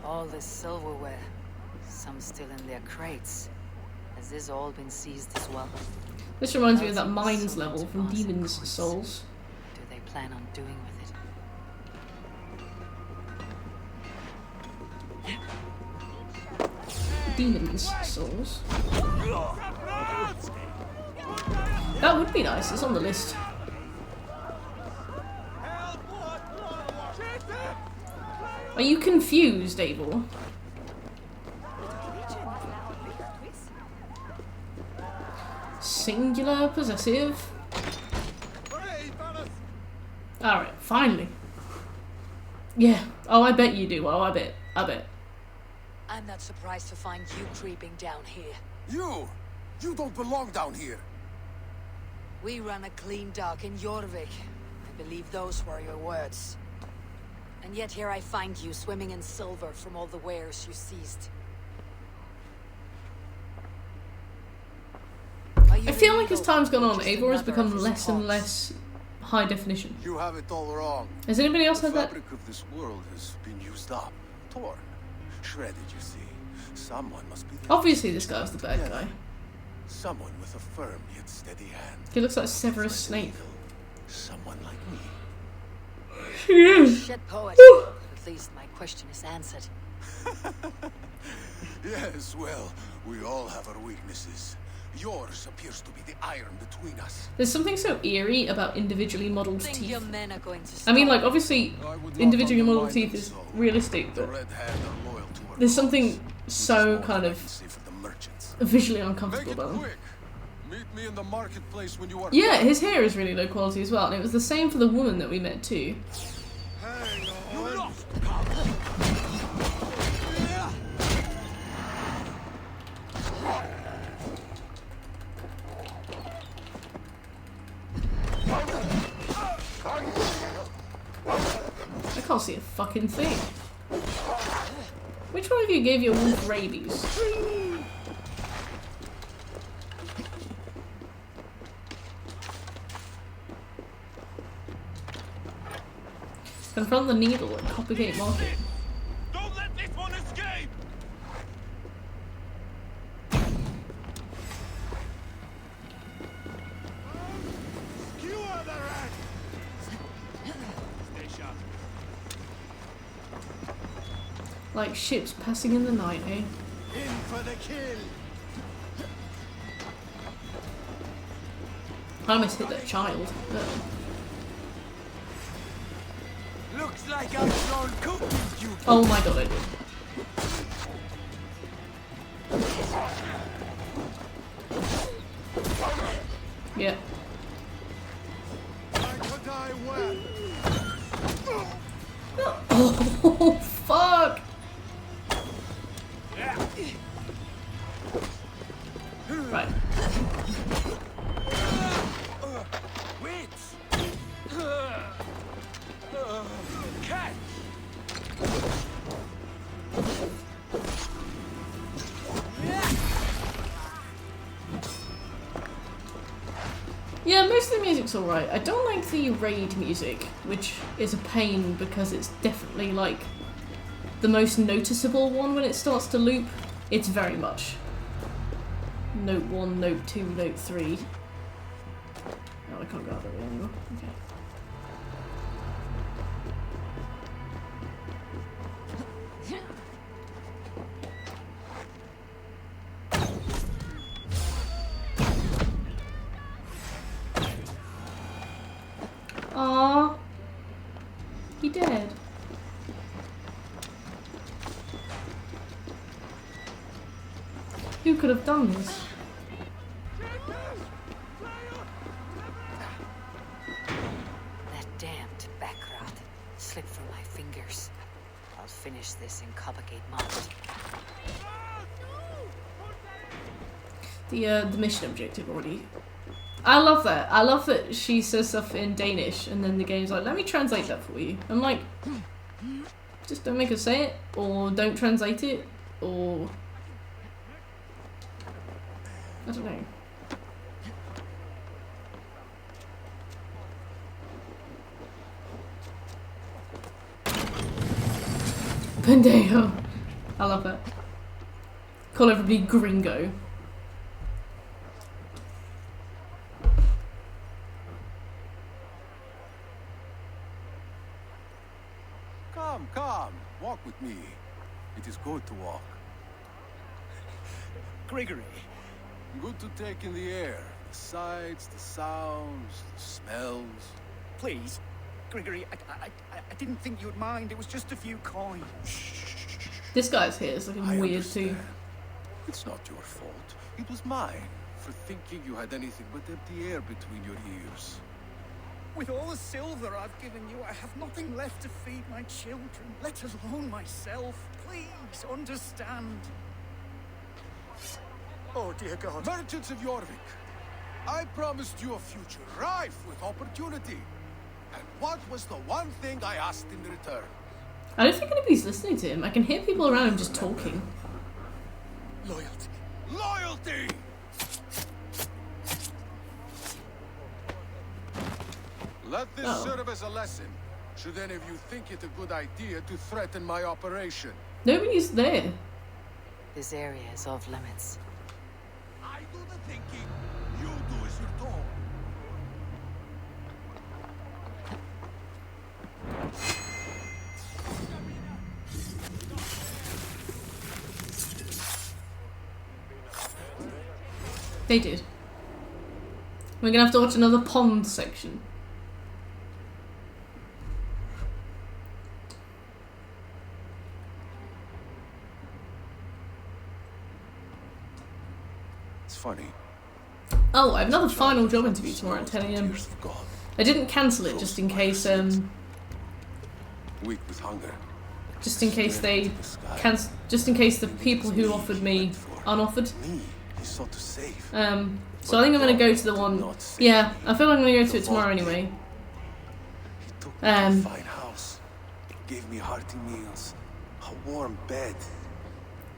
[SPEAKER 4] All this silverware. Some still in their crates. Has this all been seized as well?
[SPEAKER 1] This reminds me of that mines level from Demon's Souls.
[SPEAKER 4] Do they plan on doing with it?
[SPEAKER 1] Demon's Souls. That would be nice, it's on the list. Are you confused, Eivor? Singular possessive. Alright, finally. Yeah. Oh, I bet you do. Oh, I bet.
[SPEAKER 3] I'm not surprised to find you creeping down here.
[SPEAKER 14] You don't belong down here.
[SPEAKER 3] We run a clean dock in Jorvik. I believe those were your words. And yet here I find you swimming in silver from all the wares you seized.
[SPEAKER 1] I feel like as time's gone on, Eivor has become less and less high definition.
[SPEAKER 14] You have it all wrong.
[SPEAKER 1] Has anybody else had that?
[SPEAKER 14] The fabric of this world has been used up, torn, shredded, you see. Someone must be there.
[SPEAKER 1] Obviously this guy's the bad guy.
[SPEAKER 14] Someone with a firm yet steady hand.
[SPEAKER 1] He looks like Severus Snape.
[SPEAKER 14] Someone like me.
[SPEAKER 1] He is.
[SPEAKER 3] Shit poet. At least my question is answered.
[SPEAKER 14] Yes, well, we all have our weaknesses. Yours appears to be the iron between us.
[SPEAKER 1] There's something so eerie about individually modelled
[SPEAKER 3] Think
[SPEAKER 1] teeth.
[SPEAKER 3] your men are going to
[SPEAKER 1] I mean,
[SPEAKER 3] stop?
[SPEAKER 1] like, obviously, individually modelled teeth is realistic, but there's something so kind of visually uncomfortable about them.
[SPEAKER 14] Meet me in the marketplace when you are.
[SPEAKER 1] Yeah, his hair is really low quality as well, and it was the same for the woman that we met too. I can't see a fucking thing. Which one of you gave your wolf rabies? Confront the needle at Coppergate Market.
[SPEAKER 12] Don't let this one escape! Stay sharp.
[SPEAKER 1] Like ships passing in the night, eh?
[SPEAKER 14] In for the kill.
[SPEAKER 1] I almost hit that child.
[SPEAKER 14] Looks like I'm throwing cookies, you.
[SPEAKER 1] Oh my god, I did. Yeah.
[SPEAKER 14] I could die well.
[SPEAKER 1] Oh, fuck! Right.
[SPEAKER 14] Wait. Catch.
[SPEAKER 1] Yeah, most of the music's alright. I don't like the raid music, which is a pain because it's definitely like the most noticeable one when it starts to loop. It's very much note 1, note 2, note 3. Oh, I can't go out that way anymore. Okay. Aww. He dead. Who could have done this?
[SPEAKER 4] That damned backrot slipped through my fingers. I'll finish this in Coppergate Market.
[SPEAKER 1] The mission objective already I love that. I love that she says stuff in Danish and then the game's like, let me translate that for you. I'm like, just don't make her say it, or don't translate it, or... I don't know. Pendejo. I love that. Call everybody gringo.
[SPEAKER 14] Come, walk with me. It is good to walk.
[SPEAKER 9] Gregory.
[SPEAKER 14] Good to take in the air. The sights, the sounds, the smells.
[SPEAKER 9] Please, Gregory, I didn't think you'd mind. It was just a few coins.
[SPEAKER 1] This guy's here is looking weird
[SPEAKER 14] understand.
[SPEAKER 1] too.
[SPEAKER 14] It's not your fault. It was mine for thinking you had anything but empty air between your ears.
[SPEAKER 9] With all the silver I've given you, I have nothing left to feed my children, let alone myself. Please understand. Oh, dear God.
[SPEAKER 14] Merchants of Jorvik, I promised you a future rife with opportunity. And what was the one thing I asked in return?
[SPEAKER 1] I don't think anybody's listening to him. I can hear people around him just talking.
[SPEAKER 9] Loyalty.
[SPEAKER 14] Loyalty! Let this serve as a lesson. Should any of you think it a good idea to threaten my operation?
[SPEAKER 1] Nobody's there.
[SPEAKER 4] This area is off limits.
[SPEAKER 14] I do the thinking. You do as you're told.
[SPEAKER 1] They did. We're gonna have to watch another pond section.
[SPEAKER 14] It's funny.
[SPEAKER 1] Oh, I have another final job interview tomorrow at 10 AM. I didn't cancel it just in case,
[SPEAKER 14] Weak with hunger.
[SPEAKER 1] just in case they just in case the people who offered me unoffered. So I think I'm gonna go to the one. Yeah, I feel like I'm gonna go to it tomorrow anyway.
[SPEAKER 14] Fine house. Gave me hearty meals. A warm bed.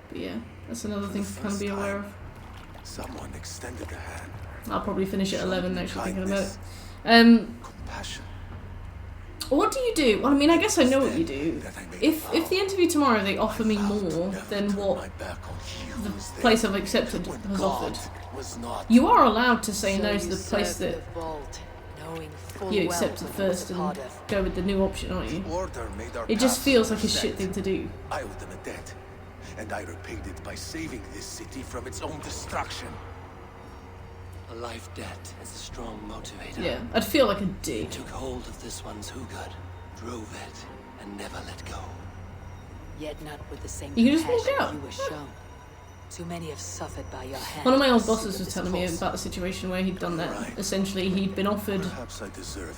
[SPEAKER 1] But yeah, that's another thing to kind of be aware of.
[SPEAKER 14] Someone extended a hand.
[SPEAKER 1] I'll probably finish at 11 actually thinking about it.
[SPEAKER 14] Compassion.
[SPEAKER 1] What do you do? Well, I mean, I guess I know what you do. If the interview tomorrow they offer me more than what the place I've accepted has offered, you are allowed to say no to the place that you accepted first and go with the new option, aren't you? It just feels like a shit thing to do.
[SPEAKER 14] I owed them a debt, and I repaid it by saving this city from its own destruction.
[SPEAKER 18] A life debt is a strong motivator.
[SPEAKER 1] Yeah, I'd feel like a dick.
[SPEAKER 18] Took hold of this one's hugad, drove it, and never let go.
[SPEAKER 4] Yet not with the same
[SPEAKER 1] You can just walk
[SPEAKER 4] compassion
[SPEAKER 1] out.
[SPEAKER 4] you were shown. Too many have suffered by your hand.
[SPEAKER 1] One of my old bosses was telling me about the situation where he'd done that. Essentially, he'd been offered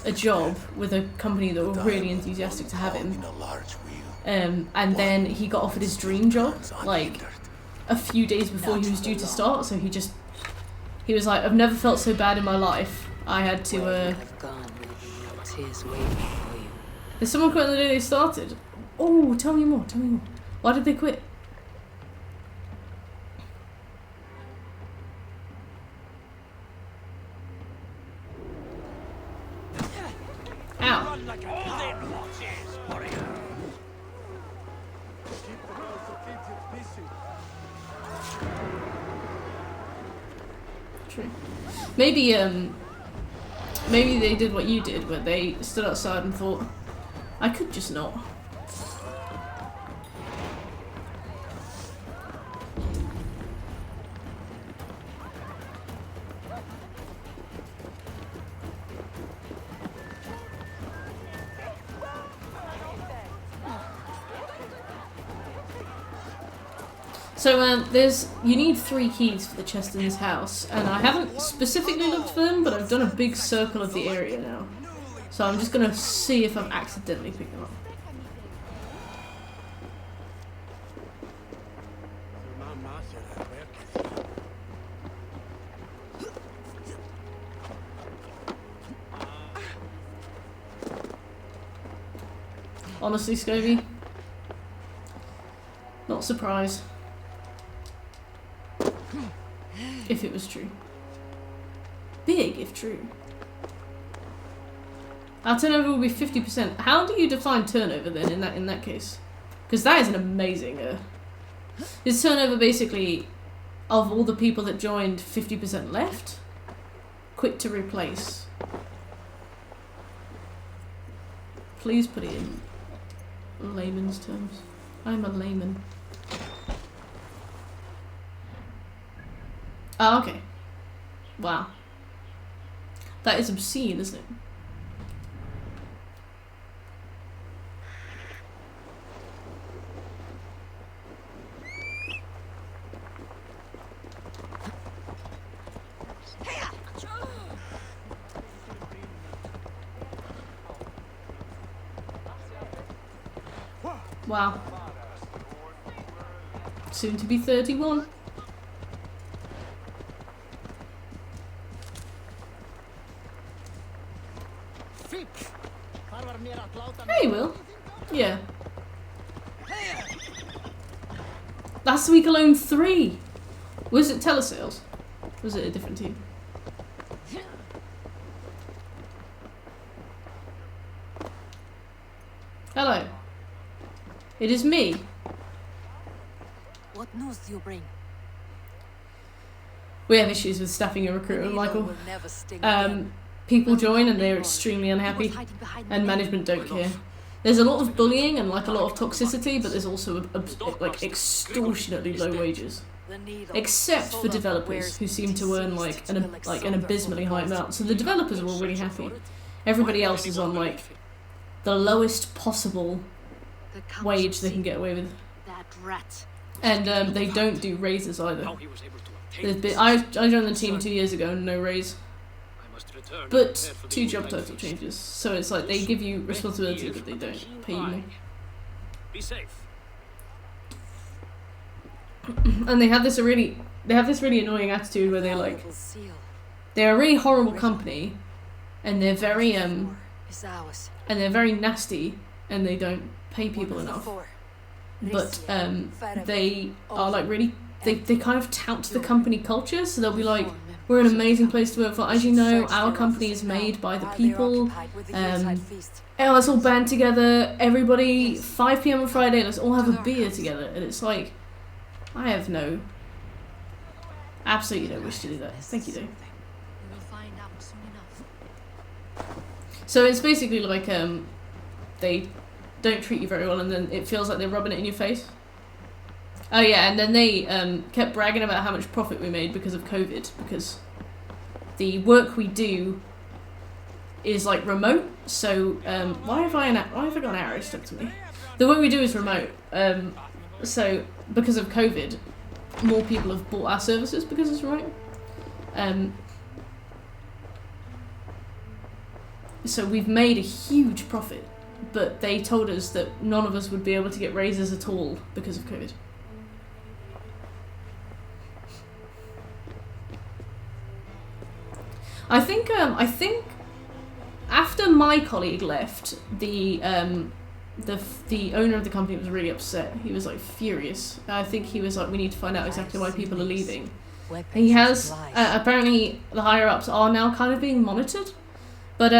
[SPEAKER 1] a job with a company that were really enthusiastic to have him. And then he got offered his dream job, like, a few days before he was due to start, so he was like, I've never felt so bad in my life. I had to, Did someone quit on the day they started? Oh, tell me more, tell me more. Why did they quit? Ow. True. Maybe they did what you did, where they stood outside and thought, I could just not. So you need 3 keys for the chest in this house, and I haven't specifically looked for them, but I've done a big circle of the area now. So I'm just gonna see if I've accidentally picked them up. Honestly, Scobie. Not surprised. If it was true. Big if true. Our turnover will be 50%. How do you define turnover then in that case? Because that is an amazing is turnover basically of all the people that joined 50% left? Quick to replace. Please put it in layman's terms. I'm a layman. Oh, okay. Wow. That is obscene, isn't it? Wow. Soon to be 31. Hey, Will. Yeah. Last week alone 3. Was it telesales? Was it a different team? Hello. It is me.
[SPEAKER 3] What news do you bring?
[SPEAKER 1] We have issues with staffing and recruitment, Michael. People join and they're extremely unhappy, and management don't care. There's a lot of bullying and like a lot of toxicity, but there's also like extortionately low wages. Except for developers, who seem to earn like an abysmally high amount. So the developers are all really happy. Everybody else is on like the lowest possible wage they can get away with. And they don't do raises either. I joined the team 2 years ago and no raise. But 2 job title changes. So it's like they give you responsibility but they don't pay you more.
[SPEAKER 11] Be safe.
[SPEAKER 1] And they have this really annoying attitude where they're a really horrible company and they're very nasty and they don't pay people enough. But they are like really they kind of tout the company culture, so they'll be like, we're an amazing place to work for. As you know, our company is made by the people. Let's all band together. Everybody, 5 PM on Friday, let's all have a beer together. And it's like, I have absolutely no wish to do that. Thank you, though. So it's basically like they don't treat you very well, and then it feels like they're rubbing it in your face. Oh yeah, and then they kept bragging about how much profit we made because of COVID, because the work we do is like remote. So why have I got an arrow stuck to me? The work we do is remote. So because of COVID, more people have bought our services because it's remote. So we've made a huge profit, but they told us that none of us would be able to get raises at all because of COVID. I think after my colleague left, the owner of the company was really upset. He was like furious. I think he was like, we need to find out exactly why people are leaving. He has apparently the higher ups are now kind of being monitored, but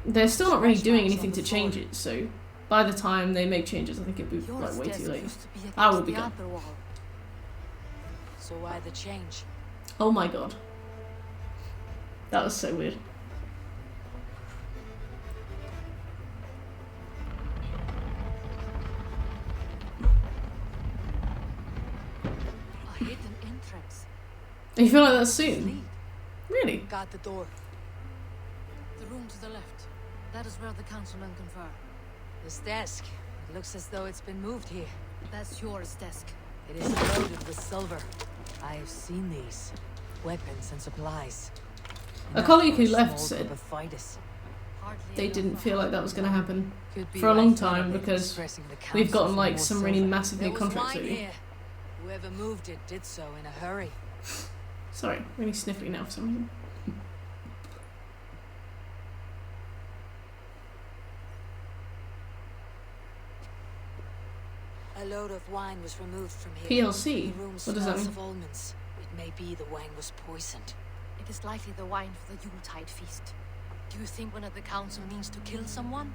[SPEAKER 1] they're still not really doing anything to change it. So by the time they make changes, I think it'll be like way too late. I will be gone.
[SPEAKER 3] So why the change?
[SPEAKER 1] Oh my god. That was so weird.
[SPEAKER 3] A hidden entrance.
[SPEAKER 1] You feel like that's soon? Really?
[SPEAKER 3] Got the door.
[SPEAKER 10] The room to the left. That is where the councilmen confer.
[SPEAKER 3] This desk. It looks as though it's been moved here.
[SPEAKER 10] That's yours desk.
[SPEAKER 3] It is loaded with silver. I have seen these. Weapons and supplies.
[SPEAKER 1] A colleague who left said they didn't feel like that was going to happen for a long time because we've gotten like some really massive new contracts lately.
[SPEAKER 3] Whoever moved it did so in a hurry.
[SPEAKER 1] Sorry, really sniffly now for some reason.
[SPEAKER 3] A load of wine was removed from here.
[SPEAKER 1] PLC?
[SPEAKER 3] The room
[SPEAKER 1] What does that
[SPEAKER 3] smells
[SPEAKER 1] mean?
[SPEAKER 3] of almonds. It may be the wine was poisoned.
[SPEAKER 17] It is likely the wine for the Yuletide feast. Do you think one of the council needs to kill someone?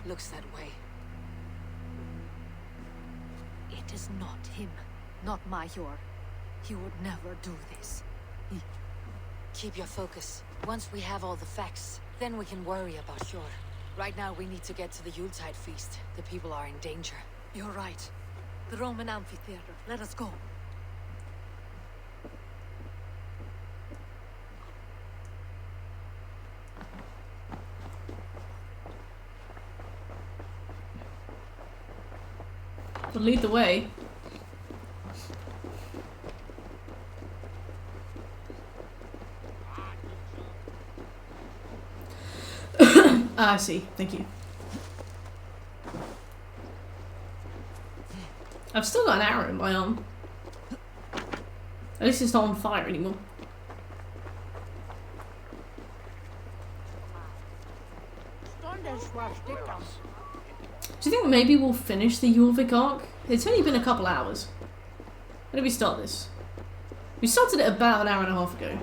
[SPEAKER 3] Looks that way.
[SPEAKER 17] It is not him, not Major. He would never do this.
[SPEAKER 3] Keep your focus. Once we have all the facts, then we can worry about Yor. Right now we need to get to the Yuletide feast. The people are in danger.
[SPEAKER 17] You're right. The Roman amphitheater. Let us go.
[SPEAKER 1] But lead the way. I see. Thank you. I've still got an arrow in my arm. At least it's not on fire anymore. Do you think maybe we'll finish the Jorvik arc? It's only been a couple hours. When did we start this? We started it about an hour and a half ago.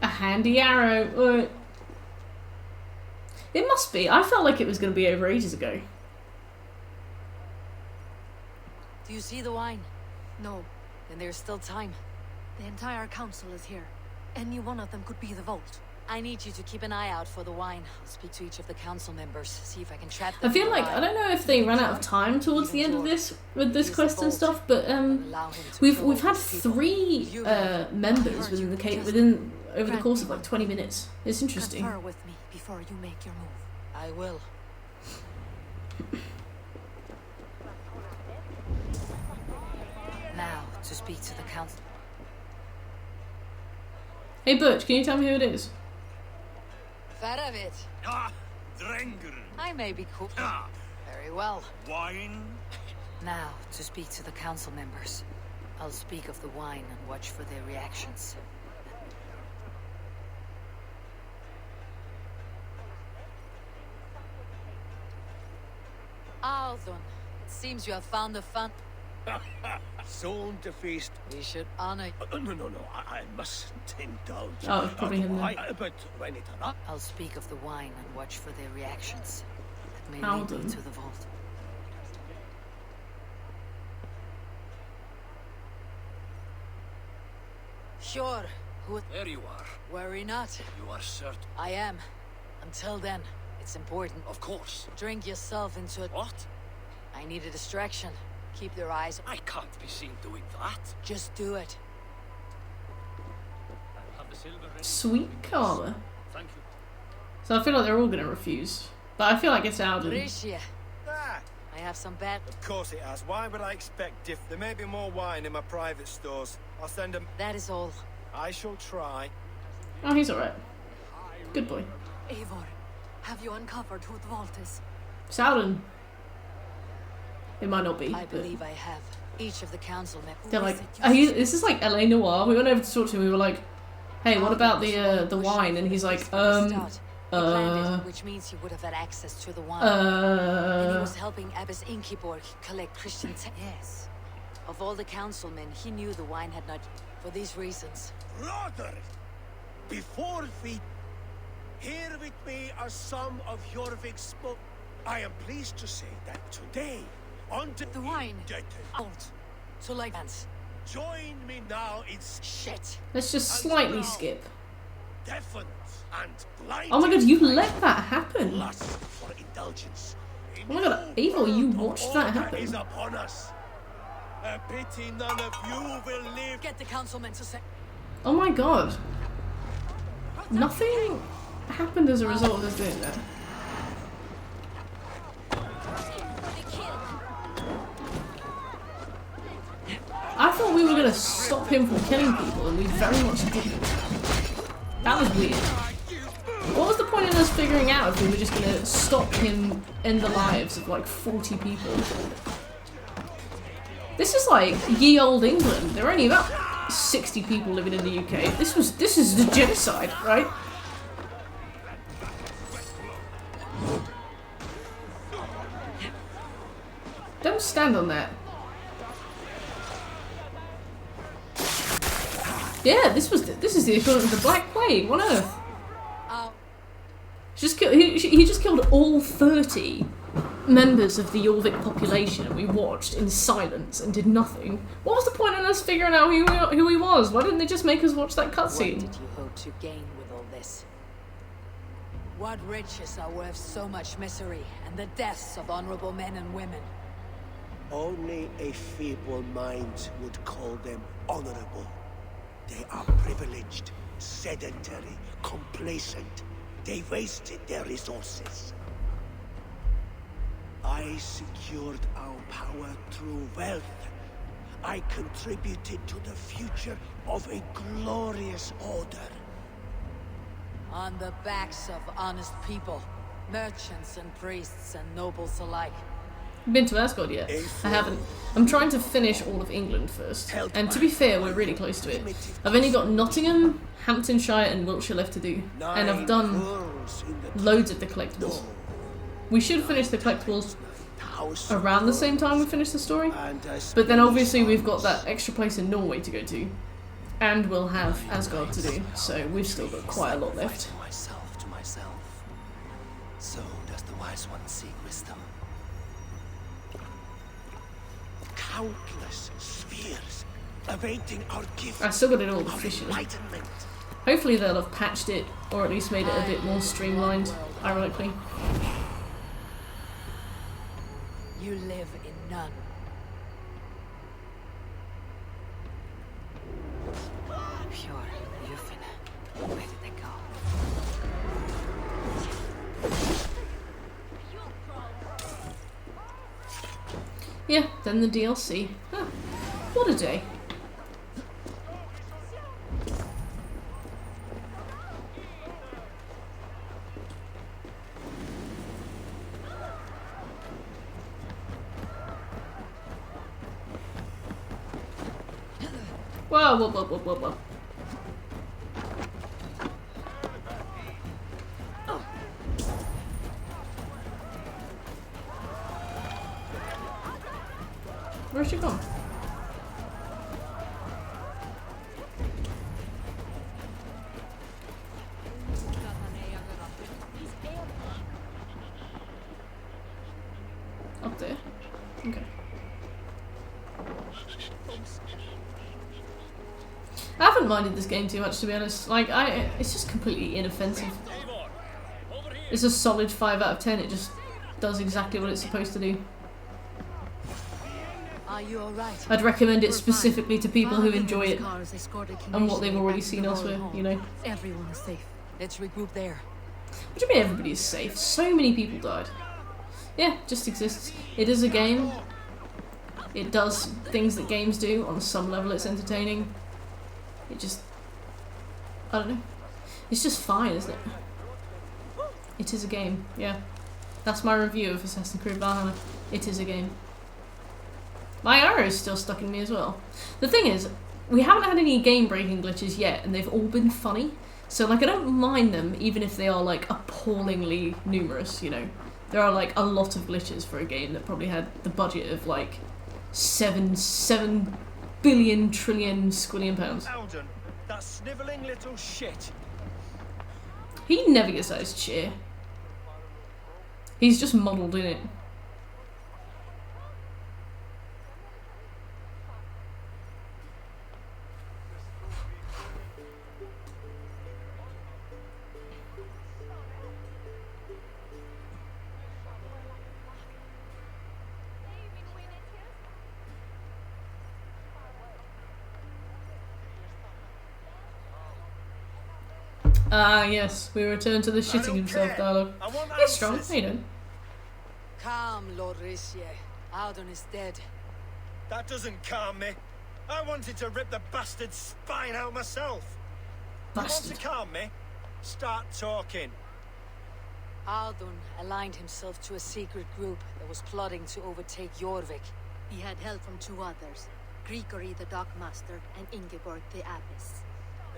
[SPEAKER 1] A handy arrow. It must be. I felt like it was going to be over ages ago.
[SPEAKER 3] Do you see the wine?
[SPEAKER 17] No.
[SPEAKER 3] Then there's still time.
[SPEAKER 17] The entire council is here. Any one of them could be the vault.
[SPEAKER 3] I need you to keep an eye out for the wine. I'll speak to each of the council members, see if I can trap them.
[SPEAKER 1] I feel like, I don't know if they ran out of time towards the end of this, with this quest and stuff, but we've had 3 members within the over the course of like 20 minutes. It's interesting.
[SPEAKER 17] Confer with me before you make your move.
[SPEAKER 3] I will. Now, to speak to the council.
[SPEAKER 1] Hey Butch, can you tell me who it is?
[SPEAKER 3] Faravit.
[SPEAKER 11] Ah, Drenger.
[SPEAKER 3] I may be cool.
[SPEAKER 11] Ah.
[SPEAKER 3] Very well.
[SPEAKER 11] Wine?
[SPEAKER 3] Now, to speak to the council members. I'll speak of the wine and watch for their reactions. Althon, it seems you have found a fun.
[SPEAKER 14] Soon to feast.
[SPEAKER 3] We should honor.
[SPEAKER 14] No, I mustn't indulge.
[SPEAKER 1] Oh, probably him then.
[SPEAKER 14] But when it arrives,
[SPEAKER 3] I'll speak of the wine and watch for their reactions. It may lead me to the vault. Sure.
[SPEAKER 18] There you are.
[SPEAKER 3] Worry not.
[SPEAKER 18] You are certain.
[SPEAKER 3] I am. Until then, it's important.
[SPEAKER 18] Of course.
[SPEAKER 3] Drink yourself into it.
[SPEAKER 18] What?
[SPEAKER 3] I need a distraction. Keep their eyes.
[SPEAKER 18] I can't be seen doing that.
[SPEAKER 3] Just do it.
[SPEAKER 1] Sweet karma.
[SPEAKER 18] Thank you.
[SPEAKER 1] So I feel like they're all going to refuse. But I feel like it's Alden.
[SPEAKER 3] Risha. I have some bad.
[SPEAKER 19] Of course it has. Why would I expect different? There may be more wine in my private stores. I'll send them.
[SPEAKER 3] That is all.
[SPEAKER 19] I shall try.
[SPEAKER 1] Oh, he's alright. Good boy.
[SPEAKER 17] Eivor, have you uncovered who the vault is?
[SPEAKER 1] It's Alden. It might not be.
[SPEAKER 3] I believe I have. Each of the council members.
[SPEAKER 1] They're like, this is like LA Noire. We went over to talk to him. We were like, hey, what about the wine? And he's like,
[SPEAKER 3] which means he would have had access to the wine. And he was helping Abbess Ingeborg collect Christian Yes. Of all the councilmen, he knew the wine had not. For these reasons.
[SPEAKER 14] brother, before we here with me are some of Jorvik's spoke. I am pleased to say that today, on
[SPEAKER 17] the wine
[SPEAKER 3] out to Lagans.
[SPEAKER 14] Join me now in
[SPEAKER 3] shit.
[SPEAKER 1] Let's just slightly skip.
[SPEAKER 14] Deafened and blinded.
[SPEAKER 1] Oh my god, you let that happen.
[SPEAKER 14] Lust for indulgence.
[SPEAKER 1] Oh my god, Eivor, you watched that happen.
[SPEAKER 14] Is upon us. A pity none of you will live.
[SPEAKER 3] Get the councilmen to say.
[SPEAKER 1] Oh my god. Nothing happened as a result of us doing that. I thought we were going to stop him from killing people, and we very much didn't. That was weird. What was the point in us figuring out if we were just going to stop him in the lives of like 40 people? This is like ye olde England. There are only about 60 people living in the UK. This is the genocide, right? Don't stand on that. Yeah, this is the equivalent of the Black Plague. What on earth? He just killed all 30 members of the Jorvik population, and we watched in silence and did nothing. What was the point in us figuring out who he was? Why didn't they just make us watch that cutscene?
[SPEAKER 3] What did you hope to gain with all this? What riches are worth so much misery and the deaths of honorable men and women?
[SPEAKER 14] Only a feeble mind would call them honorable. They are privileged, sedentary, complacent. They wasted their resources. I secured our power through wealth. I contributed to the future of a glorious order.
[SPEAKER 3] On the backs of honest people, merchants and priests and nobles alike.
[SPEAKER 1] Been to Asgard yet? I haven't. I'm trying to finish all of England first. And to be fair, we're really close to it. I've only got Nottingham, Hamptonshire and Wiltshire left to do. And I've done loads of the collectibles. We should finish the collectibles around the same time we finish the story. But then obviously we've got that extra place in Norway to go to. And we'll have Asgard to do. So we've still got quite a lot left.
[SPEAKER 18] To myself. So does the wise one seek wisdom.
[SPEAKER 14] Countless spheres awaiting our gift.
[SPEAKER 1] I still got it all officially. Hopefully they'll have patched it, or at least made it a bit more streamlined, ironically.
[SPEAKER 3] You live in none.
[SPEAKER 4] Pure Lufin. Where did they go?
[SPEAKER 1] Yeah, then the DLC. Huh. What a day. Whoa, whoa, whoa, whoa, whoa, whoa. Where's she gone? Up there? Okay. I haven't minded this game too much, to be honest. Like, it's just completely inoffensive. It's a solid 5 out of 10. It just does exactly what it's supposed to do.
[SPEAKER 3] Are you all right?
[SPEAKER 1] I'd recommend it specifically to people who enjoy it and what they've already seen elsewhere, you know.
[SPEAKER 3] Everyone is safe. Let's regroup there.
[SPEAKER 1] What do you mean everybody is safe? So many people died. Yeah, just exists. It is a game. It does things that games do. On some level it's entertaining. It just... I don't know. It's just fine, isn't it? It is a game, yeah. That's my review of Assassin's Creed Valhalla. It is a game. My arrow is still stuck in me as well. The thing is, we haven't had any game-breaking glitches yet, and they've all been funny. So, like, I don't mind them, even if they are, like, appallingly numerous, you know. There are, like, a lot of glitches for a game that probably had the budget of, like, 7 billion trillion squillion pounds.
[SPEAKER 19] Alden, that snivelling little shit.
[SPEAKER 1] He never gets out of his chair. He's just muddled in it. Ah, yes, we return to the shitting himself dialogue. He's strong, how you doing?
[SPEAKER 3] Calm, Lord Rissier. Alden is dead.
[SPEAKER 19] That doesn't calm me. I wanted to rip the bastard's spine out myself.
[SPEAKER 1] Bastard.
[SPEAKER 19] You want to calm me? Start talking.
[SPEAKER 3] Alden aligned himself to a secret group that was plotting to overtake Jorvik.
[SPEAKER 10] He had help from 2 others. Gregory the Dockmaster and Ingeborg the Abbess.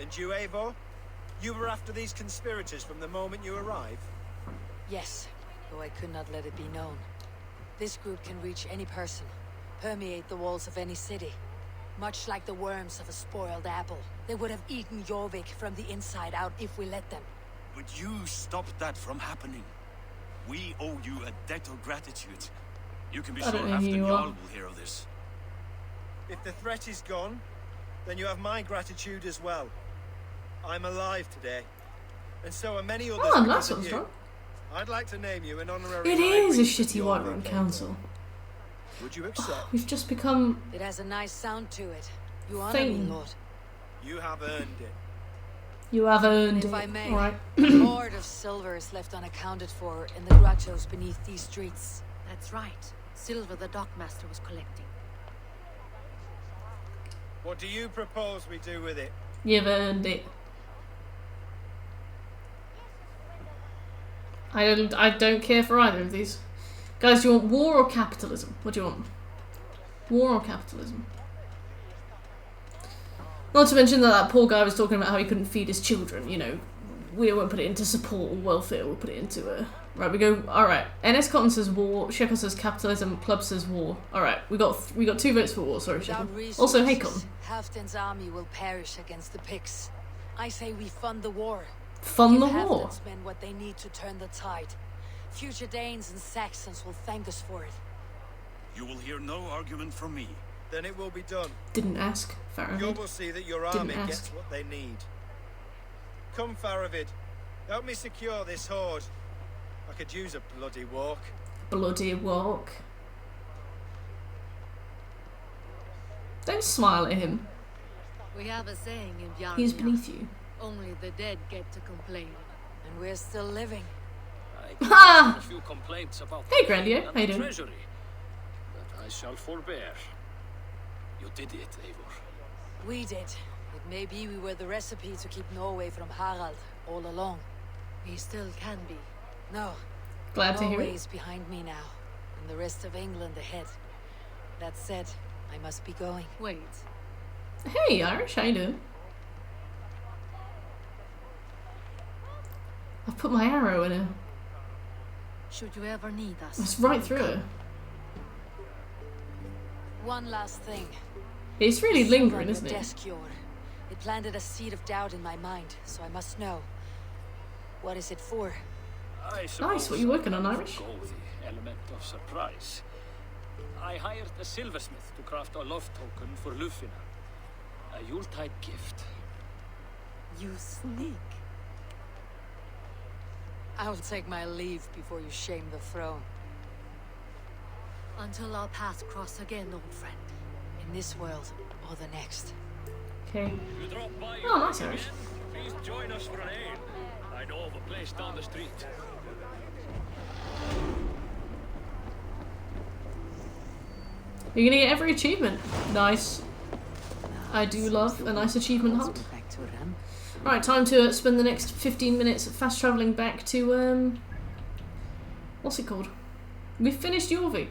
[SPEAKER 19] And you, Eivor? You were after these conspirators from the moment you arrived?
[SPEAKER 3] Yes, though I could not let it be known. This group can reach any person, permeate the walls of any city. Much like the worms of a spoiled apple. They would have eaten Jorvik from the inside out if we let them.
[SPEAKER 11] But you stopped that from happening. We owe you a debt of gratitude. You can be sure after Jarl will hear of this.
[SPEAKER 19] If the threat is gone, then you have my gratitude as well. I'm alive today. And so are many others because of you. I'd like to name you an honorary...
[SPEAKER 1] It is a shitty Whiterun council.
[SPEAKER 19] Would you accept?
[SPEAKER 1] We've just become...
[SPEAKER 3] It has a nice sound to it. You honor me, Lord.
[SPEAKER 19] You have earned it.
[SPEAKER 1] You have earned it.
[SPEAKER 3] If I may,
[SPEAKER 1] right.
[SPEAKER 3] a hoard of silver is left unaccounted for in the grottos beneath these streets.
[SPEAKER 10] That's right. Silver the Dockmaster was collecting.
[SPEAKER 19] What do you propose we do with it?
[SPEAKER 1] You've earned it. I don't care for either of these. Guys, do you want war or capitalism? What do you want? War or capitalism? Not to mention that poor guy was talking about how he couldn't feed his children, you know. We won't put it into support or welfare, we'll put it into Right, we go, alright. NS Cotton says war, Shekel says capitalism, Club says war. Alright, we got 2 votes for war, sorry Shekel. Also, Hakon.
[SPEAKER 3] Halfdan's army will perish against the Picts. I say we fund the war.
[SPEAKER 1] Fund the war?
[SPEAKER 3] Halfdan's men what they need to turn the tide. Future Danes and Saxons will thank us for it.
[SPEAKER 11] You will hear no argument from me.
[SPEAKER 19] Then it will be done.
[SPEAKER 1] Didn't ask, Faravid.
[SPEAKER 19] You will see that your army gets what they need. Come, Faravid. Help me secure this hoard. I could use a bloody walk.
[SPEAKER 1] Bloody walk. Don't smile at him.
[SPEAKER 10] We have a saying in Bjarnia.
[SPEAKER 1] He's beneath you.
[SPEAKER 10] Only the dead get to complain.
[SPEAKER 3] And we're still living.
[SPEAKER 1] Ha!
[SPEAKER 20] A few complaints about
[SPEAKER 1] hey, Grandio. How you doing?
[SPEAKER 20] Treasury, but I shall forbear. You did it, Eivor.
[SPEAKER 3] We did. It may be we were the recipe to keep Norway from Harald all along.
[SPEAKER 10] We still can be.
[SPEAKER 3] No.
[SPEAKER 1] Glad to hear
[SPEAKER 3] Norway
[SPEAKER 1] it.
[SPEAKER 3] is behind me now, and the rest of England ahead. That said, I must be going.
[SPEAKER 10] Wait.
[SPEAKER 1] Hey, Irish. How you doing? I've put my arrow in her.
[SPEAKER 10] Should you ever need us?
[SPEAKER 1] It's right through her.
[SPEAKER 3] One last thing.
[SPEAKER 1] It's really lingering, isn't it?
[SPEAKER 3] Desk cure. It planted a seed of doubt in my mind, so I must know. What is it for?
[SPEAKER 1] Nice, what are you working on, Irish?
[SPEAKER 20] Go with the element of surprise. I hired a silversmith to craft a love token for Lufina. A Yuletide gift.
[SPEAKER 10] You sneak.
[SPEAKER 3] I'll take my leave before you shame the throne.
[SPEAKER 10] Until our paths cross again, old friend.
[SPEAKER 3] In this world or the next.
[SPEAKER 1] Okay.
[SPEAKER 20] You drop by
[SPEAKER 1] oh, nice, Irish.
[SPEAKER 20] Please join us for an ale. I know of a place down the street.
[SPEAKER 1] You're gonna get every achievement. Nice. I do love a nice achievement hunt. Right, time to spend the next 15 minutes fast travelling back to, what's it called? We've finished Jorvik.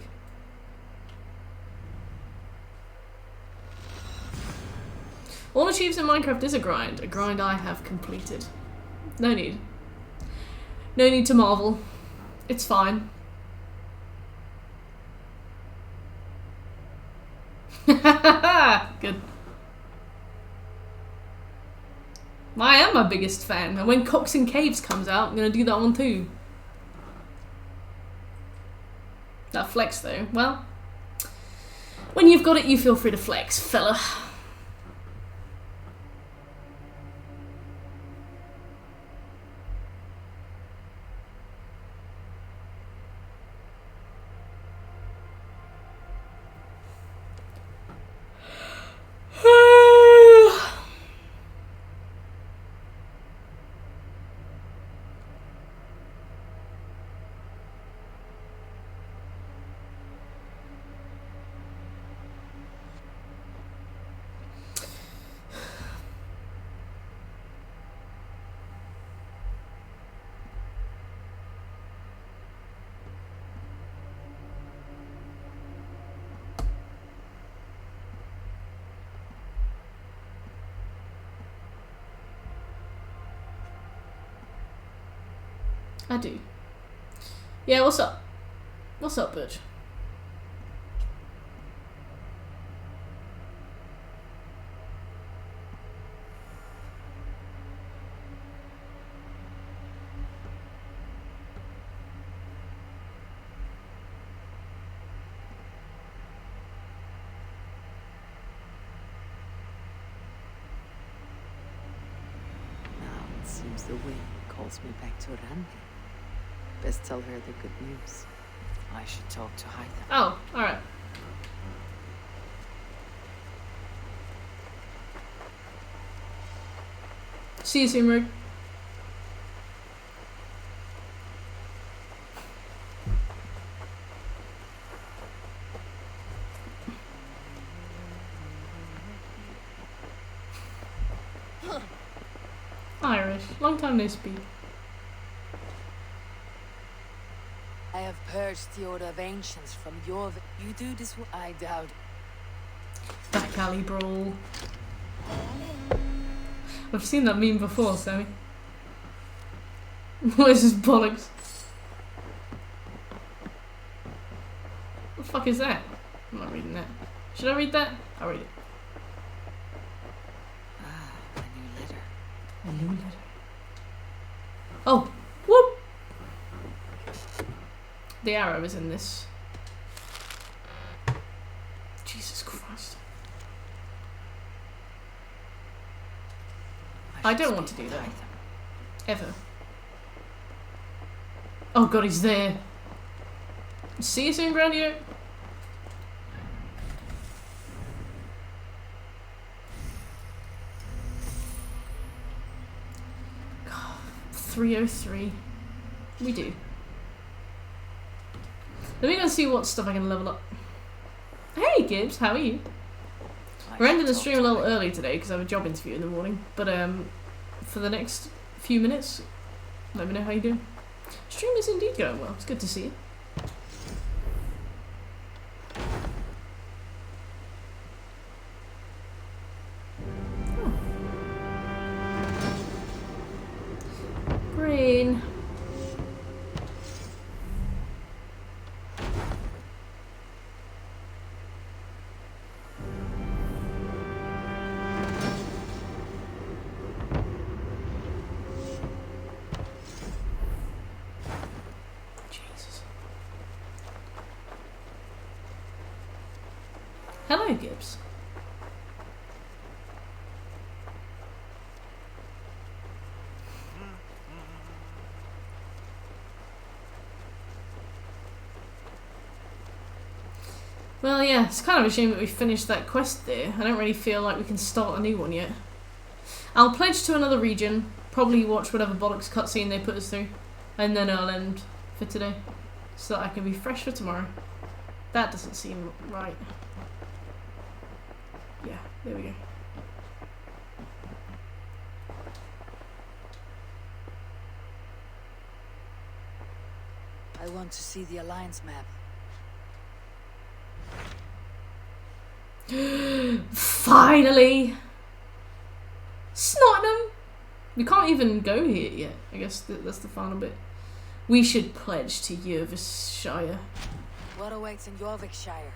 [SPEAKER 1] All achieves in Minecraft is a grind I have completed. No need. No need to marvel. It's fine. Good. I am my biggest fan, and when Cox and Caves comes out, I'm gonna do that one too. That flex though, well, when you've got it, you feel free to flex, fella. I do. Yeah, what's up? What's up, Butch?
[SPEAKER 4] Seems the wind calls me back to Randi. Best tell her the good news. I should talk to Hythe.
[SPEAKER 1] Oh, alright. See you soon, Rogue. Irish. Long time no speak.
[SPEAKER 3] I have purged the Order of Ancients from your... You do this... I doubt...
[SPEAKER 1] Back alley brawl. I've seen that meme before, Sammy. What is this bollocks? What the fuck is that? I'm not reading that. Should I read that? I'll read it.
[SPEAKER 4] A new letter.
[SPEAKER 1] A new letter. Oh! Whoop! The arrow is in this. Jesus Christ. I don't want to do that. Ever. Oh god, he's there. See you soon, Grandio. God, 303. We do. Let me go and see what stuff I can level up. Hey Gibbs, how are you? We're ending the stream a little early today because I have a job interview in the morning. But for the next few minutes, let me know how you doing. Stream is indeed going well. It's good to see you. Oh. Green. Hello, Gibbs. Well, yeah, it's kind of a shame that we finished that quest there. I don't really feel like we can start a new one yet. I'll pledge to another region, probably watch whatever bollocks cutscene they put us through, and then I'll end for today, so that I can be fresh for tomorrow. That doesn't seem right. Yeah, there we go.
[SPEAKER 3] I want to see the Alliance map.
[SPEAKER 1] Finally! Snottingham! We can't even go here yet. I guess that's the final bit. We should pledge to Yervishire.
[SPEAKER 3] What awaits in Jorvikshire?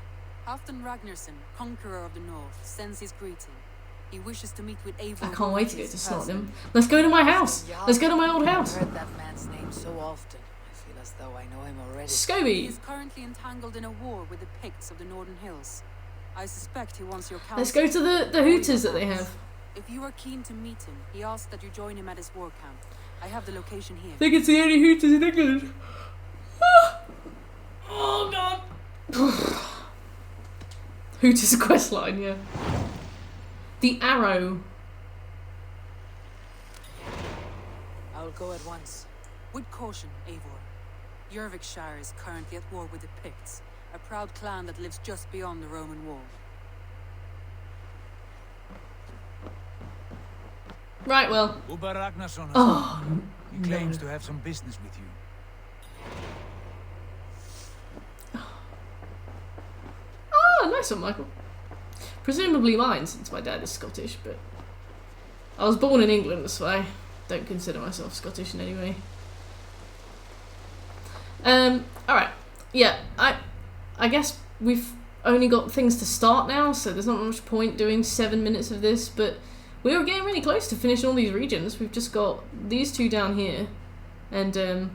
[SPEAKER 21] Halfdan Ragnarsson, conqueror of the north, sends his greeting. He wishes to meet with Eivor.
[SPEAKER 1] I can't wait to go to Snottingham. Let's go to my house. Let's go to my old house.
[SPEAKER 3] I've heard that man's name so often. I feel as though I know him already.
[SPEAKER 1] Scobie.
[SPEAKER 21] He is currently entangled in a war with the Picts of the Northern Hills. I suspect he wants your counsel.
[SPEAKER 1] Let's go to the Hooters that they have.
[SPEAKER 21] If you are keen to meet him, he asks that you join him at his war camp. I have the location here.
[SPEAKER 1] I think it's the only Hooters in England. Oh god. Hooters questline, yeah. The arrow.
[SPEAKER 3] I'll go at once.
[SPEAKER 21] With caution, Eivor. Jorvikshire is currently at war with the Picts, a proud clan that lives just beyond the Roman wall.
[SPEAKER 1] Right, well.
[SPEAKER 22] Uber Ragnarsson has
[SPEAKER 1] come.
[SPEAKER 22] He claims to have some business with you.
[SPEAKER 1] Oh, nice one, Michael. Presumably mine, since my dad is Scottish, but I was born in England, so I don't consider myself Scottish in any way. Alright. Yeah, I guess we've only got things to start now, so there's not much point doing 7 minutes of this, but we were getting really close to finishing all these regions. We've just got these two down here, and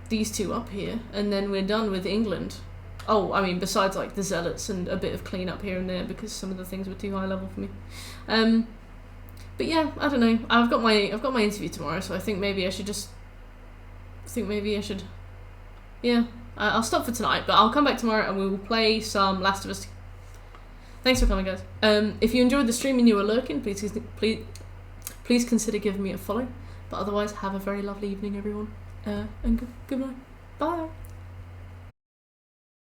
[SPEAKER 1] these two up here, and then we're done with England. Oh, I mean, besides like the zealots and a bit of cleanup here and there, because some of the things were too high level for me. But yeah, I don't know. I've got my interview tomorrow, so I think maybe I should just. Yeah, I'll stop for tonight, but I'll come back tomorrow and we will play some Last of Us 2. Thanks for coming, guys. If you enjoyed the stream and you were lurking, please consider giving me a follow. But otherwise, have a very lovely evening, everyone. And good night. Bye.